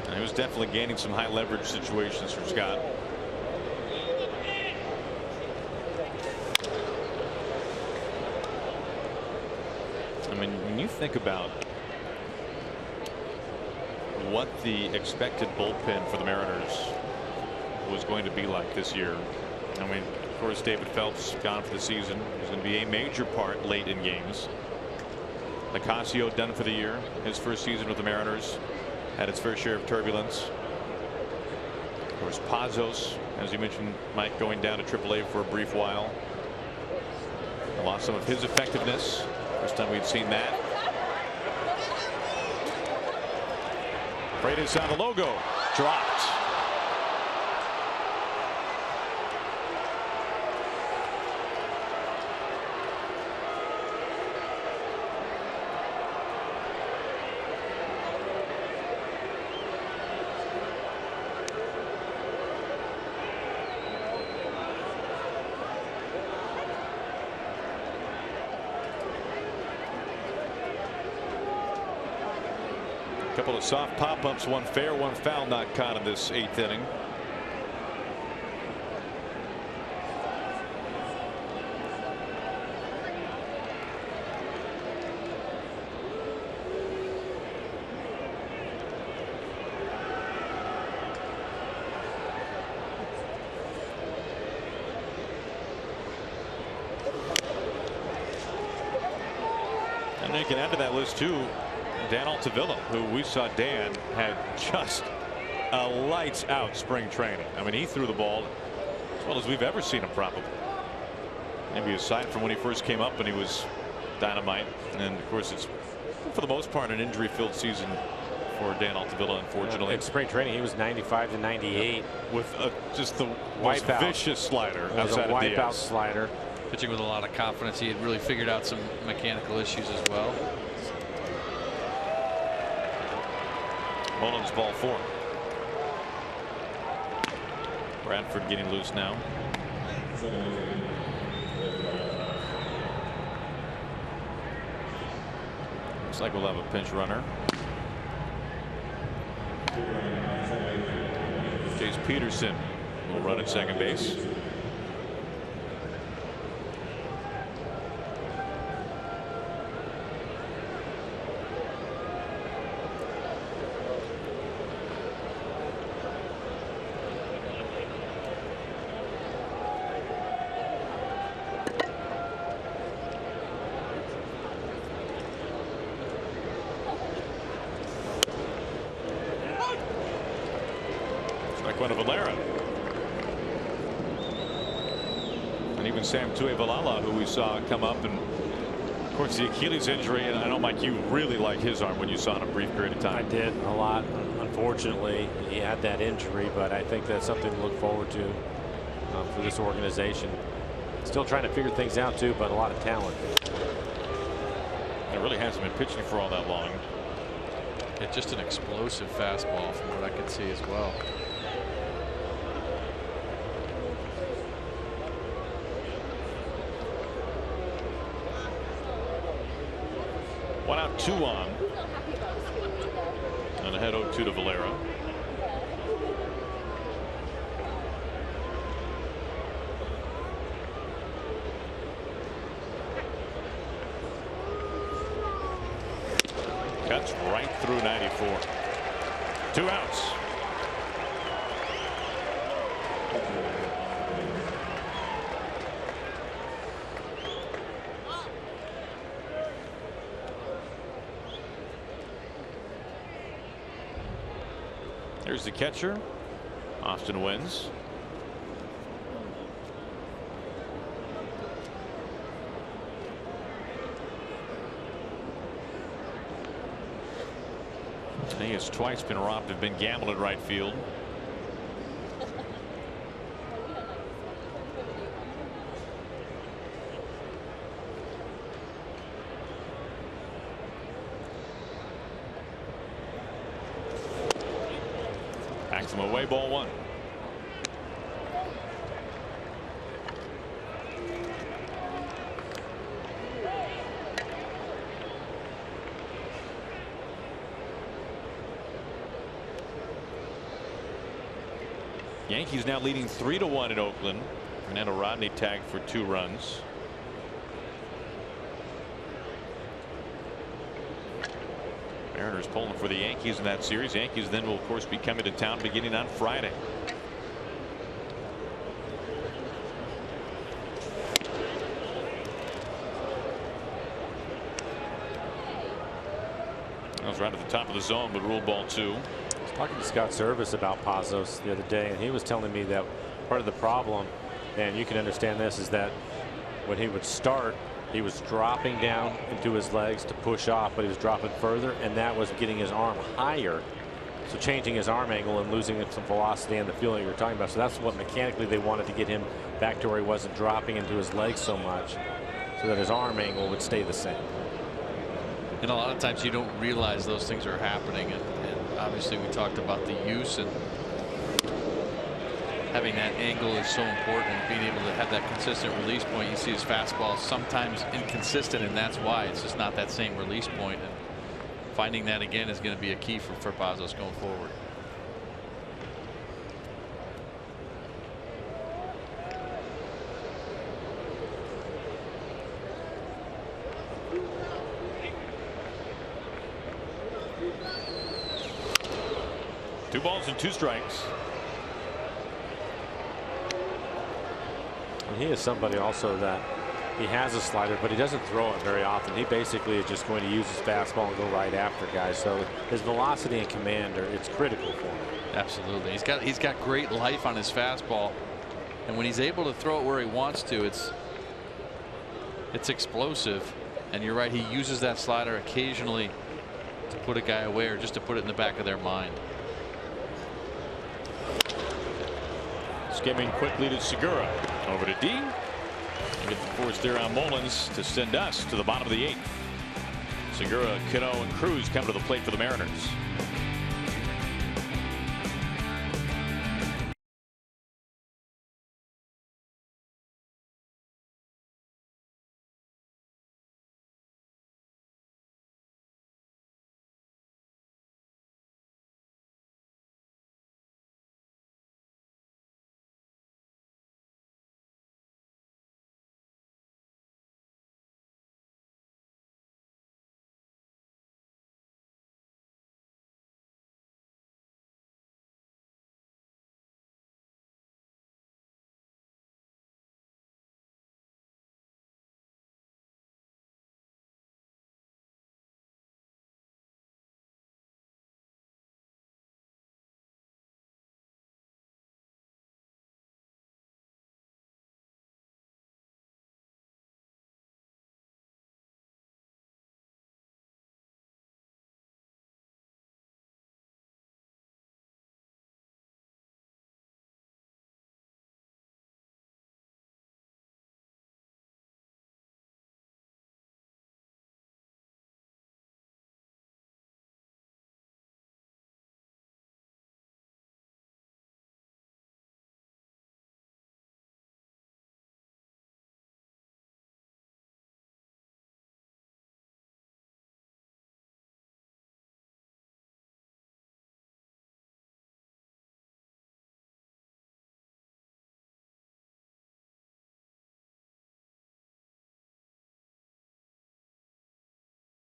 And he was definitely gaining some high leverage situations for Scott. I mean, when you think about what the expected bullpen for the Mariners was going to be like this year. I mean, of course, David Phelps gone for the season. He's going to be a major part late in games. Nicasio done for the year. His first season with the Mariners had its fair share of turbulence. Of course, Pazos, as you mentioned, Mike, going down to AAA for a brief while. Lost some of his effectiveness. First time we'd seen that. Freitas on the logo. Dropped. Couple of soft pop-ups, one fair, one foul not caught in this 8th inning. And they can add to that list too, Dan Altavilla, who we saw Dan had just a lights out spring training. I mean, he threw the ball as well as we've ever seen him, probably. Maybe aside from when he first came up and he was dynamite. And of course, it's for the most part an injury filled season for Dan Altavilla, unfortunately. In spring training, he was 95 to 98 with just the most vicious slider outside of Diaz. Wipeout slider. Pitching with a lot of confidence. He had really figured out some mechanical issues as well. Mullins ball 4. Bradford getting loose now. Looks like we'll have a pinch runner. Chase Peterson will run at second base. And even Sam Tuivalala, who we saw come up, and of course the Achilles injury. And I know, Mike, you really like his arm when you saw it in a brief period of time. I did a lot. Unfortunately, he had that injury, but I think that's something to look forward to for this organization. Still trying to figure things out too, but a lot of talent. It really hasn't been pitching for all that long. It's just an explosive fastball from what I could see as well. One out, 2 on. And ahead 0-2 to Valera. Cuts right through 94. 2 outs. Here's the catcher. Austin wins. He has twice been robbed of Ben Gamble at right field. Backs him away, ball 1. Yankees now leading 3-1 in Oakland. Fernando Rodney tagged for 2 runs. Mariners pulling for the Yankees in that series. Yankees then will of course be coming to town beginning on Friday. That was right at the top of the zone, but ruled ball 2. I was talking to Scott Service about Pazos the other day, and he was telling me that part of the problem, and you can understand this, is that when he would start, he was dropping down into his legs to push off, but he was dropping further, and that was getting his arm higher. So changing his arm angle and losing some velocity and the feeling you were talking about. So that's what mechanically they wanted to get him back to where he wasn't dropping into his legs so much, so that his arm angle would stay the same. And a lot of times you don't realize those things are happening, and obviously we talked about the use, and having that angle is so important, and being able to have that consistent release point. You see his fastball sometimes inconsistent, and that's why it's just not that same release point, and finding that again is going to be a key for Pazos going forward. Two balls and 2 strikes. And he is somebody also that he has a slider, but he doesn't throw it very often. He basically is just going to use his fastball and go right after guys. So his velocity and command it's critical for him. Absolutely. He's got great life on his fastball, and when he's able to throw it where he wants to, it's explosive. And you're right, he uses that slider occasionally to put a guy away or just to put it in the back of their mind. Skimming quickly to Segura. Over to D. And get the force there on Mullins to send us to the bottom of the 8th. Segura, Cano, and Cruz come to the plate for the Mariners.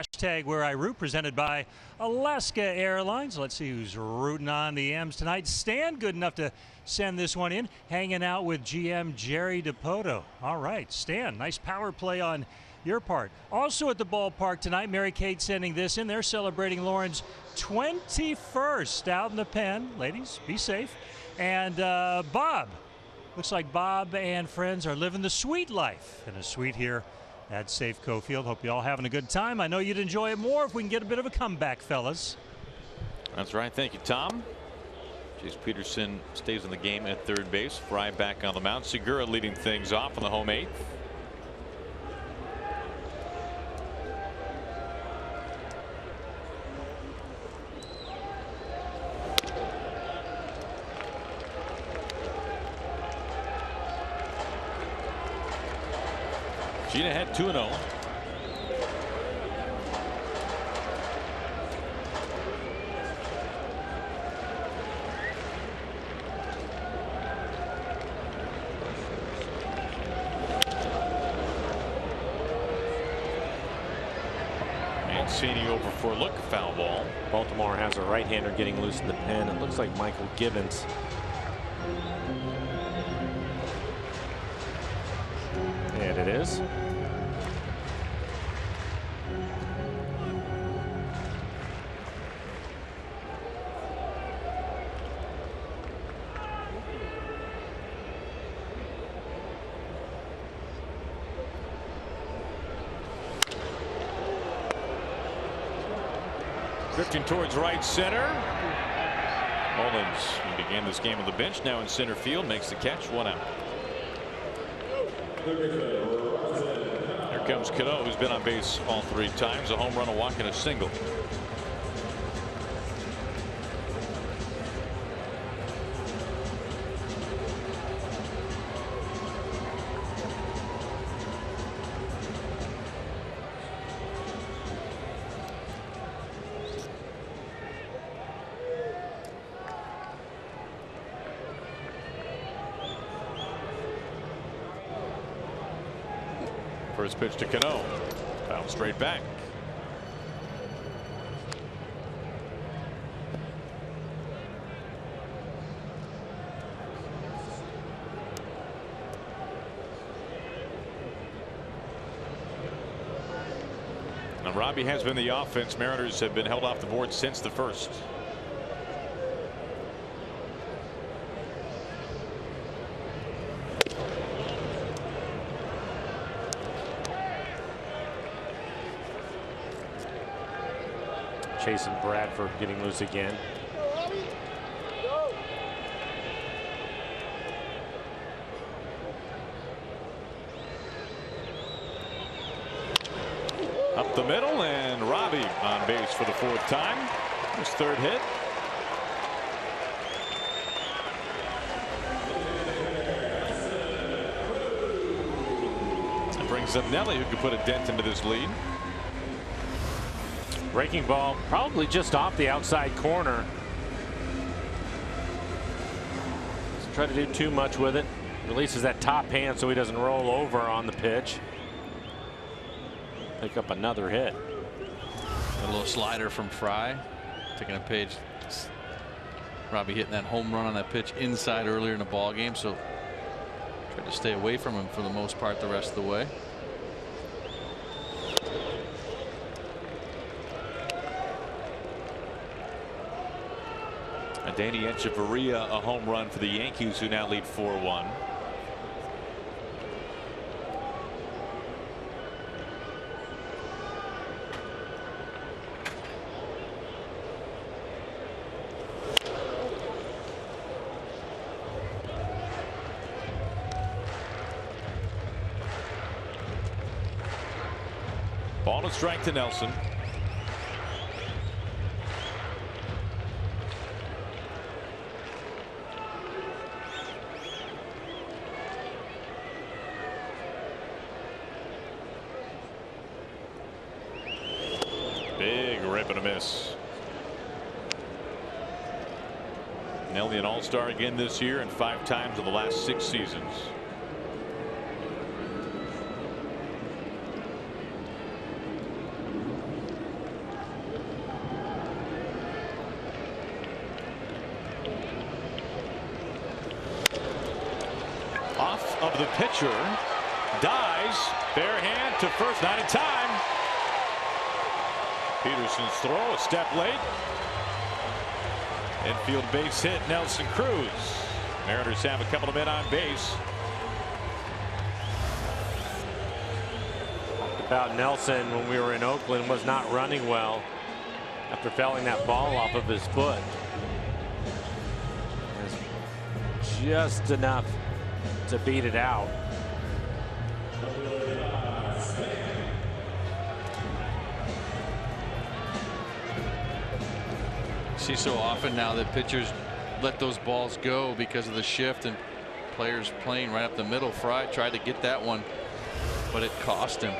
Hashtag Where I Root, presented by Alaska Airlines. Let's see who's rooting on the M's tonight. Stan, good enough to send this one in, hanging out with GM Jerry DePoto. All right, Stan, nice power play on your part. Also at the ballpark tonight, Mary Kate sending this in. They're celebrating Lauren's 21st out in the pen. Ladies, be safe. And Bob, looks like Bob and friends are living the sweet life in a suite here at Safeco Field. Hope you all having a good time. I know you'd enjoy it more if we can get a bit of a comeback, fellas. That's right. Thank you, Tom. Chase Peterson stays in the game at third base. Fry back on the mound. Segura leading things off on the home 8th. Gina had 2-0. Cheney over for a look. Foul ball. Baltimore has a right-hander getting loose in the pen. It looks like Michael Gibbons. And it is. Drifting towards right center. Mullins, who began this game on the bench, now in center field, makes the catch. 1 out. Here comes Cano, who's been on base all 3 times. A home run, a walk, and a single. First pitch to Cano. Foul straight back. Now Robbie has been the offense. Mariners have been held off the board since the first. Chasing Bradford getting loose again. Up the middle, and Robbie on base for the 4th time. His 3rd hit. That brings up Nelly, who could put a dent into this lead. Breaking ball probably just off the outside corner. Doesn't try to do too much with it. Releases that top hand so he doesn't roll over on the pitch. Pick up another hit. A little slider from Fry. Taking a page. Robbie hitting that home run on that pitch inside earlier in the ball game, so tried to stay away from him for the most part the rest of the way. Danny Echeverria, a home run for the Yankees, who now lead 4-1. Ball to strike to Nelson. Big rip and a miss. Nelly, an all-star again this year and 5 times in the last 6 seasons. Off of the pitcher. Dies. Bare hand to first. Not in time. Peterson's throw a step late. Infield base hit. Nelson Cruz. Mariners have a couple of men on base. About Nelson when we were in Oakland was not running well after fouling that ball off of his foot. Just enough to beat it out. See so often now that pitchers let those balls go because of the shift and players playing right up the middle. Fry tried to get that one, but it cost him.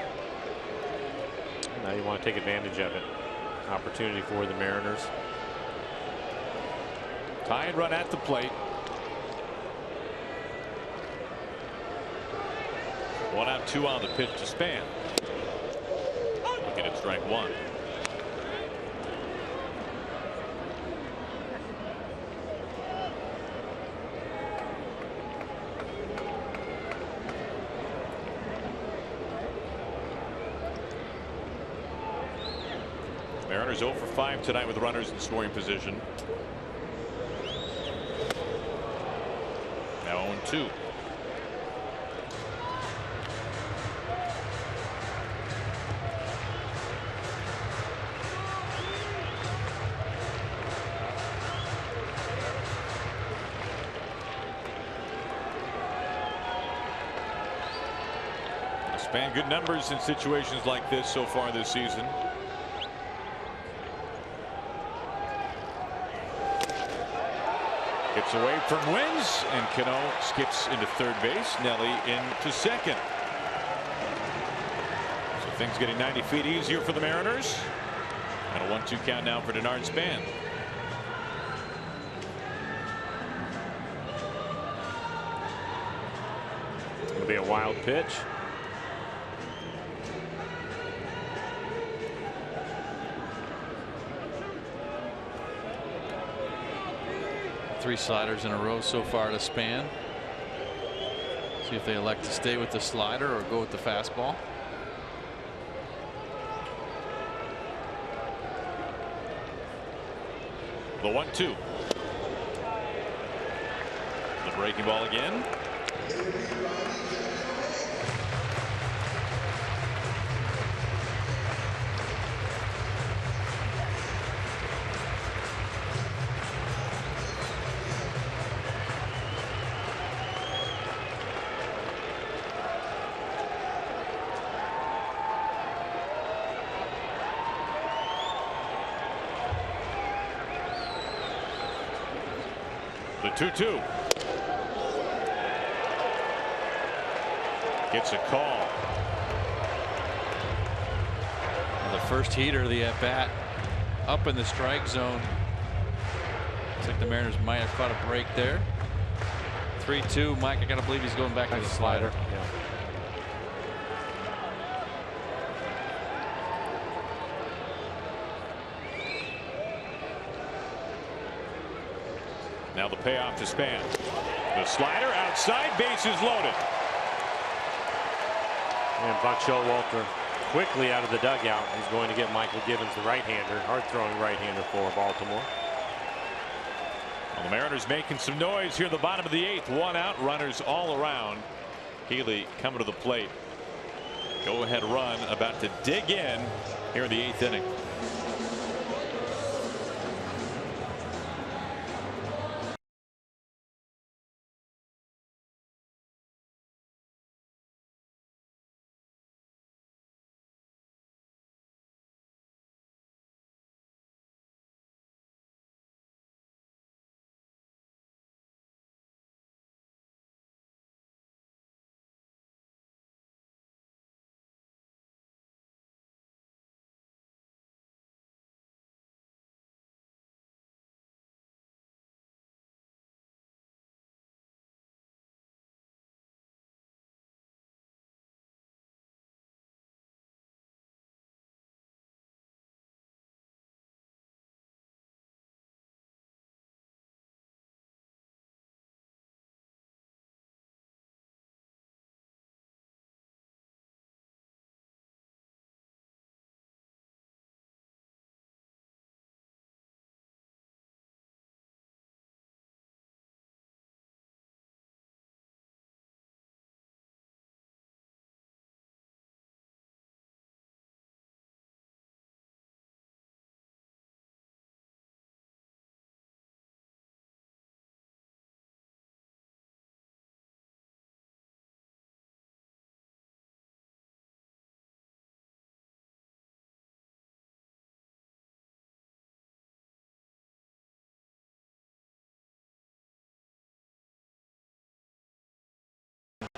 Now you want to take advantage of it. Opportunity for the Mariners. Tie and run at the plate. 1 out, 2 on the pitch to Span. Looking at strike 1. Mariners 0 for 5 tonight with runners in scoring position. Now 0-2. Span good numbers in situations like this so far this season. Gets away from Wins, and Cano skips into third base. Nelly into second. So things getting 90 feet easier for the Mariners. And a 1-2 count now for Denard Span. It'll be a wild pitch. Three sliders in a row so far to Span. See if they elect to stay with the slider or go with the fastball. The 1-2. The breaking ball again. The 2-2. Gets a call. The first heater of the at bat up in the strike zone. Looks like the Mariners might have caught a break there. 3-2. Mike, I gotta believe he's going back to the slider. Yeah. Now the payoff to Span. The slider outside, bases loaded. And Buck Showalter quickly out of the dugout. He's going to get Michael Givens, the right-hander, hard-throwing right-hander for Baltimore. Well, the Mariners making some noise here in the bottom of the 8th. 1 out, runners all around. Healy coming to the plate. Go-ahead run about to dig in here in the 8th inning.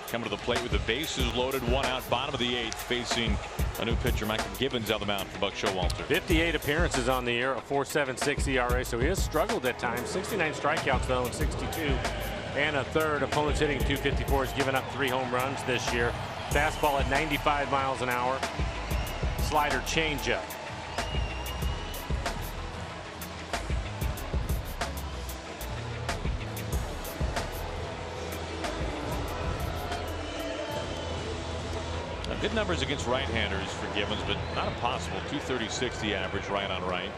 Coming to the plate with the bases loaded, 1 out, bottom of the 8th, facing a new pitcher, Michael Givens, out the mound for Buck Showalter. 58 appearances on the year, a 4.76 ERA, so he has struggled at times. 69 strikeouts though, and 62 and a third. Opponents hitting .254. Has given up 3 home runs this year. Fastball at 95 miles an hour. Slider changeup. Good numbers against right-handers for Gibbons, but not impossible. 236 the average right on right.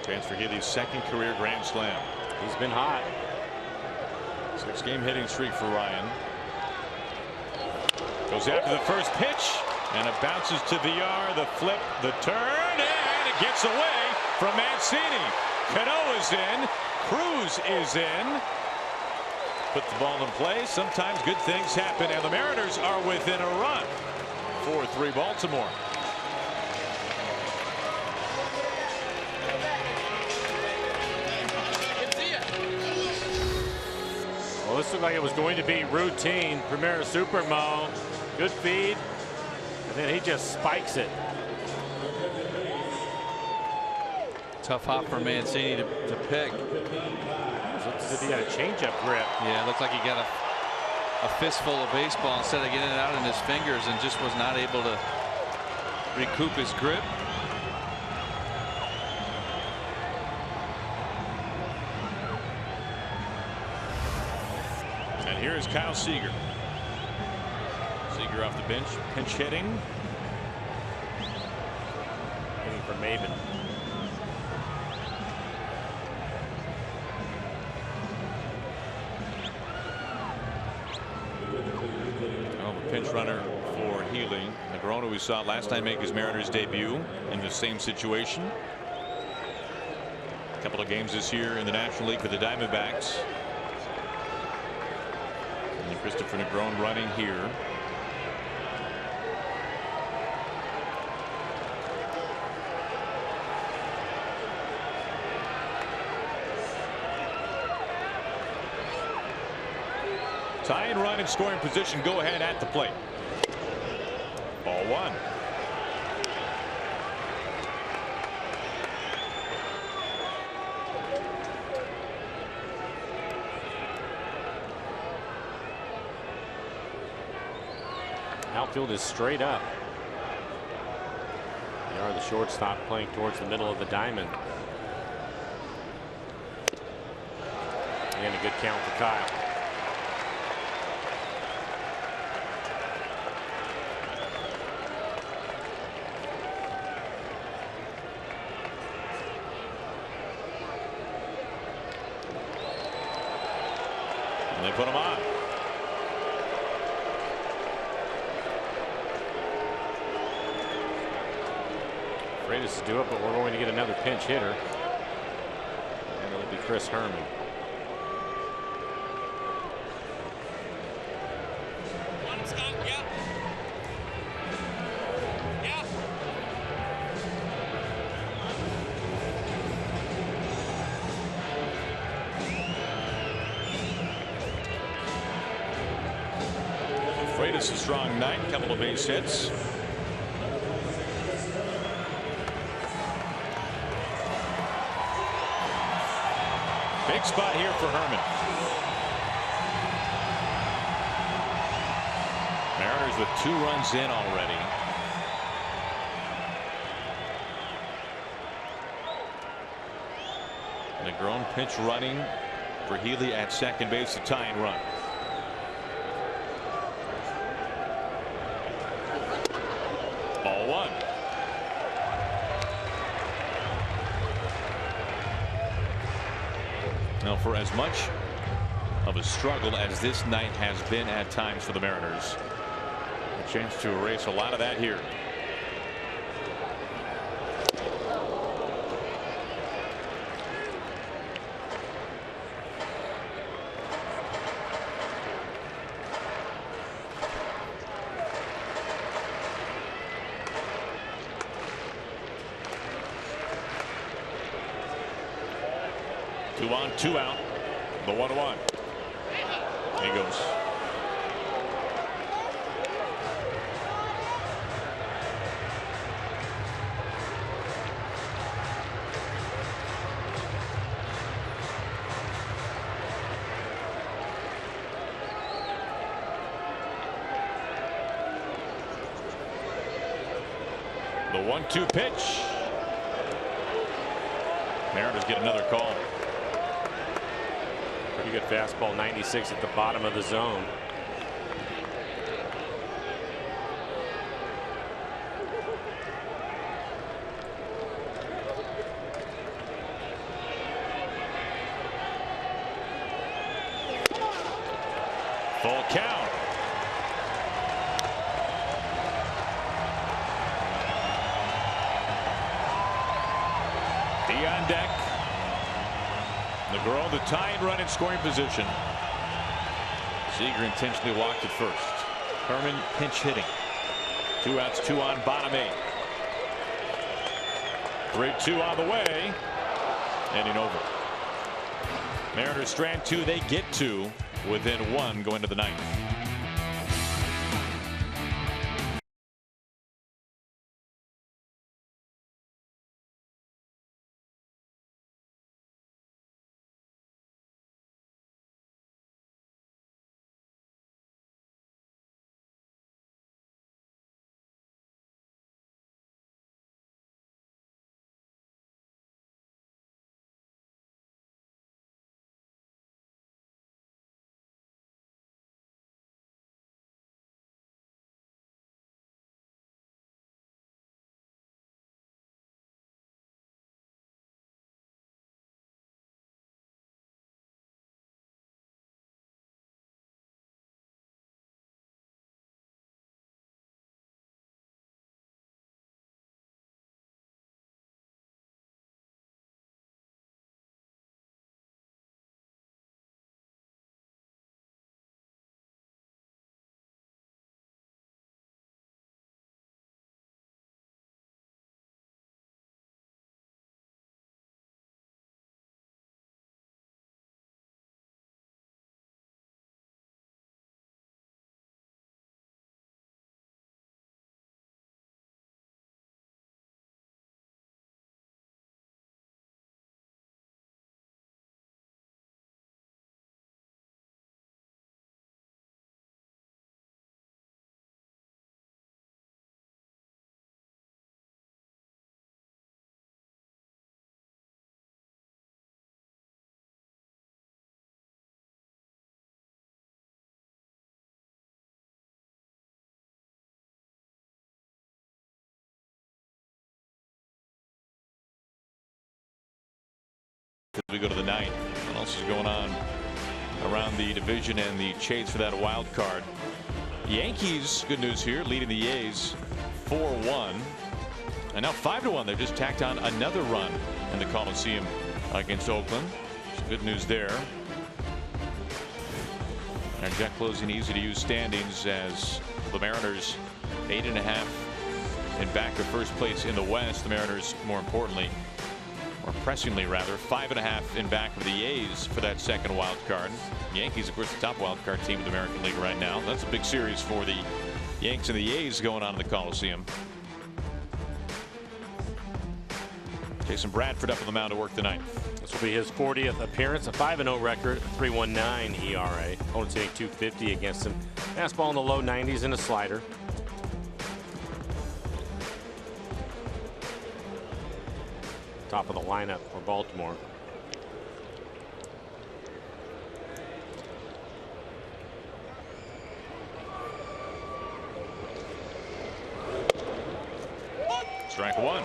Chance for Healy's second career grand slam. He's been hot. 6-game hitting streak for Ryan. Goes after the first pitch, and it bounces to Villar. The flip, the turn, and it gets away from Mancini. Cano is in. Cruz is in. Put the ball in play. Sometimes good things happen, and the Mariners are within a run. 4-3 Baltimore. Well, this looked like it was going to be routine. Primera Supermo. Good feed. And then he just spikes it. Tough hop for Mancini to pick. Looks as if he had a changeup grip. Yeah, it looks like he got a fistful of baseball instead of getting it out in his fingers and just was not able to recoup his grip. And here is Kyle Seager. Seager off the bench, pinch hitting. Hitting for Maven. Pinch runner for Healy. Negrona, we saw last time make his Mariners debut in the same situation. A couple of games this year in the National League for the Diamondbacks. And Christopher Negrona running here. Tying run in scoring position. Go ahead at the plate. Ball one. Outfield is straight up. They are the shortstop playing towards the middle of the diamond. And a good count for Kyle. And they put him on. Freitas to do it, but we're going to get another pinch hitter. And it'll be Chris Herman. Freitas a strong night, couple of base hits. Big spot here for Herman. Mariners with 2 runs in already. Negrona pinch running for Healy at second base, the tying run. Ball one. Now, for as much of a struggle as this night has been at times for the Mariners, a chance to erase a lot of that here. Two on, 2 out. The 1-1. He goes. The 1-2 pitch. Mariners get another call. Pretty good fastball, 96 at the bottom of the zone. Full count. On deck. McGraw, the tying run in scoring position. Seager intentionally walked at first. Herman pinch hitting. 2 outs, 2 on, bottom 8. 3-2 on the way. Inning over. Mariners strand 2. They get 2 within 1 going to the 9th. As we go to the 9th, what else is going on around the division and the chase for that wild card? Yankees, good news here, leading the A's 4-1, and now 5-1. They've just tacked on another run in the Coliseum against Oakland. Some good news there. Our jet closing easy to use standings as the Mariners 8.5 in back of first place in the West. The Mariners, more importantly, or pressingly rather, 5.5 in back of the A's for that second wild card. Yankees, of course, the top wild card team in the American League right now. That's a big series for the Yanks and the A's going on in the Coliseum. Jason Bradford up on the mound to work the 9th. This will be his 40th appearance, a 5-0 record, 3.19 ERA. Opponent's hitting .250 against him. Fastball in the low 90s and a slider. Top of the lineup for Baltimore. Strike 1.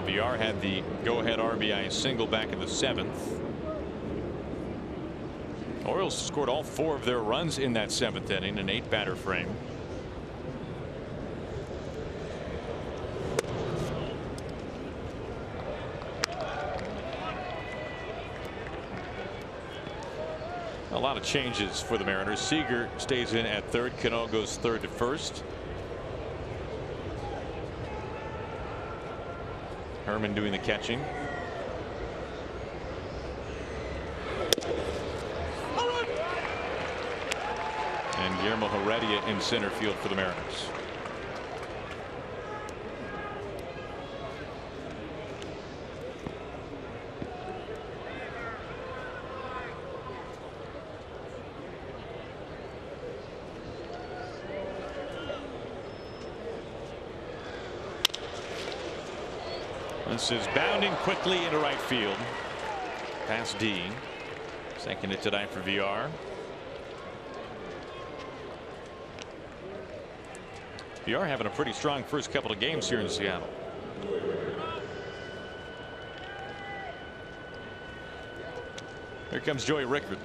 VR had the go-ahead RBI single back in the 7th. Orioles scored all 4 of their runs in that 7th inning, an 8-batter frame. A lot of changes for the Mariners. Seager stays in at third. Cano goes third to first. Herman doing the catching. And Guillermo Heredia in center field for the Mariners. This is bounding quickly into right field. Past D. Second hit tonight for VR. VR having a pretty strong first couple of games here in Seattle. Here comes Joey Rickard.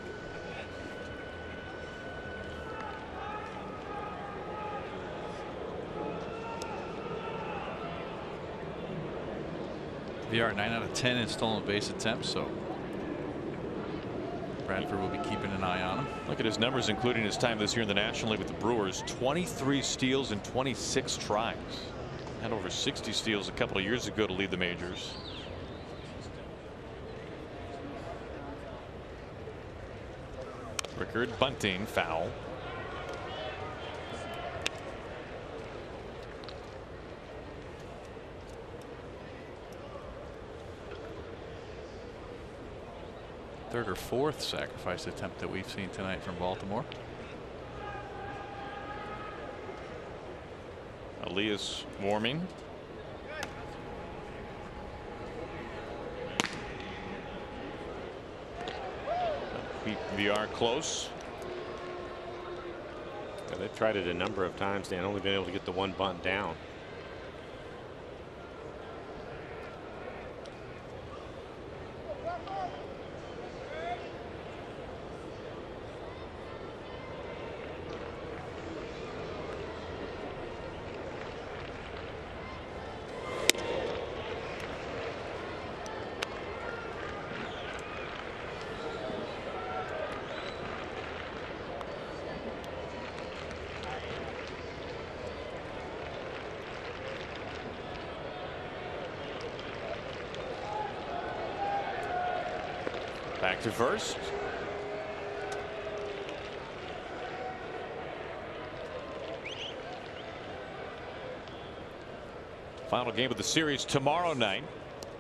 VR 9 out of 10 in stolen base attempts, so Bradford will be keeping an eye on him. Look at his numbers, including his time this year in the National League with the Brewers. 23 steals and 26 tries. Had over 60 steals a couple of years ago to lead the majors. Rickard bunting, foul. Third or fourth sacrifice attempt that we've seen tonight from Baltimore. Elias warming. Keep VR close. Yeah, they've tried it a number of times, Dan. Only been able to get the one bunt down. Back to first. Final game of the series tomorrow night.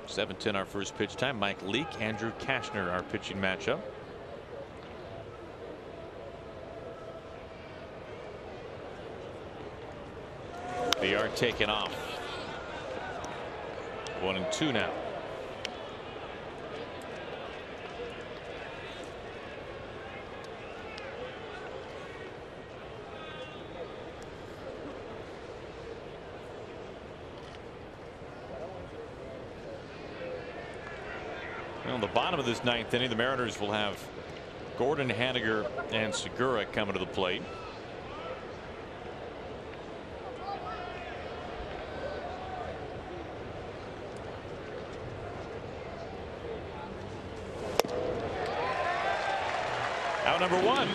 7:10 our first pitch time. Mike Leake, Andrew Kashner, our pitching matchup. They are taken off. 1-2 now. On the bottom of this ninth inning, the Mariners will have Gordon, Haniger, and Segura coming to the plate. Out number one.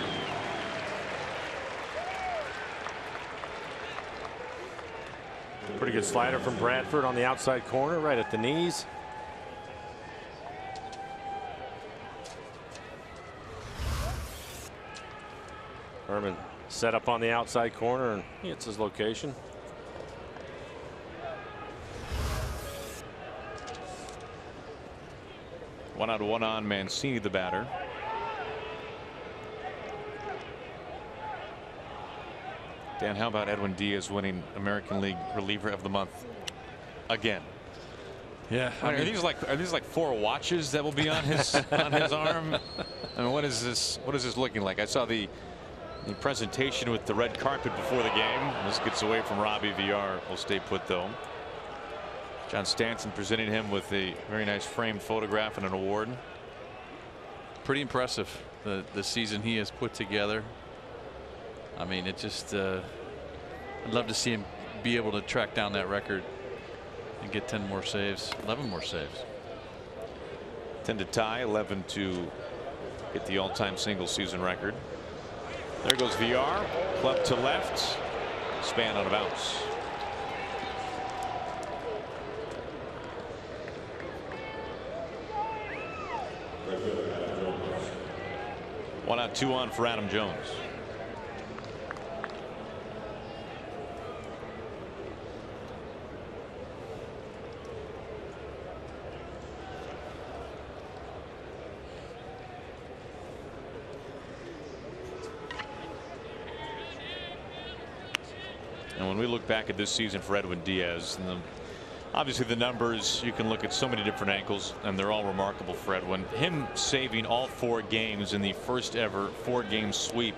Pretty good slider from Bradford on the outside corner, right at the knees. Herman set up on the outside corner and he hits his location. One out, one on. Mancini, the batter. Dan, how about Edwin Diaz winning American League Reliever of the Month again? Yeah, are these like 4 watches that will be on his arm? I mean, what is this? What is this looking like? I saw the presentation with the red carpet before the game. This gets away from Robbie. VR will stay put though. John Stanton presenting him with a very nice framed photograph and an award. Pretty impressive, the season he has put together. I mean, it just I'd love to see him be able to track down that record and get 10 more saves, 11 more saves. 10 to tie, 11 to hit the all-time single season record. There goes VR, club to left, span on a bounce. One out, 2 on for Adam Jones. And when we look back at this season for Edwin Diaz, and Obviously, the numbers, you can look at so many different angles, and they're all remarkable for Edwin. Him saving all 4 games in the first ever 4-game sweep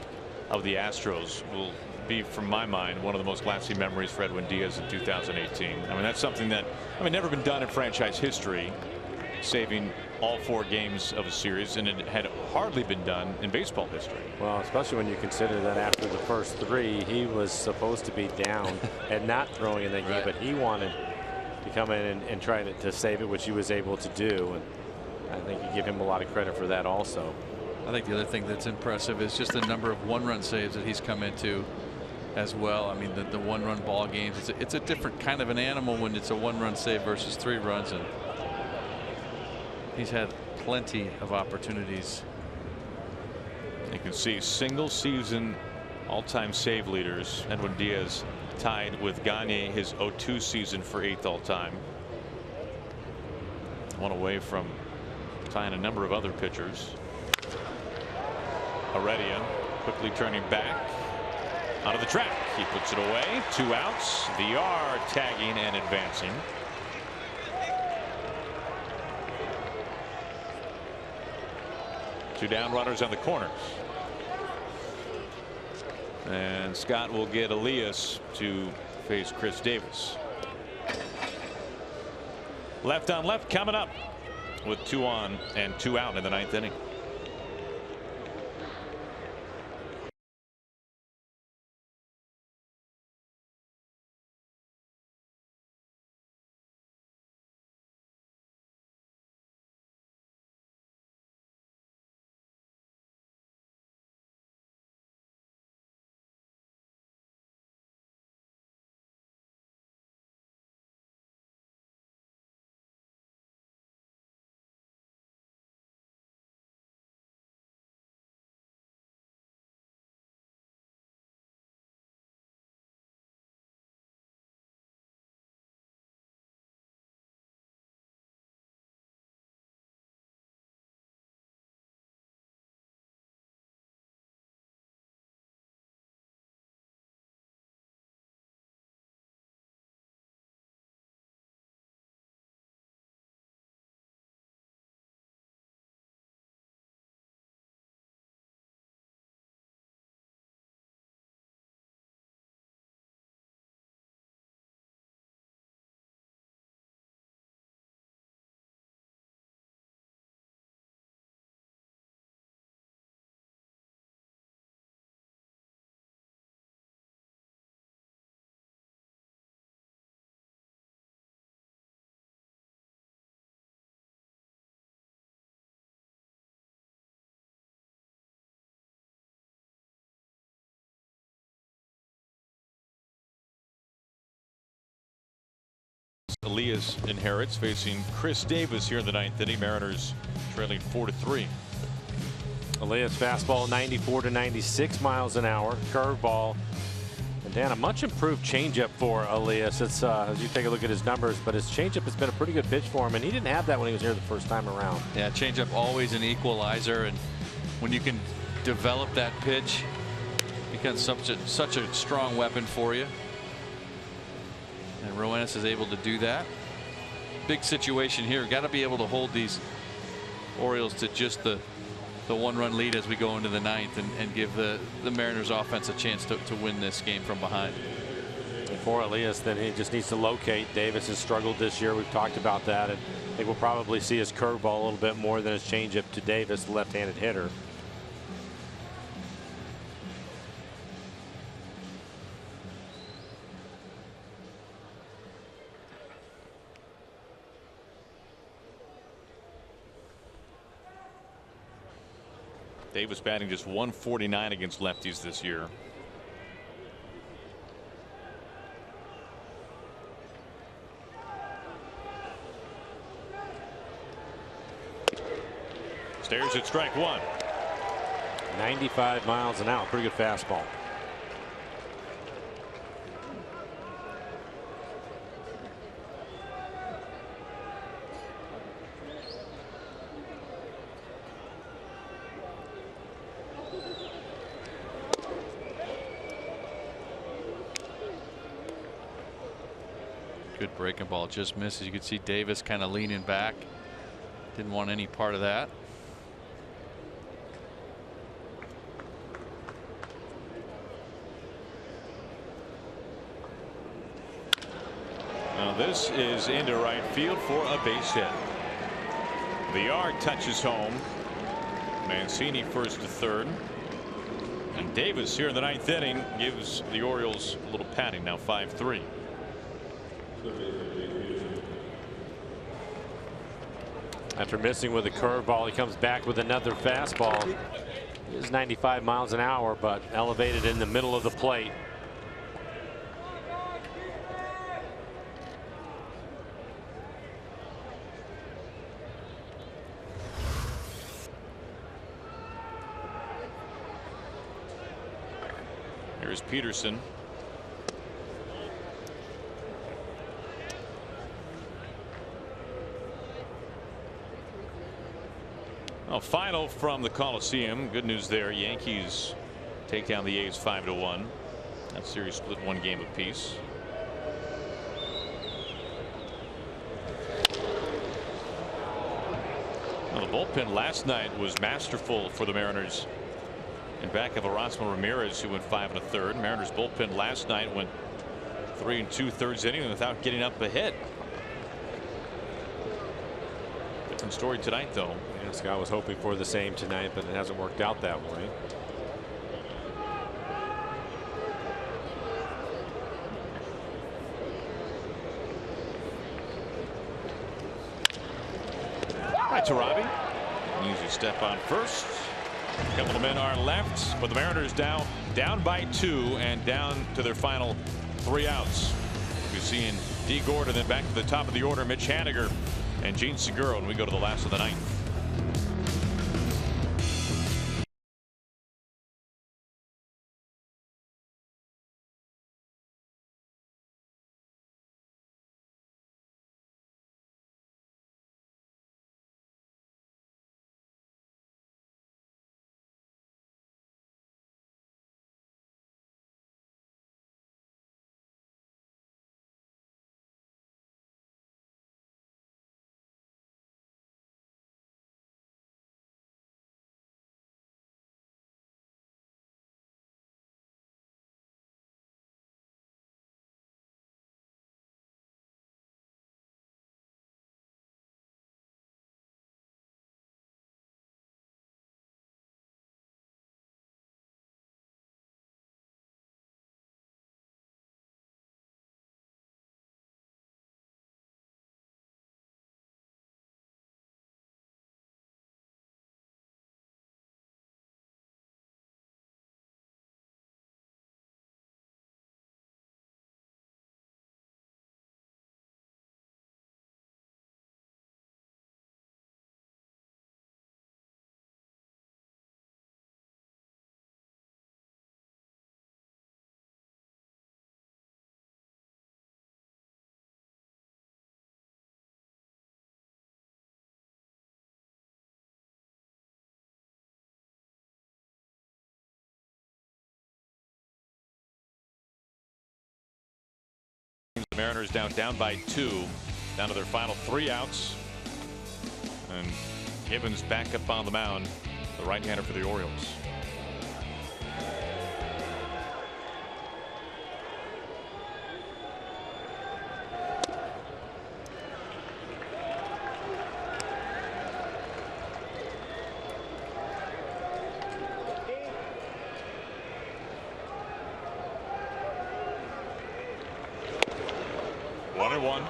of the Astros will be, from my mind, one of the most lasting memories for Edwin Diaz in 2018. I mean, that's something that, never been done in franchise history, saving all 4 games of a series, and it had hardly been done in baseball history. Well, especially when you consider that after the first 3, he was supposed to be down and not throwing in that game, but he wanted to come in and try to save it, which he was able to do. And I think you give him a lot of credit for that also. I think the other thing that's impressive is just the number of 1-run saves that he's come into as well. I mean, the 1-run ball games, it's a different kind of an animal when it's a 1-run save versus 3 runs, and he's had plenty of opportunities. You can see single season all-time save leaders. Edwin Diaz tied with Gagne, his 02 season, for 8th all-time. One away from tying a number of other pitchers. Heredia quickly turning back onto the track. He puts it away. 2 outs. VR tagging and advancing. Two down runners on the corners. And Scott will get Elias to face Chris Davis. Left on left coming up with 2 on and 2 out in the 9th inning. Elias inherits, facing Chris Davis here in the 9th inning. Mariners trailing 4-3. Elias fastball 94 to 96 miles an hour. Curveball. And Dan, a much improved changeup for Elias. It's as you take a look at his numbers, but his changeup has been a pretty good pitch for him, and he didn't have that when he was here the first time around. Yeah, changeup always an equalizer, and when you can develop that pitch, it becomes such a strong weapon for you. And Roenis is able to do that. Big situation here. Got to be able to hold these Orioles to just the 1-run lead as we go into the 9th, and give the Mariners offense a chance to win this game from behind. And for Elias, then he just needs to locate. Davis has struggled this year. We've talked about that, and I think we'll probably see his curveball a little bit more than his changeup to Davis, the left-handed hitter. Davis batting just .149 against lefties this year. Stares at strike 1. 95 miles an hour. Pretty good fastball. Good breaking ball, just misses. You could see Davis kind of leaning back. Didn't want any part of that. Now this is into right field for a base hit. VR touches home. Mancini first to third. And Davis here in the 9th inning gives the Orioles a little patting, now 5-3. After missing with a curveball, he comes back with another fastball. It is 95 miles an hour, but elevated in the middle of the plate. Here's Peterson. A final from the Coliseum. Good news there. Yankees take down the A's 5-1. That series split 1 game apiece. Well, the bullpen last night was masterful for the Mariners. In back of Erasmo Ramirez, who went 5 1/3. Mariners bullpen last night went 3 2/3 inning without getting up a hit. Different story tonight, though. Yeah, Scott was hoping for the same tonight, but it hasn't worked out that way. Right to Robbie. Easy step on first. A couple of men are left, but the Mariners down by 2 and down to their final 3 outs. We'll be seeing D. Gordon, then back to the top of the order, Mitch Haniger and Gene Segura, when we go to the last of the 9th. The Mariners down by 2, down to their final 3 outs, and Gibbons back up on the mound, the right-hander for the Orioles. One.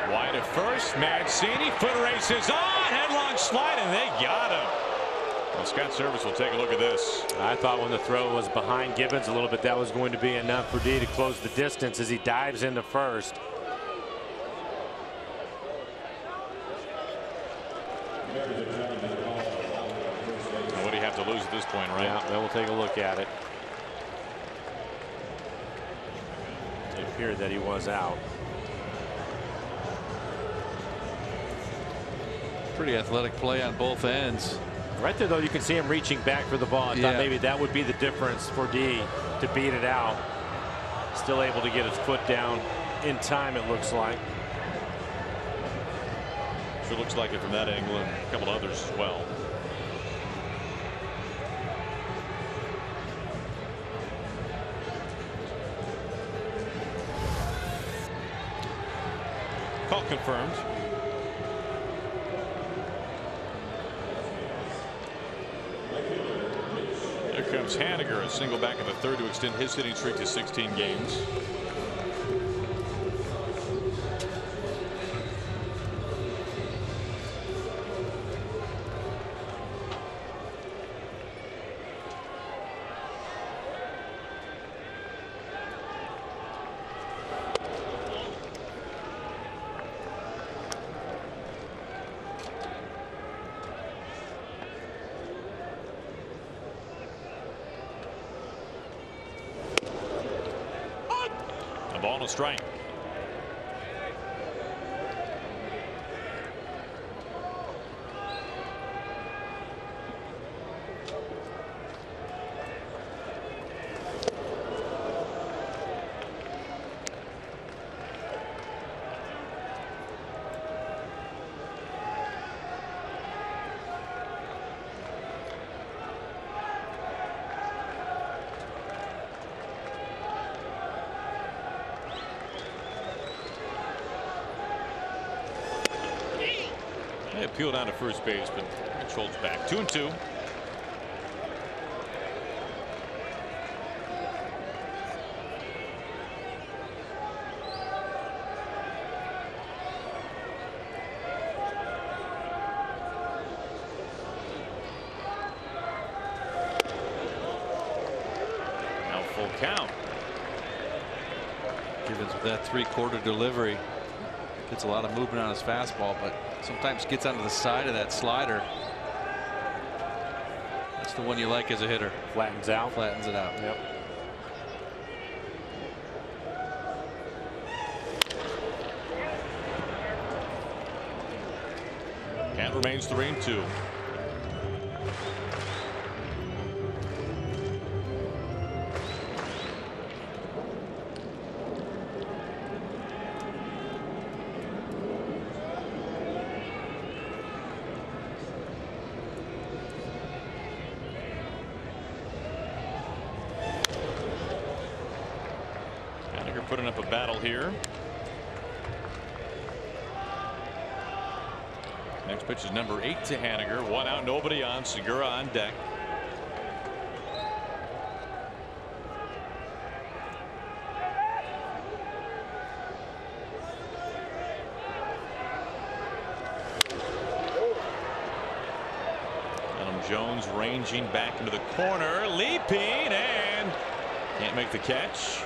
Wide at first. Mancini, foot race is on. Headlong slide, and they got him. Well, Scott Service will take a look at this. I thought when the throw was behind Gibbons a little bit, that was going to be enough for D to close the distance as he dives into first. What do you have to lose at this point, right? Yeah, then we'll take a look at it. It appeared that he was out. Pretty athletic play on both ends. Right there, though, you can see him reaching back for the ball. I thought maybe that would be the difference for D to beat it out. Still able to get his foot down in time, it looks like. Sure looks like it from that angle and a couple others as well. Call confirmed. Here comes Haniger, a single back in the third to extend his hitting streak to 16 games. Ball and a strike. They appeal down to first base, but Schultz back. 2-2. Now full count. Givens with that 3/4 delivery. Gets a lot of movement on his fastball, but sometimes gets onto the side of that slider. That's the one you like as a hitter. Flattens out. Flattens it out. Yep. Count remains 3-2. Putting up a battle here. Next pitch is number 8 to Haniger. 1 out, nobody on. Segura on deck. Adam Jones ranging back into the corner, leaping, and can't make the catch.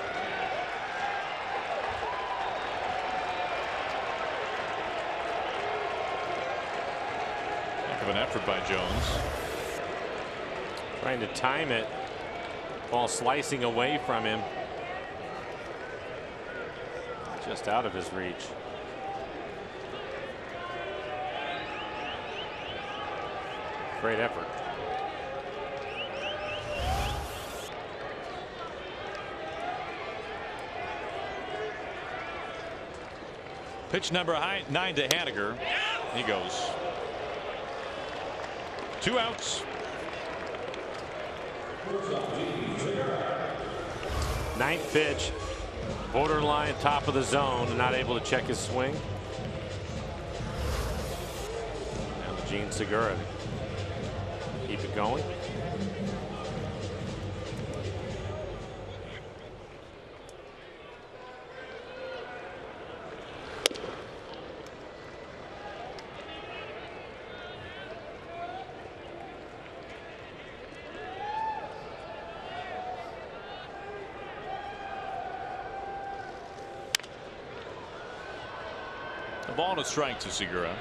Of an effort by Jones. Trying to time it. Ball slicing away from him. Just out of his reach. Great effort. Pitch number 9 to Haniger. He goes. 2 outs. 9th pitch. Borderline top of the zone. Not able to check his swing. Now the Gene Segura. Keep it going. A ball and a strike to Segura.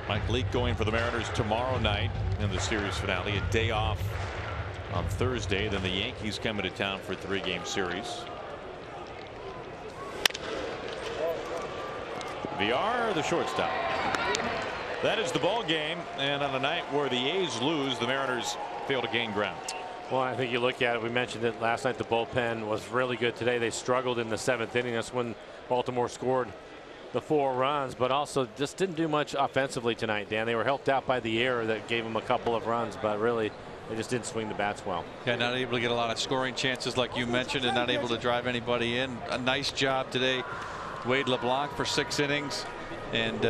Mike Leake going for the Mariners tomorrow night in the series finale. A day off on Thursday. Then the Yankees coming to town for a 3-game series. VR, the shortstop. That is the ball game, and on a night where the A's lose, the Mariners fail to gain ground. Well, I think you look at it. We mentioned it last night. The bullpen was really good today. They struggled in the 7th inning. That's when Baltimore scored the 4 runs, but also just didn't do much offensively tonight, Dan. They were helped out by the error that gave them a couple of runs, but really they just didn't swing the bats well. Yeah, not able to get a lot of scoring chances like you mentioned, and not able to drive anybody in. A nice job today, Wade LeBlanc, for 6 innings, and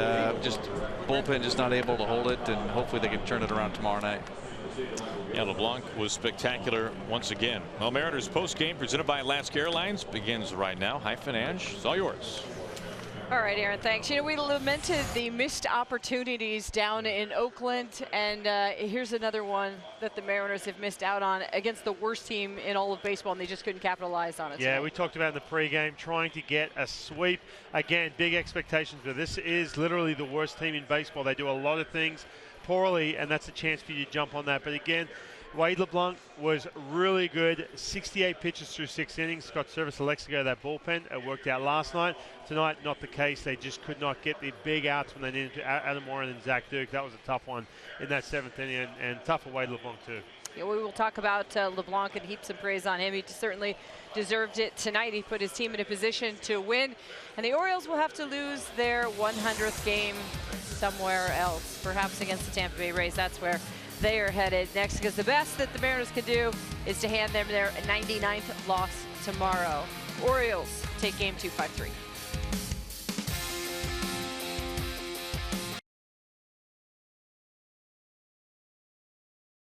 just bullpen just not able to hold it, and hopefully they can turn it around tomorrow night. Yeah, LeBlanc was spectacular once again. Well, Mariners post game presented by Alaska Airlines begins right now. Hyphen Ange, it's all yours. All right, Aaron, thanks. You know, we lamented the missed opportunities down in Oakland, and here's another one that the Mariners have missed out on against the worst team in all of baseball, and they just couldn't capitalize on it. Yeah, we talked about in the pregame trying to get a sweep. Again, big expectations, but this is literally the worst team in baseball. They do a lot of things poorly, and that's a chance for you to jump on that. But again, Wade LeBlanc was really good. 68 pitches through 6 innings. Scott Service elects to go to that bullpen. It worked out last night. Tonight, not the case. They just could not get the big outs when they needed to. Adam Warren and Zach Duke. That was a tough one in that 7th inning, and tough for Wade LeBlanc too. Yeah, we will talk about LeBlanc and heap some praise on him. He certainly deserved it tonight. He put his team in a position to win, and the Orioles will have to lose their 100th game somewhere else, perhaps against the Tampa Bay Rays. That's where they are headed next, because the best that the Mariners can do is to hand them their 99th loss tomorrow. Orioles take game 2 5-3.